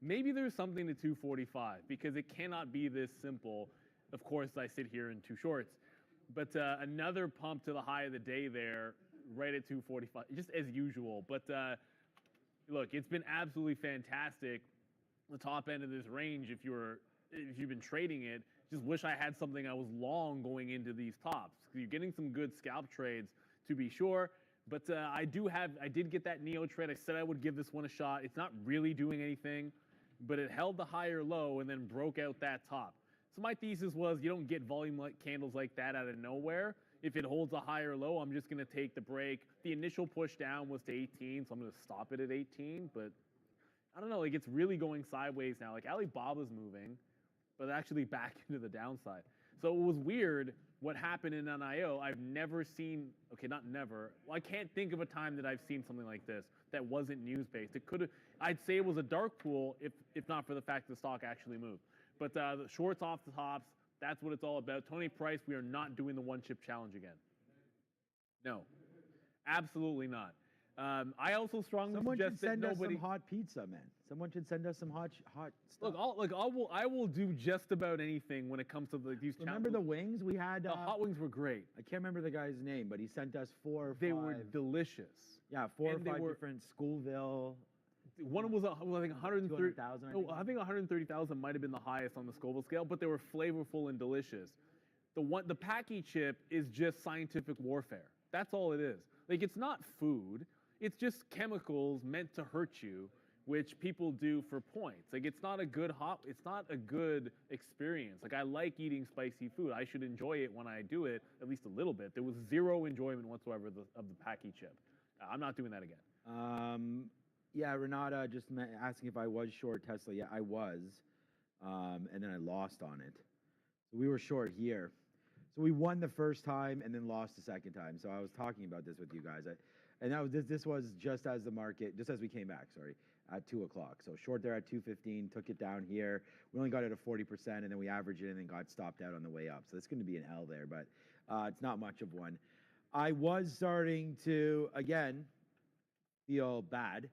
maybe there's something to 245 because it cannot be this simple. Of course, I sit here in two shorts. But another pump to the high of the day there, right at 245, just as usual. But look, it's been absolutely fantastic. The top end of this range, if you've been trading it, just wish I had something I was long going into these tops. You're getting some good scalp trades to be sure. But I did get that Neo trade. I said I would give this one a shot. It's not really doing anything, but it held the higher low and then broke out that top. So my thesis was you don't get volume candles like that out of nowhere. If it holds a higher low, I'm just going to take the break. The initial push down was to 18, so I'm going to stop it at 18. But I don't know, it's really going sideways now. Alibaba's moving, but actually back into the downside. So it was weird what happened in NIO. I've never seen, okay, not never. Well, I can't think of a time that I've seen something like this that wasn't news-based. It could have, I'd say it was a dark pool if not for the fact the stock actually moved. But the shorts off the tops, that's what it's all about. Tony Price, we are not doing the one-chip challenge again. No, absolutely not. I also strongly Someone suggest should send that us nobody. some hot pizza, man. Someone should send us some hot stuff. Look, I will do just about anything when it comes to these. Remember the wings we had? The hot wings were great. I can't remember the guy's name, but he sent us 4 or 5. They were delicious. Yeah, 4 And or they 5 were- different Scoville. One was I think 130. 200,000, I think. I think 130,000 might have been the highest on the Scoville scale, but they were flavorful and delicious. The Packy chip is just scientific warfare. That's all it is. Like, it's not food. It's just chemicals meant to hurt you, which people do for points. Like, it's not a good experience. Like, I like eating spicy food. I should enjoy it when I do it, at least a little bit. There was zero enjoyment whatsoever of the Packy chip. I'm not doing that again. Yeah, Renata just asking if I was short Tesla. Yeah, I was. And then I lost on it. So we were short here. So we won the first time and then lost the second time. So I was talking about this with you guys. And that was this was just as the market, just as we came back, sorry, at 2 o'clock. So short there at 215, took it down here. We only got it at 40%, and then we averaged it and then got stopped out on the way up. So it's going to be an L there, but it's not much of one. I was starting to, again, feel bad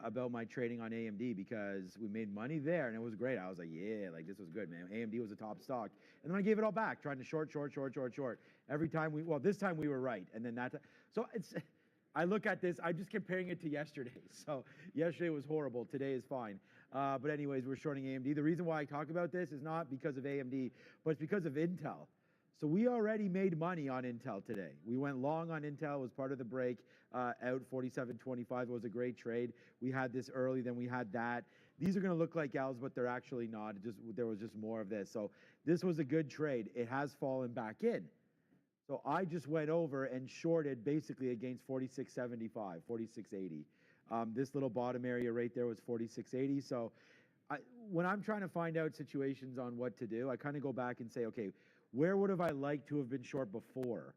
about my trading on AMD because we made money there and it was great. I was like, yeah, like this was good, man. AMD was a top stock. And then I gave it all back, trying to short. Every time this time we were right. And then so I look at this, I'm just comparing it to yesterday. So yesterday was horrible, today is fine. But anyways, we're shorting AMD. The reason why I talk about this is not because of AMD, but it's because of Intel. So we already made money on Intel today. We went long on Intel, was part of the break, out 47.25. It was a great trade. We had this early, then we had that. These are going to look like L's, but they're actually not. There was just more of this. So this was a good trade. It has fallen back in. So I just went over and shorted basically against 46.75, 46.80. This little bottom area right there was 46.80. So when I'm trying to find out situations on what to do, I kind of go back and say, okay, where would have I liked to have been short before?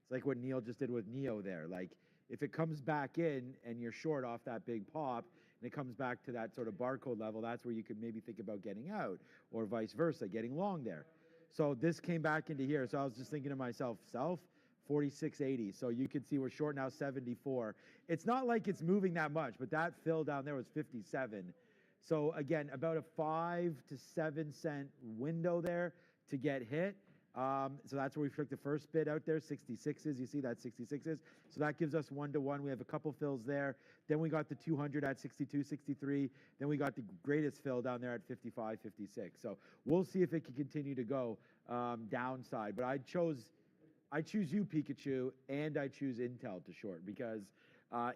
It's like what Neil just did with NEO there. Like, if it comes back in and you're short off that big pop, and it comes back to that sort of barcode level, that's where you could maybe think about getting out, or vice versa, getting long there. So this came back into here. So I was just thinking to myself, 46.80. So you can see we're short now 74. It's not like it's moving that much, but that fill down there was 57. So again, about a 5 to 7 cent window there to get hit. So that's where we took the first bid out there, 66s. You see that 66s. So that gives us 1-to-1. We have a couple fills there. Then we got the 200 at 62, 63. Then we got the greatest fill down there at 55, 56. So we'll see if it can continue to go downside. But I choose you, Pikachu, and I choose Intel to short because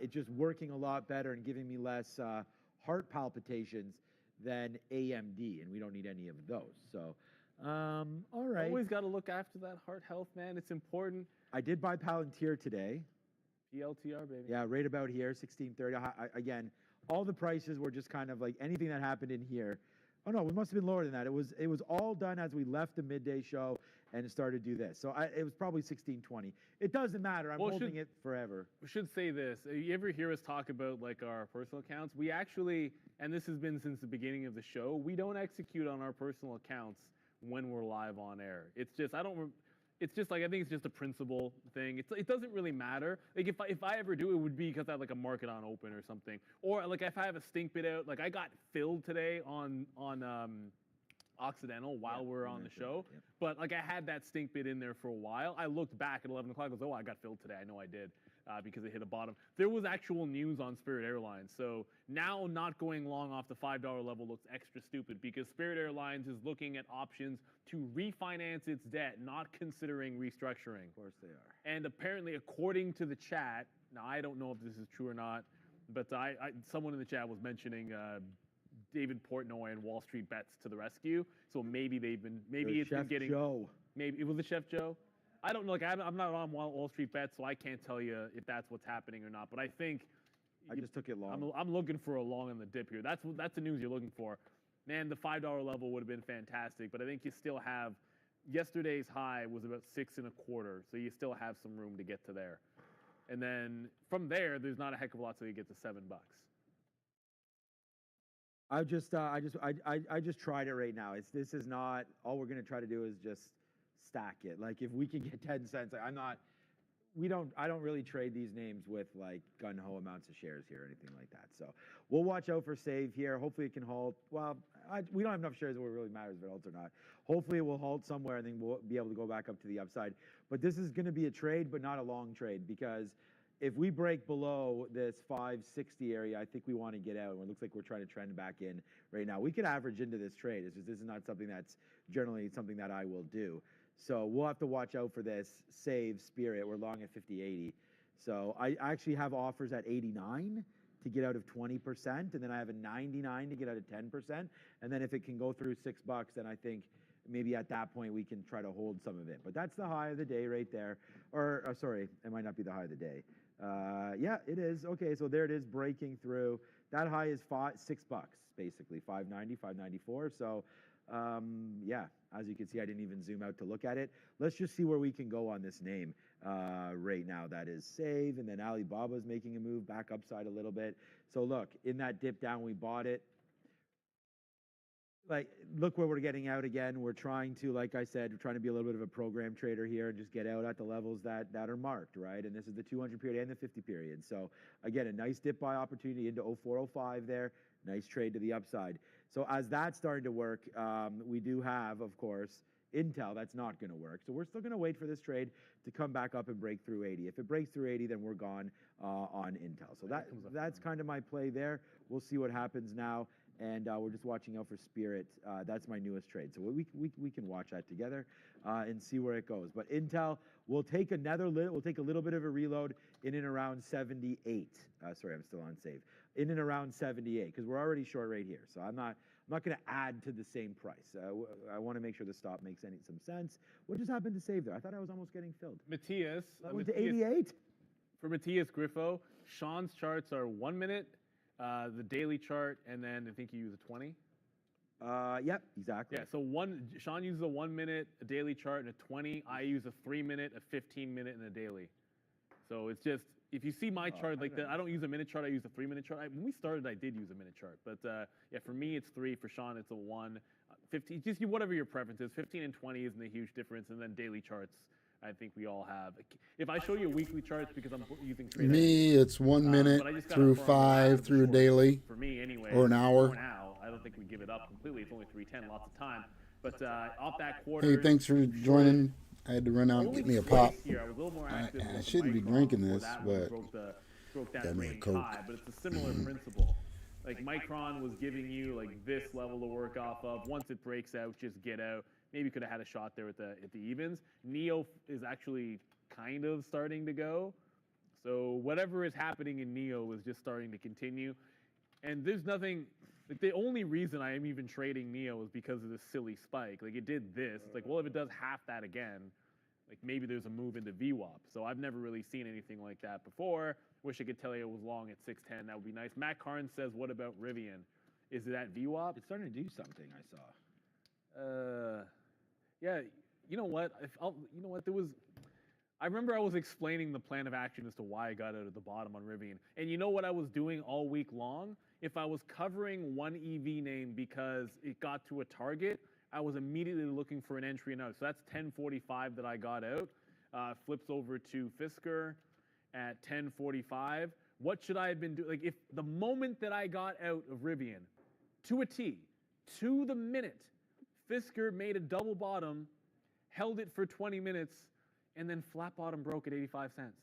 it's just working a lot better and giving me less heart palpitations than AMD, and we don't need any of those. So. All right. Always got to look after that heart health, man. It's important. I did buy Palantir today. PLTR, baby. Yeah, right about here, 1630. Again, all the prices were just kind of like anything that happened in here. Oh no, it must have been lower than that. It was all done as we left the midday show and started to do this. So it was probably 1620. It doesn't matter. I'm holding it forever. We should say this. You ever hear us talk about like our personal accounts? We actually, and this has been since the beginning of the show, we don't execute on our personal accounts when we're live on air. It's just, it's just like, I think it's just a principle thing. It doesn't really matter. Like if I ever do, it would be because I have like a market on open or something. Or like if I have a stink bid out, like I got filled today on Occidental while we're on the show. Yeah. But like I had that stink bid in there for a while. I looked back at 11 o'clock, I was like, oh, I got filled today. I know I did. Because it hit a bottom. There was actual news on Spirit Airlines. So now not going long off the $5 level looks extra stupid because Spirit Airlines is looking at options to refinance its debt, not considering restructuring. Of course they are. And apparently, according to the chat, now I don't know if this is true or not, but someone in the chat was mentioning David Portnoy and Wall Street Bets to the rescue. So maybe it's been getting. Joe. Maybe it was the Chef Joe. I don't know. Like I'm not on Wall Street Bets, so I can't tell you if that's what's happening or not. But I think I just took it long. I'm looking for a long in the dip here. That's the news you're looking for. Man, the $5 level would have been fantastic, but I think you still have yesterday's high was about 6.25, so you still have some room to get to there. And then from there, there's not a heck of a lot till you get to $7. I just tried it right now. This is not all we're gonna try to do is just stack it. Like if we can get 10 cents, like I don't really trade these names with like gun ho amounts of shares here or anything like that. So we'll watch out for save here. Hopefully it can halt. Well, we don't have enough shares where it really matters if it halts or not. Hopefully it will halt somewhere and then we'll be able to go back up to the upside. But this is going to be a trade, but not a long trade, because if we break below this 560 area, I think we want to get out. And it looks like we're trying to trend back in right now. We could average into this trade. It's just, this is not something that's generally something that I will do. So we'll have to watch out for this save Spirit. We're long at 50.80. So I actually have offers at 89 to get out of 20%, and then I have a 99 to get out of 10%. And then if it can go through $6, then I think maybe at that point we can try to hold some of it. But that's the high of the day right there. Or sorry, it might not be the high of the day. Yeah, it is. Okay, so there it is breaking through. That high is $6 basically, 590, 594. So yeah, as you can see, I didn't even zoom out to look at it. Let's just see where we can go on this name right now. That is save, and then Alibaba's making a move back upside a little bit. So look, in that dip down, we bought it. Like, look where we're getting out again. We're trying to, like I said, we're trying to be a little bit of a program trader here and just get out at the levels that are marked, right? And this is the 200 period and the 50 period. So again, a nice dip buy opportunity into 0405 there. Nice trade to the upside. So as that's starting to work, we do have, of course, Intel. That's not going to work. So we're still going to wait for this trade to come back up and break through 80. If it breaks through 80, then we're gone on Intel. So that's kind of my play there. We'll see what happens now. And we're just watching out for Spirit. That's my newest trade. So we can watch that together and see where it goes. But Intel will take a little bit of a reload in and around 78. Sorry, I'm still on save. In and around 78, because we're already short right here. So I'm not going to add to the same price. I want to make sure the stop makes some sense. What just happened to save there? I thought I was almost getting filled. Matthias. Went to 88? For Matthias Griffo, Sean's charts are 1 minute, the daily chart, and then I think you use a 20. Yep, exactly. Yeah, so Sean uses a 1 minute, a daily chart, and a 20. I use a 3 minute, a 15 minute, and a daily. So it's just, if you see my chart like that, I don't use a minute chart, I use a 3 minute chart. When we started, I did use a minute chart. But yeah, for me, it's 3. For Sean, it's a 1. 15, just whatever your preference is. 15 and 20 isn't a huge difference. And then daily charts, I think we all have. If I show you weekly charts, because I'm using trade me, it's 1 minute through 5 through daily. For me, anyway. Or an hour. For now, I don't think we give it up completely. It's only 310, lots of time. But off that quarter. Hey, thanks for joining. I had to run out and get me a pop. I shouldn't be drinking this, but broke that got me a range Coke. high, but it's a similar principle. Like Micron was giving you like this level to work off of. Once it breaks out, just get out. Maybe could have had a shot there at the evens. Neo is actually kind of starting to go. So whatever is happening in Neo is just starting to continue. And there's nothing, like the only reason I am even trading Neo is because of this silly spike. Like it did this. It's like, well, if it does half that again, like maybe there's a move into VWAP. So I've never really seen anything like that before. Wish I could tell you it was long at 610. That would be nice. Matt Carnes says, what about Rivian? Is it at VWAP? It's starting to do something, I saw. Yeah, you know what? I remember I was explaining the plan of action as to why I got out of the bottom on Rivian. And you know what I was doing all week long? If I was covering one EV name because it got to a target, I was immediately looking for an entry and out. So that's 1045 that I got out. Flips over to Fisker at 1045. What should I have been doing? Like if the moment that I got out of Rivian, to a T, to the minute, Fisker made a double bottom, held it for 20 minutes, and then flat bottom broke at 85 cents.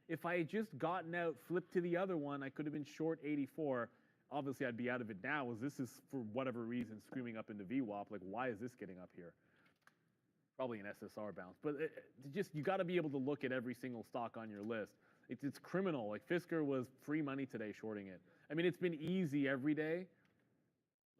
If I had just gotten out, flipped to the other one, I could have been short 84. Obviously, I'd be out of it now, as this is, for whatever reason, screaming up into VWAP. Like, why is this getting up here? Probably an SSR bounce. But you got to be able to look at every single stock on your list. It's criminal. Like, Fisker was free money today shorting it. I mean, it's been easy every day.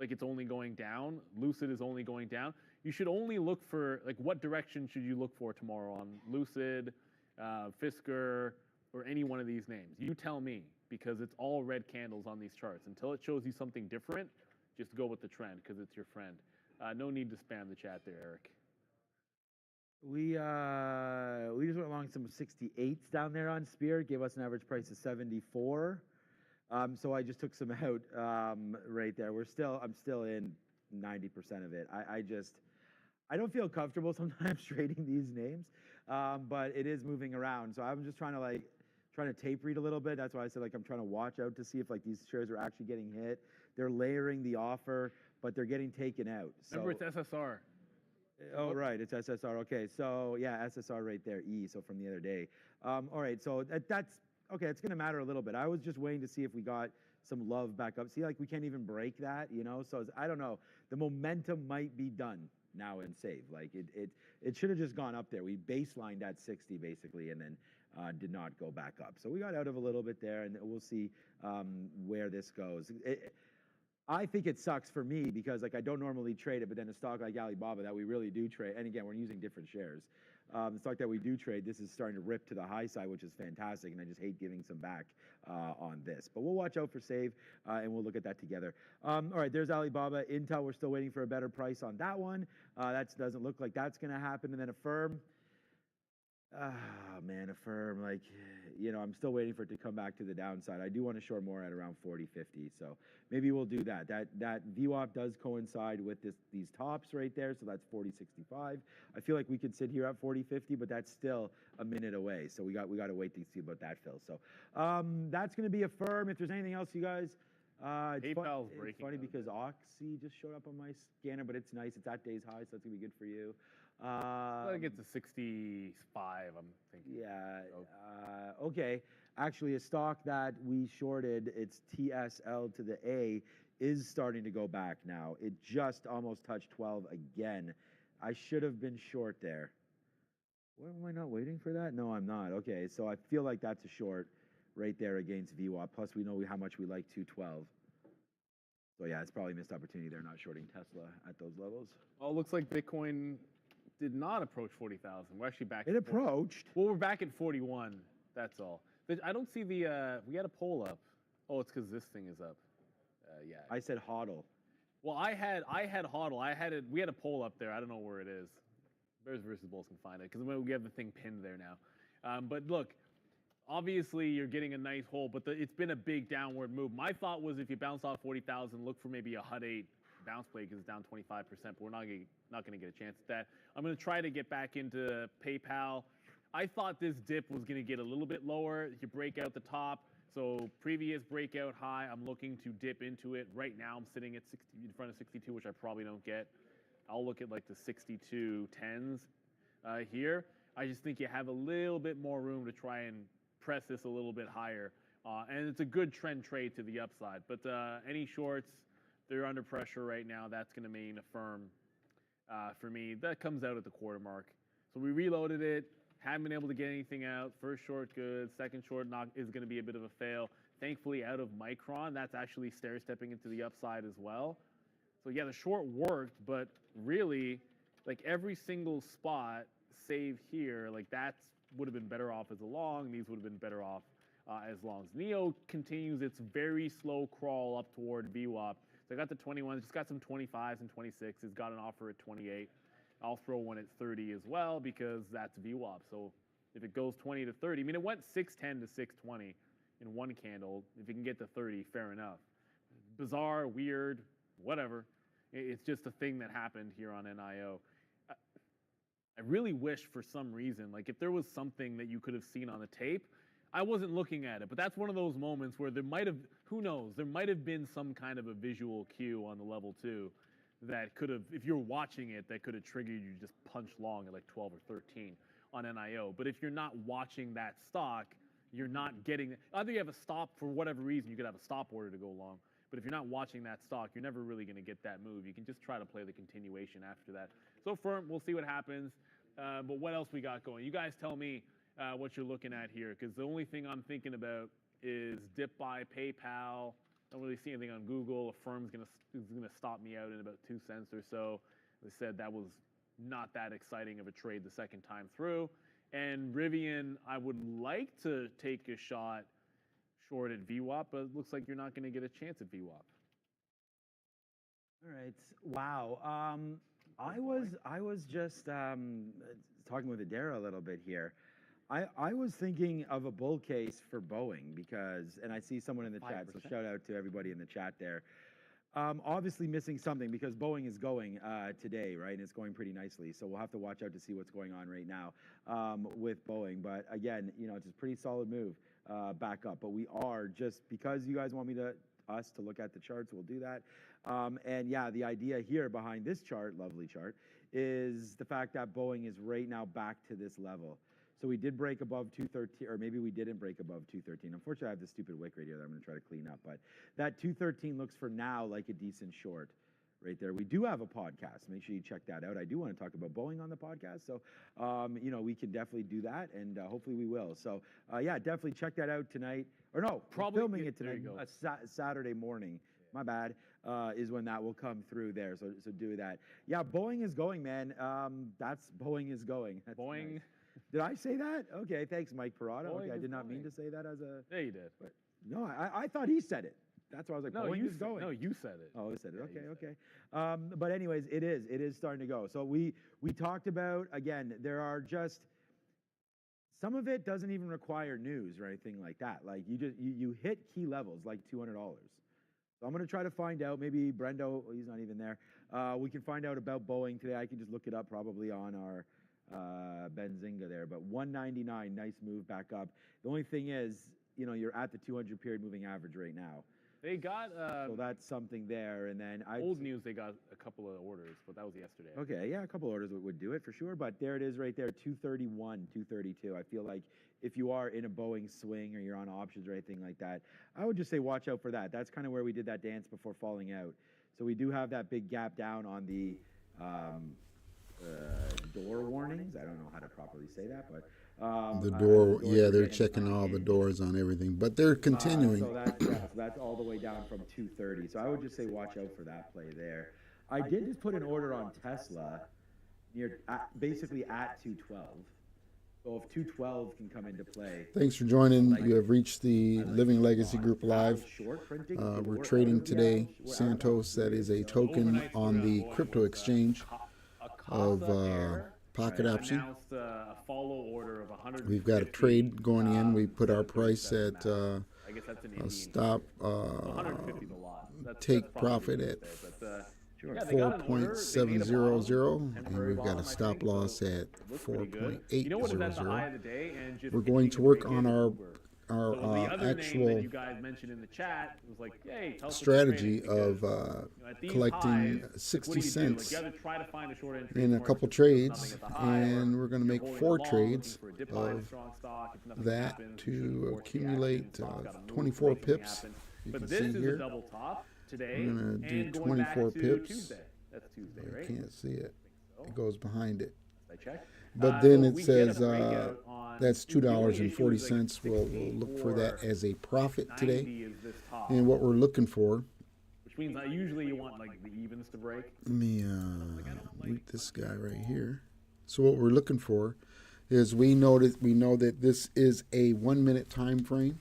Like it's only going down. Lucid is only going down. You should only look for, like, what direction should you look for tomorrow on Lucid, Fisker, or any one of these names? You tell me, because it's all red candles on these charts. Until it shows you something different, just go with the trend because it's your friend. No need to spam the chat there, Eric. We just went along some 68s down there on Spirit, gave us an average price of 74. So I just took some out right there. I'm still in 90% of it. I don't feel comfortable sometimes trading these names, but it is moving around. So I'm just trying to tape read a little bit. That's why I said I'm trying to watch out to see if these shares are actually getting hit. They're layering the offer, but they're getting taken out. So, Remember, it's SSR. Oh, right, it's SSR. Okay, so yeah, SSR right there, E, so from the other day. All right, so that's, okay, it's gonna matter a little bit. I was just waiting to see if we got some love back up. See, we can't even break that, so I don't know. The momentum might be done now in Save. It should have just gone up there. We baselined at 60 basically, and then did not go back up. So we got out of a little bit there, and we'll see where this goes. I think it sucks for me because I don't normally trade it, but then a stock like Alibaba that we really do trade, and again, we're using different shares. The stock that we do trade, this is starting to rip to the high side, which is fantastic, and I just hate giving some back on this. But we'll watch out for Save, and we'll look at that together. All right, there's Alibaba. Intel, we're still waiting for a better price on that one. That doesn't look like that's going to happen. And then Affirm. Man, Affirm, I'm still waiting for it to come back to the downside. I do want to short more at around 40.50, so maybe we'll do that. That VWAP does coincide with these tops right there, so that's 40.65. I feel like we could sit here at 40.50, but that's still a minute away, so we got to wait to see about that, Phil. So that's going to be Affirm. If there's anything else, you guys. It's funny because Oxy just showed up on my scanner, but it's nice. It's at day's high, so that's gonna be good for you. I get to 65, I'm thinking. Yeah. Okay. Actually, a stock that we shorted, it's TSL to the A, is starting to go back now. It just almost touched 12 again. I should have been short there. Why am I not waiting for that? No, I'm not. Okay, so I feel like that's a short right there against VWAP. Plus, we know how much we like 212. So yeah, it's probably a missed opportunity. They're not shorting Tesla at those levels. Oh, it looks like Bitcoin did not approach 40,000. We're actually back. It approached. Well, we're back at 41. That's all. I don't see the. We had a poll up. Oh, it's because this thing is up. Yeah. I said HODL. Well, I had HODL. We had a poll up there. I don't know where it is. Bears versus Bulls can find it because we have the thing pinned there now. But look. Obviously, you're getting a nice hold, but it's been a big downward move. My thought was if you bounce off 40,000, look for maybe a HUD 8 bounce play because it's down 25%, but we're not going to get a chance at that. I'm going to try to get back into PayPal. I thought this dip was going to get a little bit lower. You break out the top. So previous breakout high, I'm looking to dip into it. Right now, I'm sitting at 60 in front of 62, which I probably don't get. I'll look at the 62.10s here. I just think you have a little bit more room to try and press this a little bit higher. And it's a good trend trade to the upside. But any shorts, they're under pressure right now. That's going to mean Affirm for me. That comes out at the quarter mark. So we reloaded it. Haven't been able to get anything out. First short, good. Second short is going to be a bit of a fail. Thankfully, out of Micron, that's actually stair-stepping into the upside as well. So yeah, the short worked, but really, every single spot, save here, that's would have been better off as a long. These would have been better off as longs. NEO continues its very slow crawl up toward VWAP. So I got the 21, just got some 25s and 26s. It's got an offer at 28. I'll throw one at 30 as well because that's VWAP. So if it goes 20 to 30, I mean, it went 610 to 620 in one candle. If you can get to 30, fair enough. Bizarre, weird, whatever. It's just a thing that happened here on NIO. I really wish for some reason, if there was something that you could have seen on the tape, I wasn't looking at it, but that's one of those moments where there might have, who knows, there might have been some kind of a visual cue on the level 2 that could have, if you're watching it, that could have triggered you to just punch long at 12 or 13 on NIO. But if you're not watching that stock, you're not getting, either you have a stop for whatever reason, you could have a stop order to go long. But if you're not watching that stock, you're never really going to get that move. You can just try to play the continuation after that. So Affirm, we'll see what happens. But what else we got going? You guys tell me what you're looking at here, because the only thing I'm thinking about is dip by PayPal. Don't really see anything on Google. Affirm's gonna stop me out in about 2 cents or so. As I said, that was not that exciting of a trade the second time through. And Rivian, I would like to take a shot short at VWAP, but it looks like you're not going to get a chance at VWAP. All right. Wow. I was just talking with Adara a little bit here. I was thinking of a bull case for Boeing because, and I see someone in the chat, so shout out to everybody in the chat there. Obviously missing something because Boeing is going today, right? And it's going pretty nicely. So we'll have to watch out to see what's going on right now with Boeing. But again, you know, it's a pretty solid move back up. But we are just, because you guys want us to look at the charts, we'll do that. And yeah, the idea here behind this chart, lovely chart, is the fact that Boeing is right now back to this level. So we did break above 213, or maybe we didn't break above 213. Unfortunately, I have this stupid wick right here that I'm going to try to clean up. But that 213 looks for now like a decent short right there. We do have a podcast. Make sure you check that out. I do want to talk about Boeing on the podcast. So, you know, we can definitely do that, and hopefully we will. So, yeah, definitely check that out tonight. Or no, probably filming it tonight. Saturday morning. My bad, is when that will come through there. So do that. Yeah, Boeing is going, man. That's Boeing is going. That's Boeing. Nice. Did I say that? Okay, thanks, Mike Parada. Boeing Okay, I did not going. mean to say that as a. Yeah, you did. But, no, I thought he said it. That's why I was like, No, Boeing you is going. No, you said it. Oh, I said it. Yeah, Okay, okay. But anyways, it is starting to go. So we talked about, again, there are just, some of it doesn't even require news or anything like that. Like you hit key levels like $200. So I'm going to try to find out, maybe Brendo, he's not even there. We can find out about Boeing today. I can just look it up probably on our Benzinga there, but 199, nice move back up. The only thing is, you know, you're at the 200 period moving average right now. They got so that's something there, and then old news. They got a couple of orders, but that was yesterday. Okay, yeah, a couple orders would do it for sure. But there it is, right there, 231, 232. I feel like if you are in a Boeing swing or you're on options or anything like that, I would just say watch out for that. That's kind of where we did that dance before falling out. So we do have that big gap down on the door warnings. I don't know how to properly say that, but the door, yeah, they're checking all the doors on everything, but they're continuing. So that's all the way down from 230. So I would just say watch out for that play there. I did just put an order on Tesla near basically at 212. So if 212 can come into play. Thanks for joining. You have reached the Living Legacy Group Live. We're trading today Santos. That is a token on the crypto exchange of Pocket Option. A follow order of 100. We've got a trade going in. We put our price at a stop take profit at 4.700, and we've got a stop loss at 4.800. We're going to work on our actual you guys mentioned in the chat was like, hey, strategy of collecting 60 cents in a couple trades, and we're going to make 4 trades of that to accumulate 24 pips. You can see here. We're going to do 24 pips. That's Tuesday, I right? can't see it. It goes behind it. I checked. But then it says that's $2.40. We'll look for that as a profit today. And what we're looking for. Which means usually you want like the evens to break. Let me mute this guy right here. So what we're looking for is we know that this is a 1 minute time frame.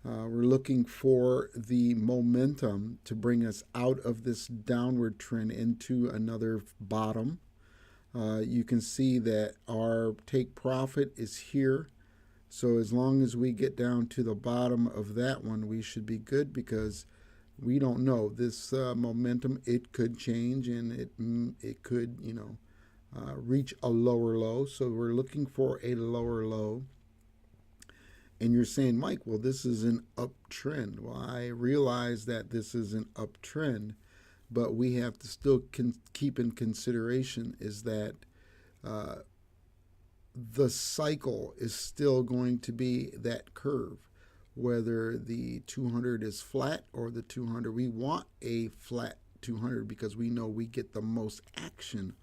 We're looking for the momentum to bring us out of this downward trend into another bottom. You can see that our take profit is here. So as long as we get down to the bottom of that one, we should be good, because we don't know this momentum. It could change, and it could, you know, reach a lower low. So we're looking for a lower low. And you're saying, Mike, well, this is an uptrend. Well, I realize that this is an uptrend, but we have to still keep in consideration is that the cycle is still going to be that curve, whether the 200 is flat or the 200. We want a flat 200 because we know we get the most action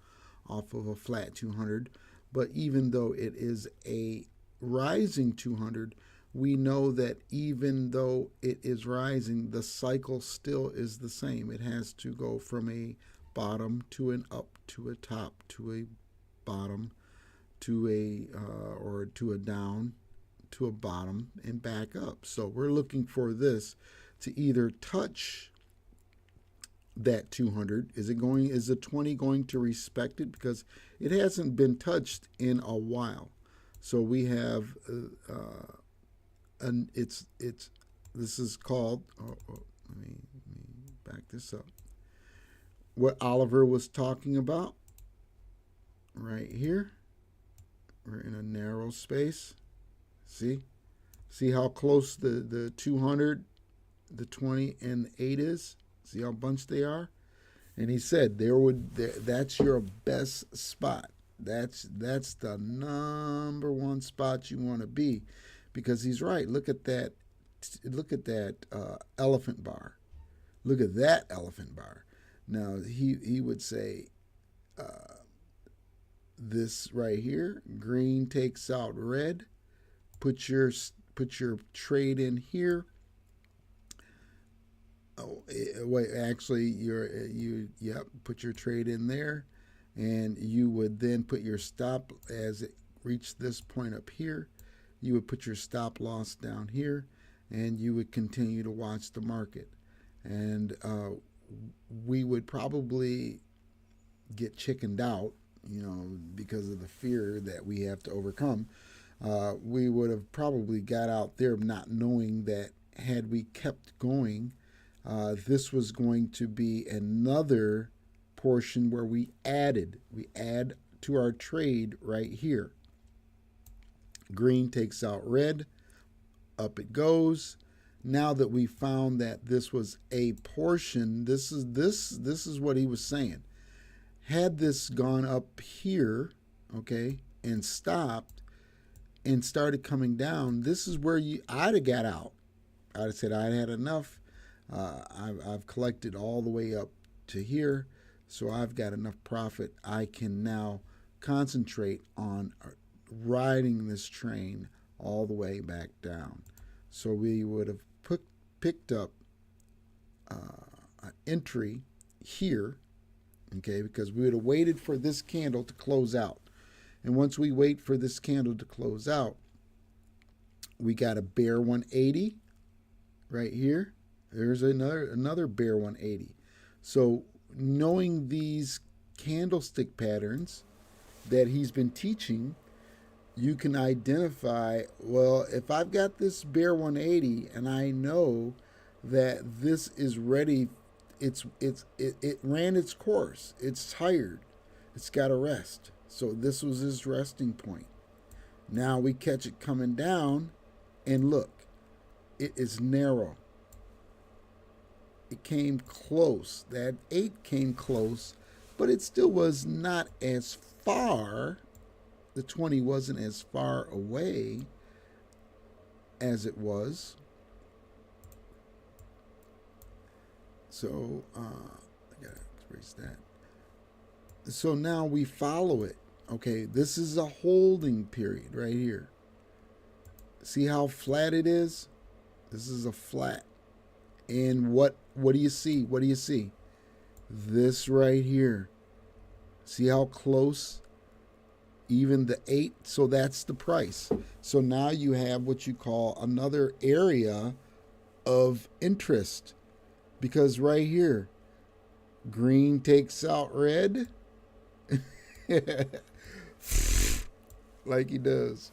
off of a flat 200. But even though it is a rising 200, we know that even though it is rising, the cycle still is the same. It has to go from a bottom to an up to a top to a bottom to a or to a down to a bottom and back up. So we're looking for this to either touch that 200? Is the 20 going to respect it? Because it hasn't been touched in a while. So we have, this is called, let me back this up. What Oliver was talking about right here. We're in a narrow space. See how close the 200, the 20, and the 8 is? See how bunched they are? And he said that's your best spot. That's the number one spot you want to be, because he's right. Look at that elephant bar. Look at that elephant bar. Now he would say this right here, green takes out red. Put your trade in here. Oh wait, actually put your trade in there. And you would then put your stop as it reached this point up here. You would put your stop loss down here, and you would continue to watch the market. And we would probably get chickened out, because of the fear that we have to overcome. We would have probably got out there not knowing that had we kept going, this was going to be another portion where we add to our trade right here. Green takes out red, up it goes. Now that we found that this was a portion, this is what he was saying. Had this gone up here, okay, and stopped and started coming down, this is where I'd have got out. I'd have said I'd had enough. I've collected all the way up to here. So I've got enough profit. I can now concentrate on riding this train all the way back down. So we would have picked up an entry here, okay, because we would have waited for this candle to close out. And once we wait for this candle to close out, we got a bear 180 right here. There's another bear 180. So knowing these candlestick patterns that he's been teaching, you can identify, well, if I've got this bear 180 and I know that this is ready, it ran its course, it's tired, it's got to rest. So this was his resting point. Now we catch it coming down, and look, it is narrow. It came close. That 8 came close, but it still was not as far. The 20 wasn't as far away as it was. So I gotta erase that. So now we follow it. Okay, this is a holding period right here. See how flat it is? This is a flat. And what do you see? What do you see? This right here. See how close? Even the 8. So that's the price. So now you have what you call another area of interest. Because right here, green takes out red. Like he does.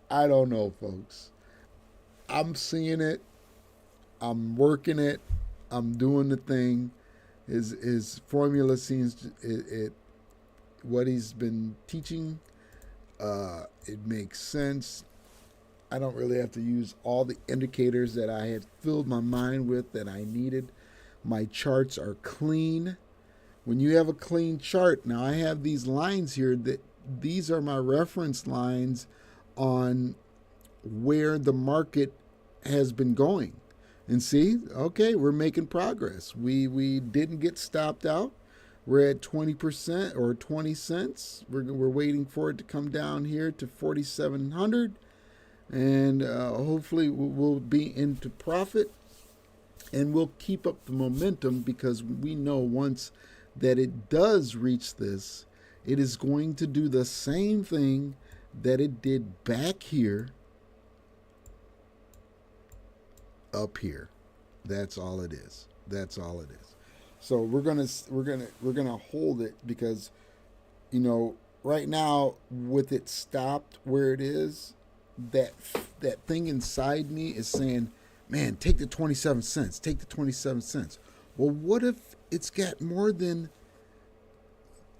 I don't know, folks. I'm seeing it. I'm working it. I'm doing the thing. His formula seems what he's been teaching. It makes sense. I don't really have to use all the indicators that I had filled my mind with that I needed. My charts are clean. When you have a clean chart, now I have these lines here that these are my reference lines on where the market has been going. And see, okay, we're making progress. We didn't get stopped out. We're at 20% or 20 cents. We're waiting for it to come down here to 4,700. And hopefully we'll be into profit. And we'll keep up the momentum because we know once that it does reach this, it is going to do the same thing that it did back here, up here. That's all it is. That's all it is. So we're gonna hold it because, you know, right now with it stopped where it is, that thing inside me is saying, man, take the 27 cents, take the 27 cents. Well, what if it's got more than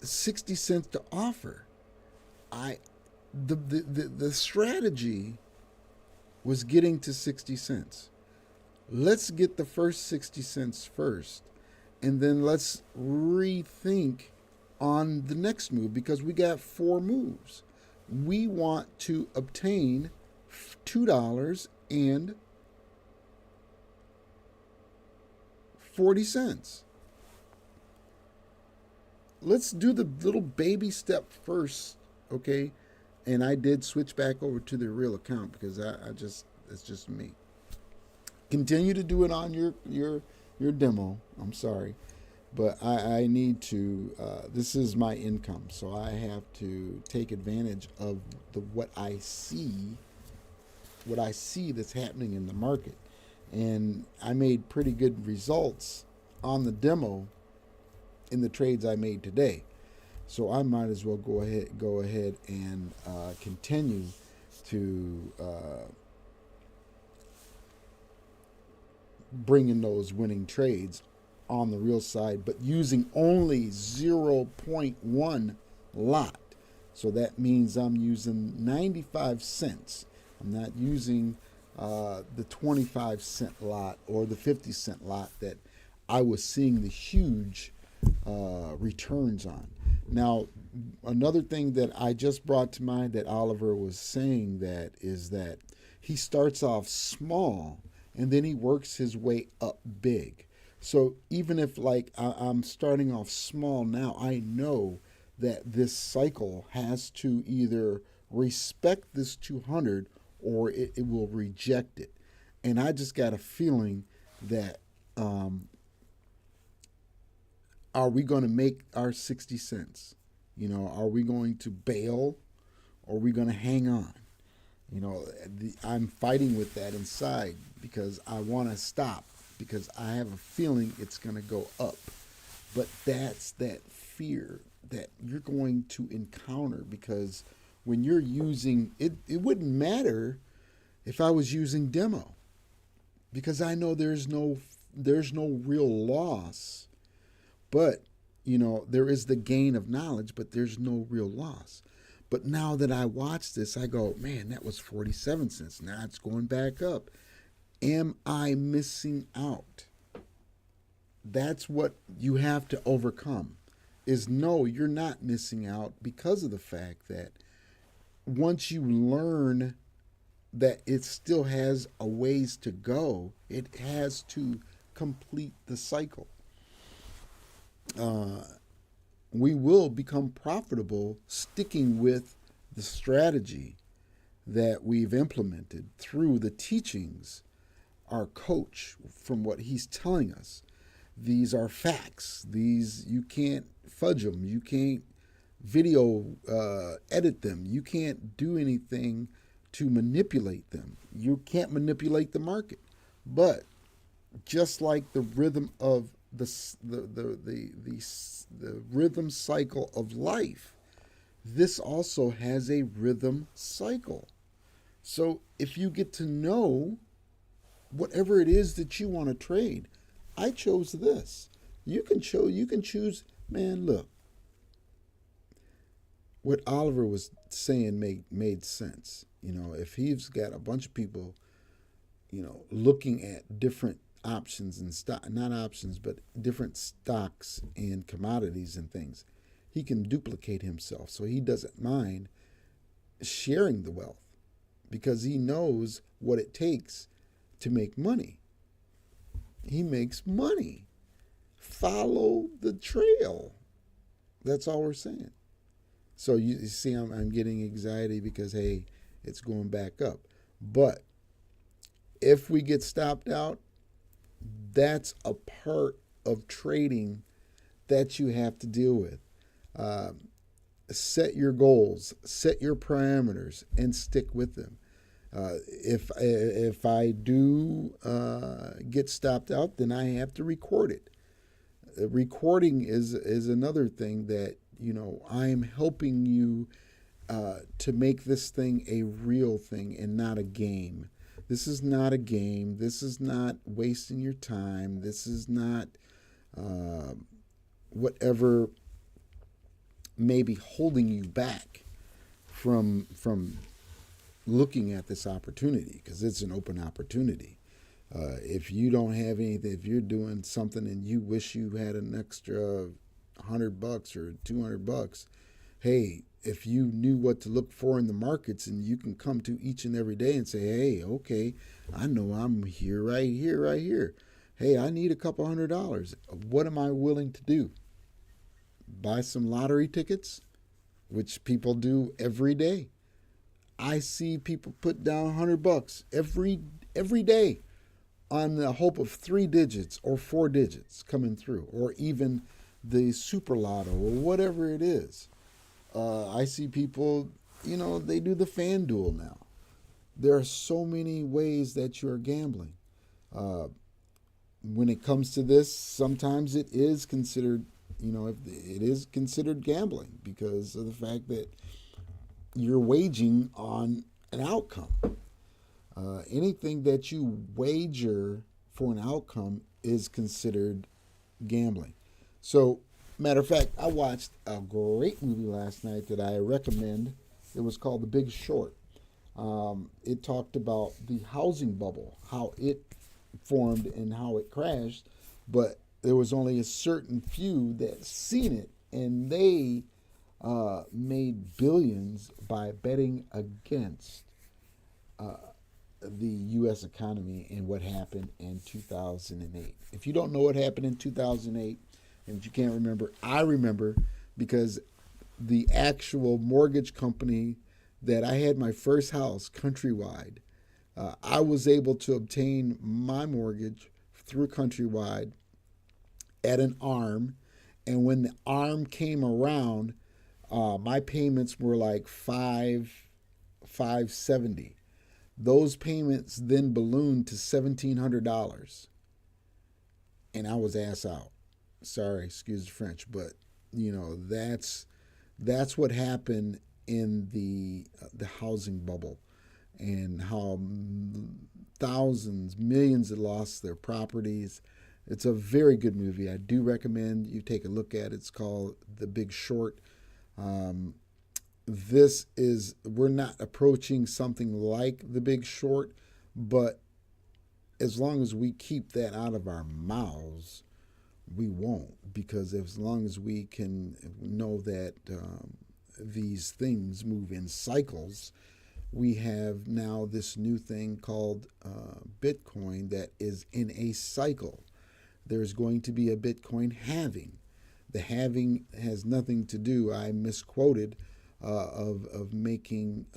60 cents to offer? The strategy was getting to 60 cents. Let's get the first 60 cents first, and then let's rethink on the next move, because we got 4 moves. We want to obtain $2.40. Let's do the little baby step first, okay? And I did switch back over to the real account because it's just me. Continue to do it on your demo. I'm sorry, but I need to. This is my income, so I have to take advantage of what I see that's happening in the market, and I made pretty good results on the demo in the trades I made today. So I might as well go ahead and continue to bring in those winning trades on the real side, but using only 0.1 lot. So that means I'm using 95 cents. I'm not using the 25 cent lot or the 50 cent lot that I was seeing the huge returns on. Now, another thing that I just brought to mind that Oliver was saying is that he starts off small and then he works his way up big. So even if like I'm starting off small now, I know that this cycle has to either respect this 200 or it will reject it. And I just got a feeling that are we going to make our 60 cents? You know, are we going to bail or are we going to hang on? You know, I'm fighting with that inside because I want to stop because I have a feeling it's going to go up. But that's that fear that you're going to encounter, because when you're using it, it wouldn't matter if I was using demo, because I know there's no real loss. But, you know, there is the gain of knowledge, but there's no real loss. But now that I watch this, I go, man, that was 47 cents. Now it's going back up. Am I missing out? That's what you have to overcome, is no, you're not missing out, because of the fact that once you learn that it still has a ways to go, it has to complete the cycle. We will become profitable sticking with the strategy that we've implemented through the teachings, our coach, from what he's telling us. These are facts. These, you can't fudge them. You can't video edit them. You can't do anything to manipulate them. You can't manipulate the market. But just like the rhythm of the rhythm cycle of life, this also has a rhythm cycle. So if you get to know whatever it is that you want to trade, I chose this. You can choose, man, look. What Oliver was saying made sense. You know, if he's got a bunch of people, you know, looking at different options and stock, not options, but different stocks and commodities and things, he can duplicate himself. So he doesn't mind sharing the wealth because he knows what it takes to make money. He makes money. Follow the trail. That's all we're saying. So you see, I'm getting anxiety because, hey, it's going back up. But if we get stopped out, that's a part of trading that you have to deal with. Set your goals, set your parameters, and stick with them. If I do get stopped out, then I have to record it. Recording is another thing that, you know, I'm helping you to make this thing a real thing and not a game. This is not a game. This is not wasting your time. This is not whatever may be holding you back from looking at this opportunity, because it's an open opportunity. If you don't have anything, if you're doing something and you wish you had an extra $100 or $200, hey, if you knew what to look for in the markets, and you can come to each and every day and say, hey, okay, I know I'm here, right here, right here. Hey, I need a couple $100. What am I willing to do? Buy some lottery tickets, which people do every day. I see people put down $100 every day on the hope of 3 digits or 4 digits coming through, or even the super lotto or whatever it is. I see people, you know, they do the FanDuel now. There are so many ways that you're gambling. When it comes to this, sometimes it is considered, you know, it is considered gambling because of the fact that you're waging on an outcome. Anything that you wager for an outcome is considered gambling. So, matter of fact, I watched a great movie last night that I recommend. It was called The Big Short. It talked about the housing bubble, how it formed and how it crashed, but there was only a certain few that seen it, and they made billions by betting against the U.S. economy and what happened in 2008. If you don't know what happened in 2008, and if you can't remember, I remember, because the actual mortgage company that I had my first house, Countrywide, I was able to obtain my mortgage through Countrywide at an ARM, and when the ARM came around, my payments were like $570. Those payments then ballooned to $1,700, and I was ass out. Sorry, excuse the French, but you know that's what happened in the housing bubble, and how thousands, millions had lost their properties. It's a very good movie. I do recommend you take a look at it. It's called The Big Short. We're not approaching something like The Big Short, but as long as we keep that out of our mouths, we won't, because as long as we can know that these things move in cycles, we have now this new thing called Bitcoin that is in a cycle. There's going to be a Bitcoin halving. The halving has nothing to do, I misquoted, of making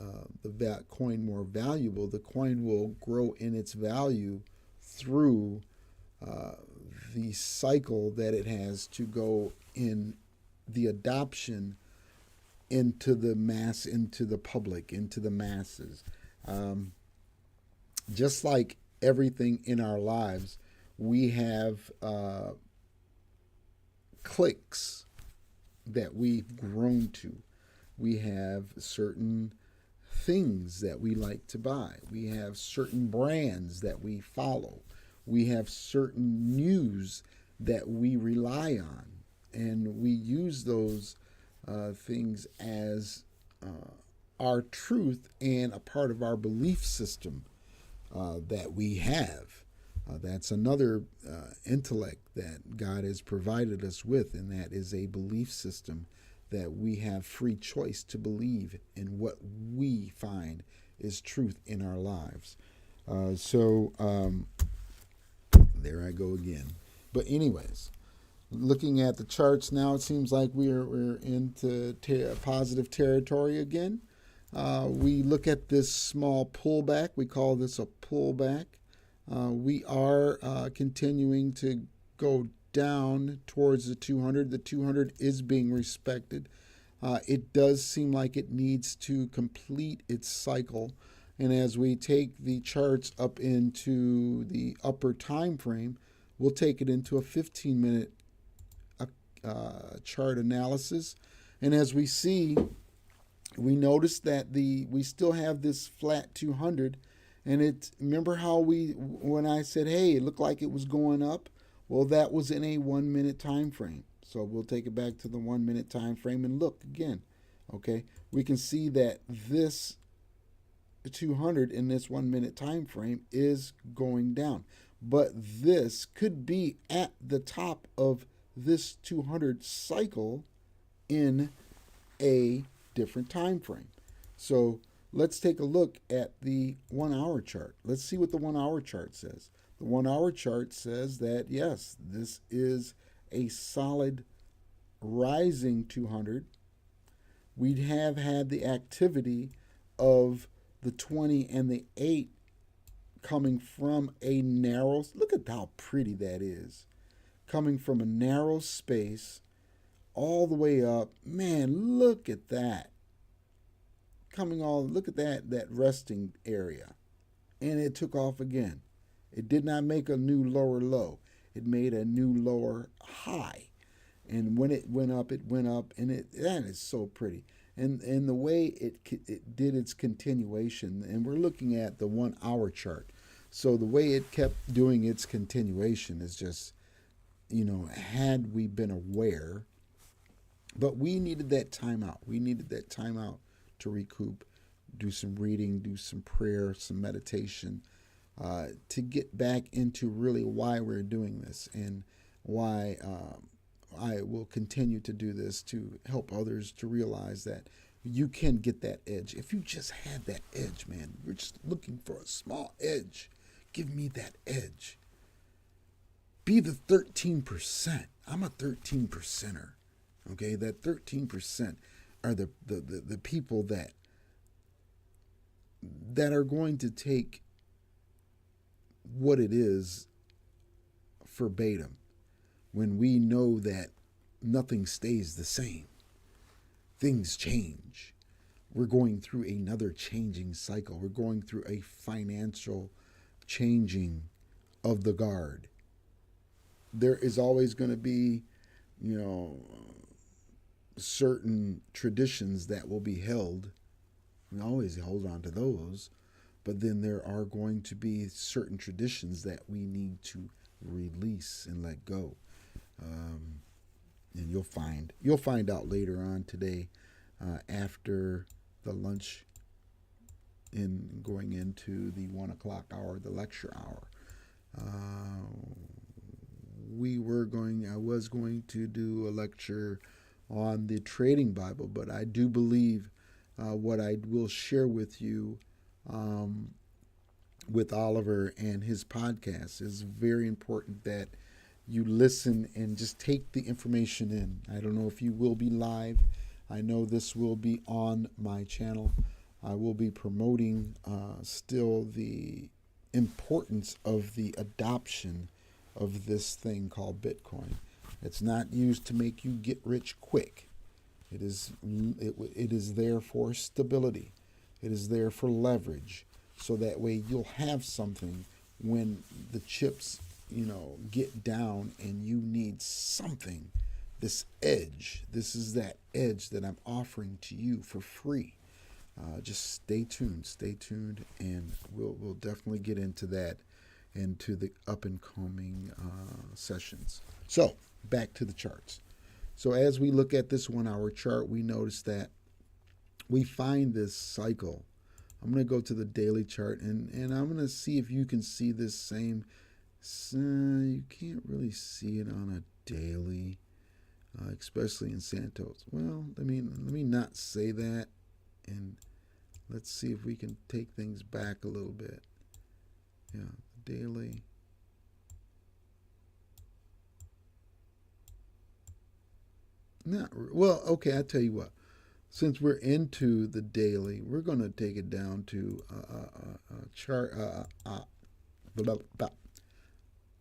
the coin more valuable. The coin will grow in its value through the cycle that it has to go in the adoption into the mass, into the public, into the masses. Just like everything in our lives, we have cliques that we've grown to. We have certain things that we like to buy. We have certain brands that we follow. We have certain news that we rely on. And we use those things as our truth and a part of our belief system that we have. That's another intellect that God has provided us with, and that is a belief system that we have free choice to believe in what we find is truth in our lives. There I go again. But anyways, looking at the charts now, it seems like we're into positive territory again. We look at this small pullback. We call this a pullback. We are continuing to go down towards the 200. The 200 is being respected. It does seem like it needs to complete its cycle, And as we take the charts up into the upper time frame, we'll take it into a 15-minute chart analysis. And as we see, we notice that we still have this flat 200. And remember how when I said, hey, it looked like it was going up? Well, that was in a 1 minute time frame. So we'll take it back to the 1 minute time frame and look again. Okay, we can see that this 200 in this 1 minute time frame is going down, but this could be at the top of this 200 cycle in a different time frame. So let's take a look at the 1 hour chart. Let's see what the 1 hour chart says. The 1 hour chart says that yes, this is a solid rising 200. We have had the activity of the 20 and the 8 coming from a narrow, look at how pretty that is, coming from a narrow space all the way up. Man, look at that. Look at that resting area. And it took off again. It did not make a new lower low. It made a new lower high. And when it went up, and that is so pretty. And the way it did its continuation, and we're looking at the 1 hour chart. So the way it kept doing its continuation is just, had we been aware, but we needed that timeout. We needed that timeout to recoup, do some reading, do some prayer, some meditation, to get back into really why we're doing this and why I will continue to do this to help others to realize that you can get that edge. If you just had that edge, man, you're just looking for a small edge. Give me that edge. Be the 13%. I'm a 13%er. Okay, that 13% are the people that are going to take what it is verbatim when we know that nothing stays the same. Things change. We're going through another changing cycle. We're going through a financial changing of the guard. There is always going to be, certain traditions that will be held. We always hold on to those, but then there are going to be certain traditions that we need to release and let go. And you'll find out later on today, after the lunch, in going into the 1 o'clock hour, the lecture hour. I was going to do a lecture on the Trading Bible, but I do believe what I will share with you with Oliver and his podcast is very important that you listen and just take the information in. I don't know if you will be live. I know this will be on my channel. I will be promoting still the importance of the adoption of this thing called Bitcoin. It's not used to make you get rich quick. It is there for stability. It is there for leverage. So that way you'll have something when the chips, get down and you need something. This edge, this is that edge that I'm offering to you for free. Just stay tuned, and we'll definitely get into that, into the up and coming sessions. So back to the charts. So as we look at this 1 hour chart, we notice that we find this cycle. I'm going to go to the daily chart, and I'm going to see if you can see this same. You can't really see it on a daily, especially in Santos. Well, let me not say that, and let's see if we can take things back a little bit. Yeah, daily. Well, okay, I'll tell you what. Since we're into the daily, we're going to take it down to chart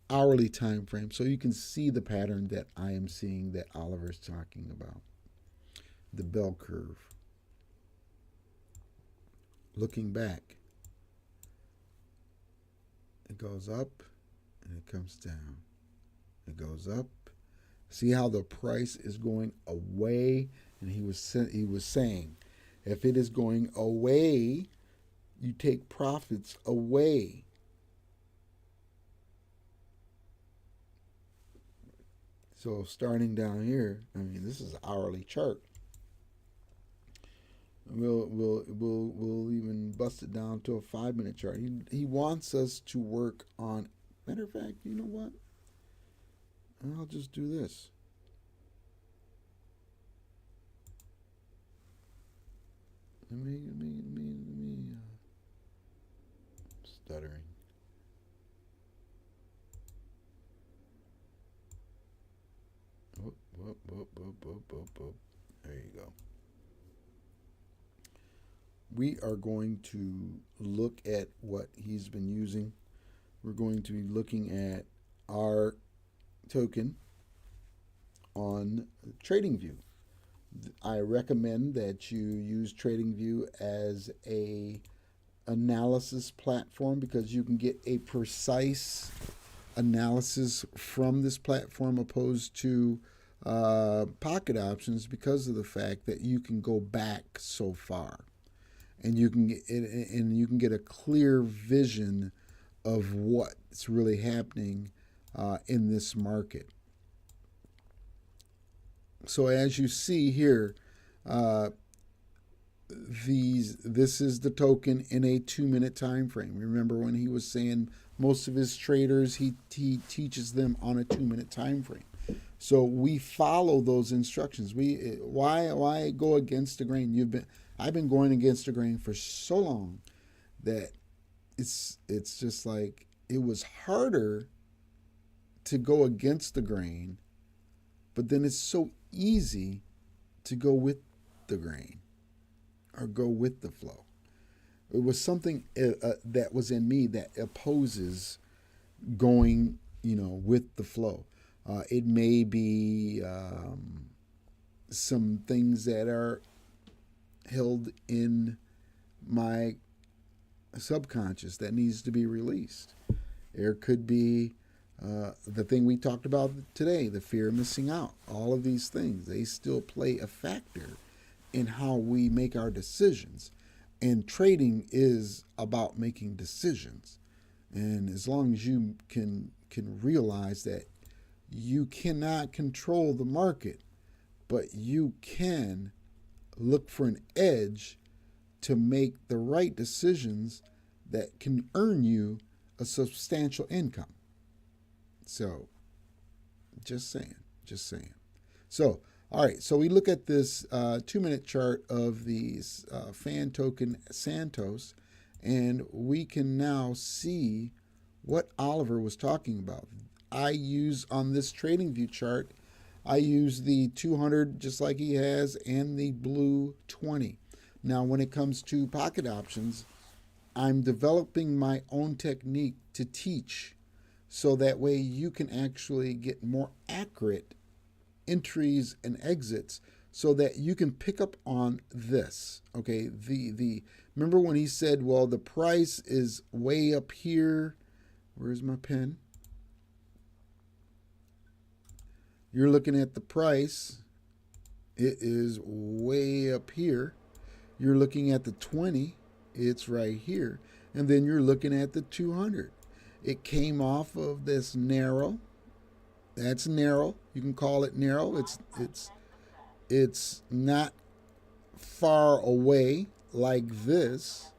hourly time frame, so you can see the pattern that I am seeing that Oliver's talking about. The bell curve. Looking back, It goes up and it comes down. It goes up. See how the price is going away? And he was saying, if it is going away, you take profits away. So starting down here, I mean, this is an hourly chart. We'll even bust it down to a 5-minute chart. He wants us to work on. Matter of fact, you know what? I'll just do this. Let me stuttering. Whoop. There you go. We are going to look at what he's been using. We're going to be looking at our token on TradingView. I recommend that you use TradingView as a analysis platform because you can get a precise analysis from this platform opposed to pocket options because of the fact that you can go back so far and you can get a clear vision of what's really happening in this market. So as you see here, this is the token in a 2-minute time frame. Remember when he was saying most of his traders, he teaches them on a 2-minute time frame. So we follow those instructions. Why go against the grain? I've been going against the grain for so long that it's just like it was harder to go against the grain, but then it's so easy to go with the grain or go with the flow. It was something that was in me that opposes going, with the flow. It may be some things that are held in my subconscious that needs to be released. There could be the thing we talked about today, the fear of missing out. All of these things, they still play a factor in how we make our decisions. And trading is about making decisions. And as long as you can realize that you cannot control the market, but you can look for an edge to make the right decisions that can earn you a substantial income. So, just saying. So, all right, so we look at this 2-minute chart of the fan token Santos, and we can now see what Oliver was talking about. I use on this TradingView chart, I use the 200 just like he has and the blue 20. Now, when it comes to pocket options, I'm developing my own technique to teach so that way you can actually get more accurate entries and exits so that you can pick up on this. Okay, remember when he said, well, the price is way up here. Where's my pen? You're looking at the price. It is way up here. You're looking at the 20. It's right here. And then you're looking at the 200. It came off of this narrow. That's narrow. You can call it narrow. It's not far away like this,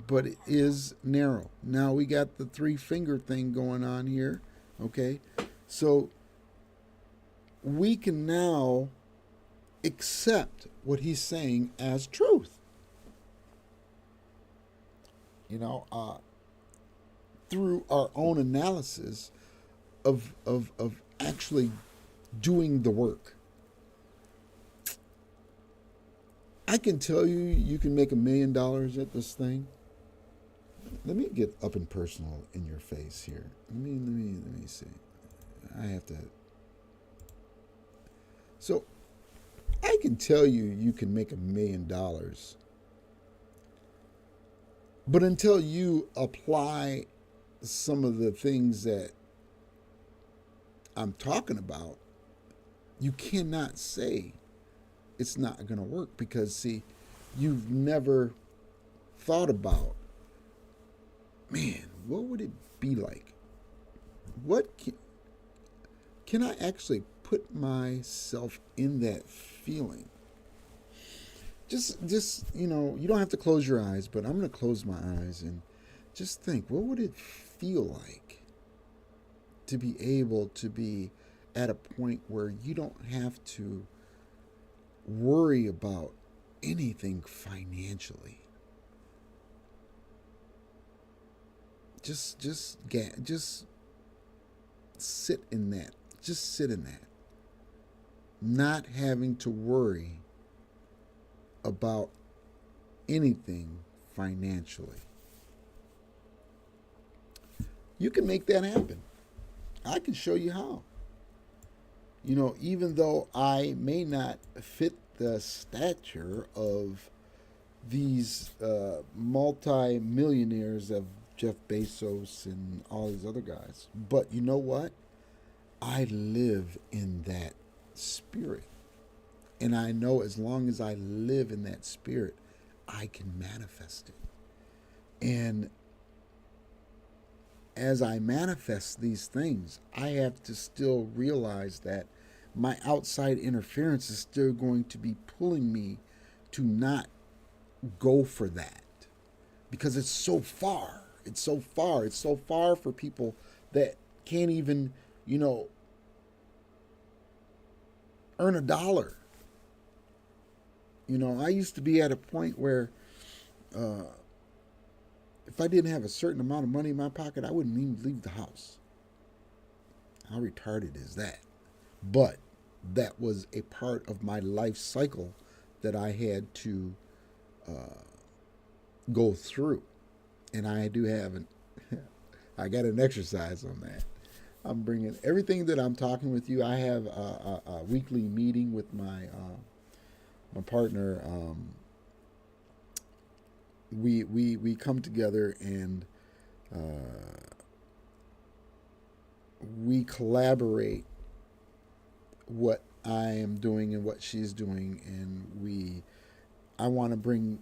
but it is narrow. Now we got the 3-finger thing going on here. Okay, so we can now accept what he's saying as truth. Through our own analysis of actually doing the work. I can tell you can make $1 million at this thing. Let me get up and personal in your face here. Let me see. I have to. So I can tell you can make $1 million. But until you apply some of the things that I'm talking about, you cannot say it's not going to work because, see, you've never thought about, man, what would it be like? What can I actually put myself in that feeling? Just you know, you don't have to close your eyes, but I'm going to close my eyes and just think, what would it feel like to be able to be at a point where you don't have to worry about anything financially? Just sit in that. Just sit in that. Not having to worry about anything financially. You can make that happen. I can show you how. You know, even though I may not fit the stature of these multi-millionaires of Jeff Bezos and all these other guys, but you know what? I live in that spirit. And I know as long as I live in that spirit, I can manifest it. And as I manifest these things, I have to still realize that my outside interference is still going to be pulling me to not go for that. Because it's so far. It's so far. It's so far for people that can't even, you know, earn $1. You know, I used to be at a point where if I didn't have a certain amount of money in my pocket, I wouldn't even leave the house. How retarded is that? But that was a part of my life cycle that I had to go through. And I do have I got an exercise on that. I'm bringing everything that I'm talking with you. I have a weekly meeting with my partner. We come together and we collaborate what I am doing and what she's doing, and I want to bring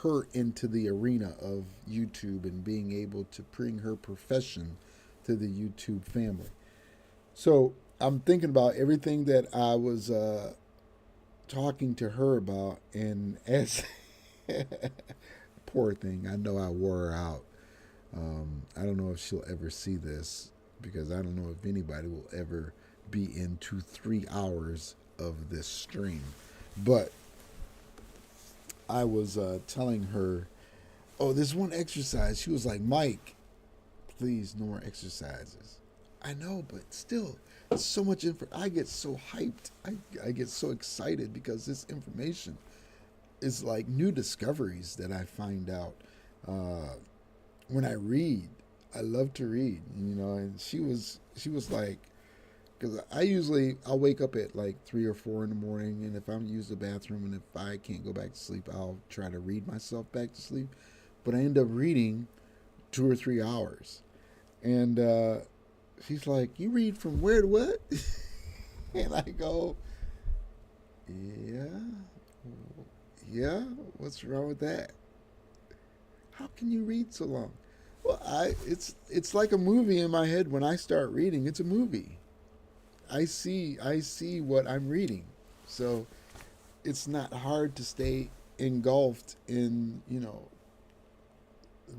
her into the arena of YouTube and being able to bring her profession to the YouTube family. So I'm thinking about everything that I was talking to her about, and as poor thing, I know I wore her out. I don't know if she'll ever see this, because I don't know if anybody will ever be into 3 hours of this stream. But I was telling her, oh, there's one exercise. She was like, Mike, please, no more exercises. I know, but still, it's so much info. I get so hyped. I get so excited because this information is like new discoveries that I find out when I read. I love to read, you know. And she was like, because I'll wake up at like 3 or 4 in the morning, and if I'm use the bathroom, and if I can't go back to sleep, I'll try to read myself back to sleep. But I end up reading 2 or 3 hours, and she's like, "You read from where to what?" And I go, "Yeah. What's wrong with that? How can you read so long?" Well, it's like a movie in my head. When I start reading, it's a movie. I see what I'm reading, so it's not hard to stay engulfed in, you know,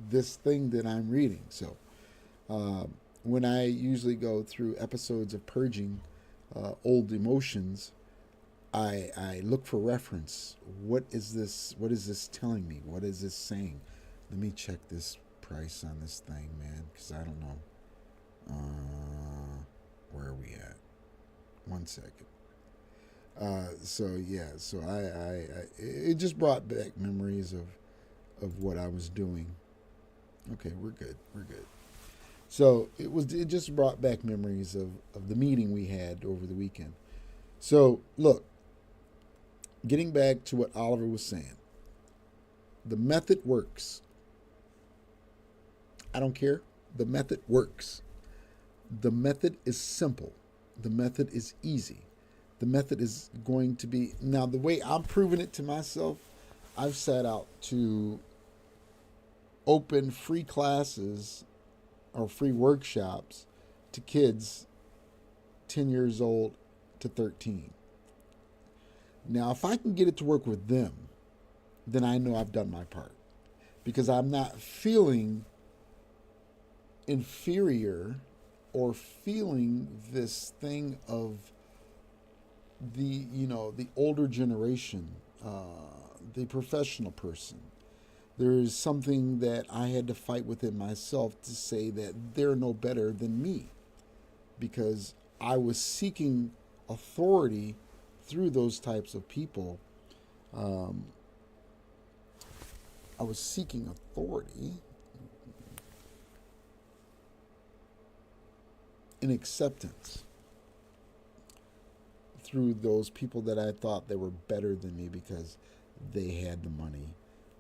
this thing that I'm reading. So when I usually go through episodes of purging old emotions, I look for reference. What is this telling me? What is this saying? Let me check this price on this thing, man, because I don't know. Where are we at? 1 second. So it just brought back memories of what I was doing. Okay, we're good. So it just brought back memories of the meeting we had over the weekend. So look, getting back to what Oliver was saying, the method works. I don't care The method works. The method is simple. The method is easy. The method is going to be, now the way I'm proving it to myself, I've set out to open free classes or free workshops to kids 10 years old to 13. Now, if I can get it to work with them, then I know I've done my part, because I'm not feeling inferior or feeling this thing of the older generation, the professional person. There is something that I had to fight within myself to say that they're no better than me, because I was seeking authority through those types of people. I was seeking authority and acceptance through those people that I thought they were better than me because they had the money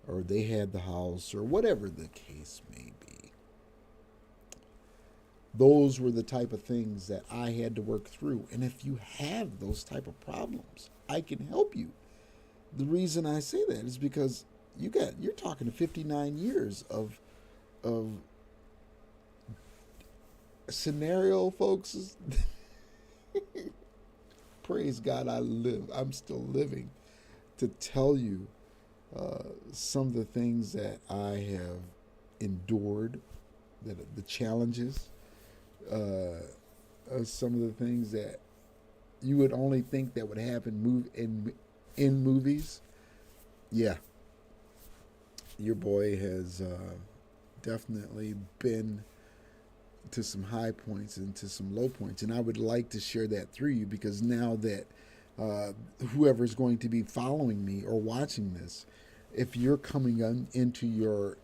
or they had the house or whatever the case may be. Those were the type of things that I had to work through. And if you have those type of problems, I can help you. The reason I say that is because you're talking to 59 years of scenario, folks. Praise God, I'm still living to tell you some of the things that I have endured, the challenges, some of the things that you would only think that would happen in movies. Yeah, your boy has definitely been to some high points and to some low points, and I would like to share that through you, because now that whoever's going to be following me or watching this, if you're coming into your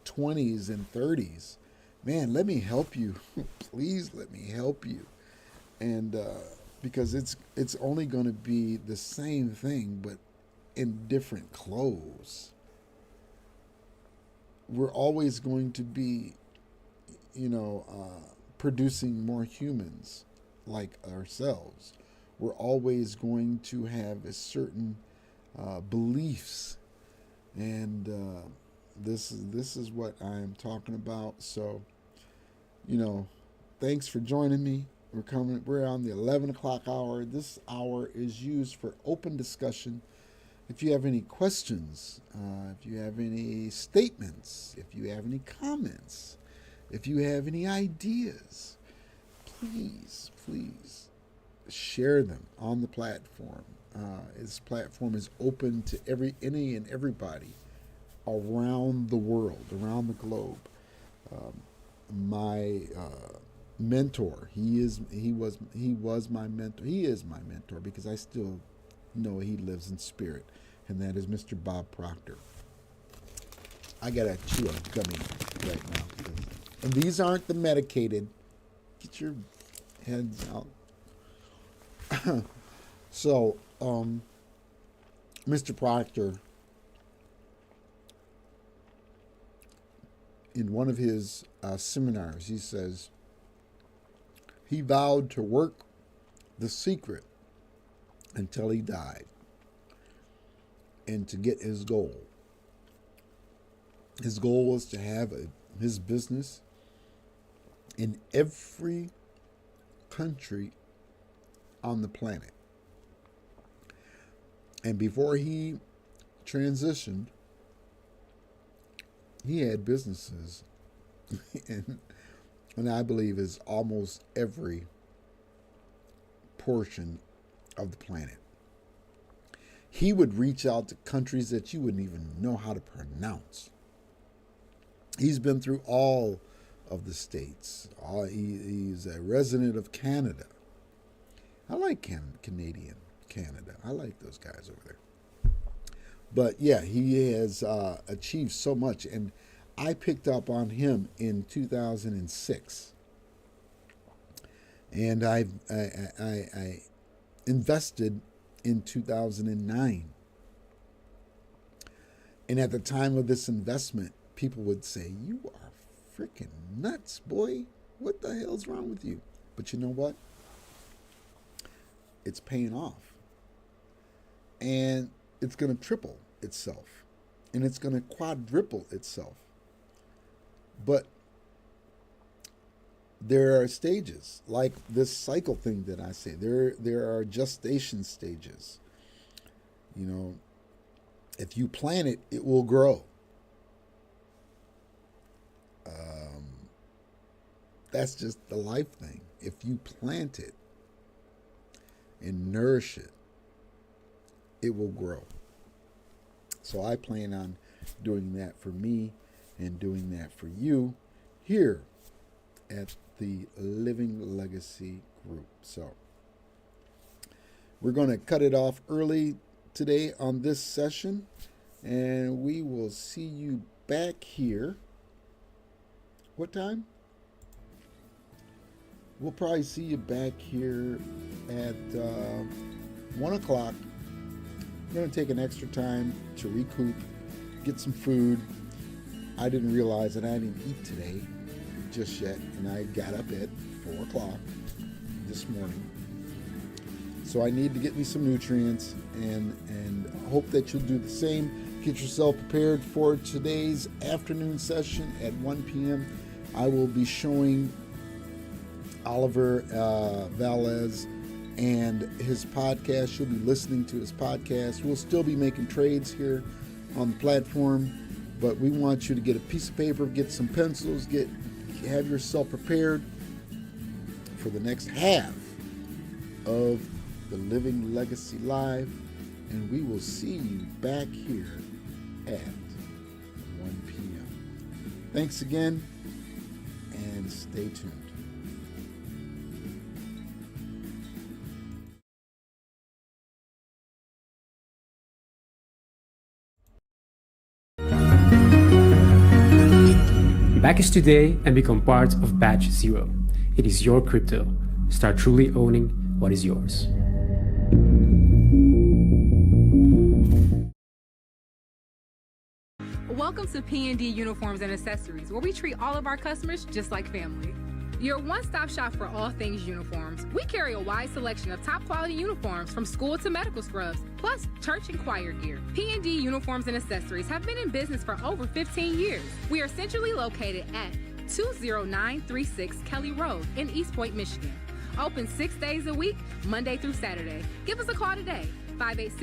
20s and 30s, man, let me help you. Please let me help you. And because it's only going to be the same thing, but in different clothes. We're always going to be, producing more humans like ourselves. We're always going to have a certain beliefs, and this is what I'm talking about. So, thanks for joining me. We're on the 11 o'clock hour. This hour is used for open discussion. If you have any questions, if you have any statements, if you have any comments, if you have any ideas, please share them on the platform. This platform is open to any and everybody around the world, around the globe. My mentor, he was my mentor. He is my mentor because I still know he lives in spirit, and that is Mr. Bob Proctor. I gotta chew a gummy right now. And these aren't the medicated. Get your heads out. So, Mr. Proctor, in one of his seminars, he says he vowed to work the secret until he died and to get his goal. His goal was to have his business in every country on the planet. And before he transitioned, he had businesses and I believe is almost every portion of the planet. He would reach out to countries that you wouldn't even know how to pronounce. He's been through all of the states. He's a resident of Canada. I like Canada. I like those guys over there. But yeah, he has achieved so much, and I picked up on him in 2006, and I invested in 2009. And at the time of this investment, people would say, "You are freaking nuts, boy. What the hell's wrong with you? But you know what? It's paying off. And it's going to triple itself. And it's going to quadruple itself. But there are stages, like this cycle thing that I say. There are gestation stages. You know, if you plant it, it will grow. That's just the life thing. If you plant it and nourish it, it will grow. So I plan on doing that for me and doing that for you here at the Living Legacy Group. So we're going to cut it off early today on this session, and we will see you back here. What time? We'll probably see you back here at 1 o'clock. I'm going to take an extra time to recoup, get some food. I didn't realize that I didn't eat today just yet, and I got up at 4 o'clock this morning. So I need to get me some nutrients, and hope that you'll do the same. Get yourself prepared for today's afternoon session at 1 p.m. I will be showing Oliver Velez and his podcast. You'll be listening to his podcast. We'll still be making trades here on the platform, but we want you to get a piece of paper, get some pencils, have yourself prepared for the next half of the Living Legacy Live, and we will see you back here at 1 p.m. Thanks again, and stay tuned. Back us today and become part of Batch Zero. It is your crypto. Start truly owning what is yours. Welcome to P&D Uniforms and Accessories, where we treat all of our customers just like family. Your one-stop shop for all things uniforms. We carry a wide selection of top-quality uniforms from school to medical scrubs, plus church and choir gear. P&D Uniforms and Accessories have been in business for over 15 years. We are centrally located at 20936 Kelly Road in East Point, Michigan. Open 6 days a week, Monday through Saturday. Give us a call today, 586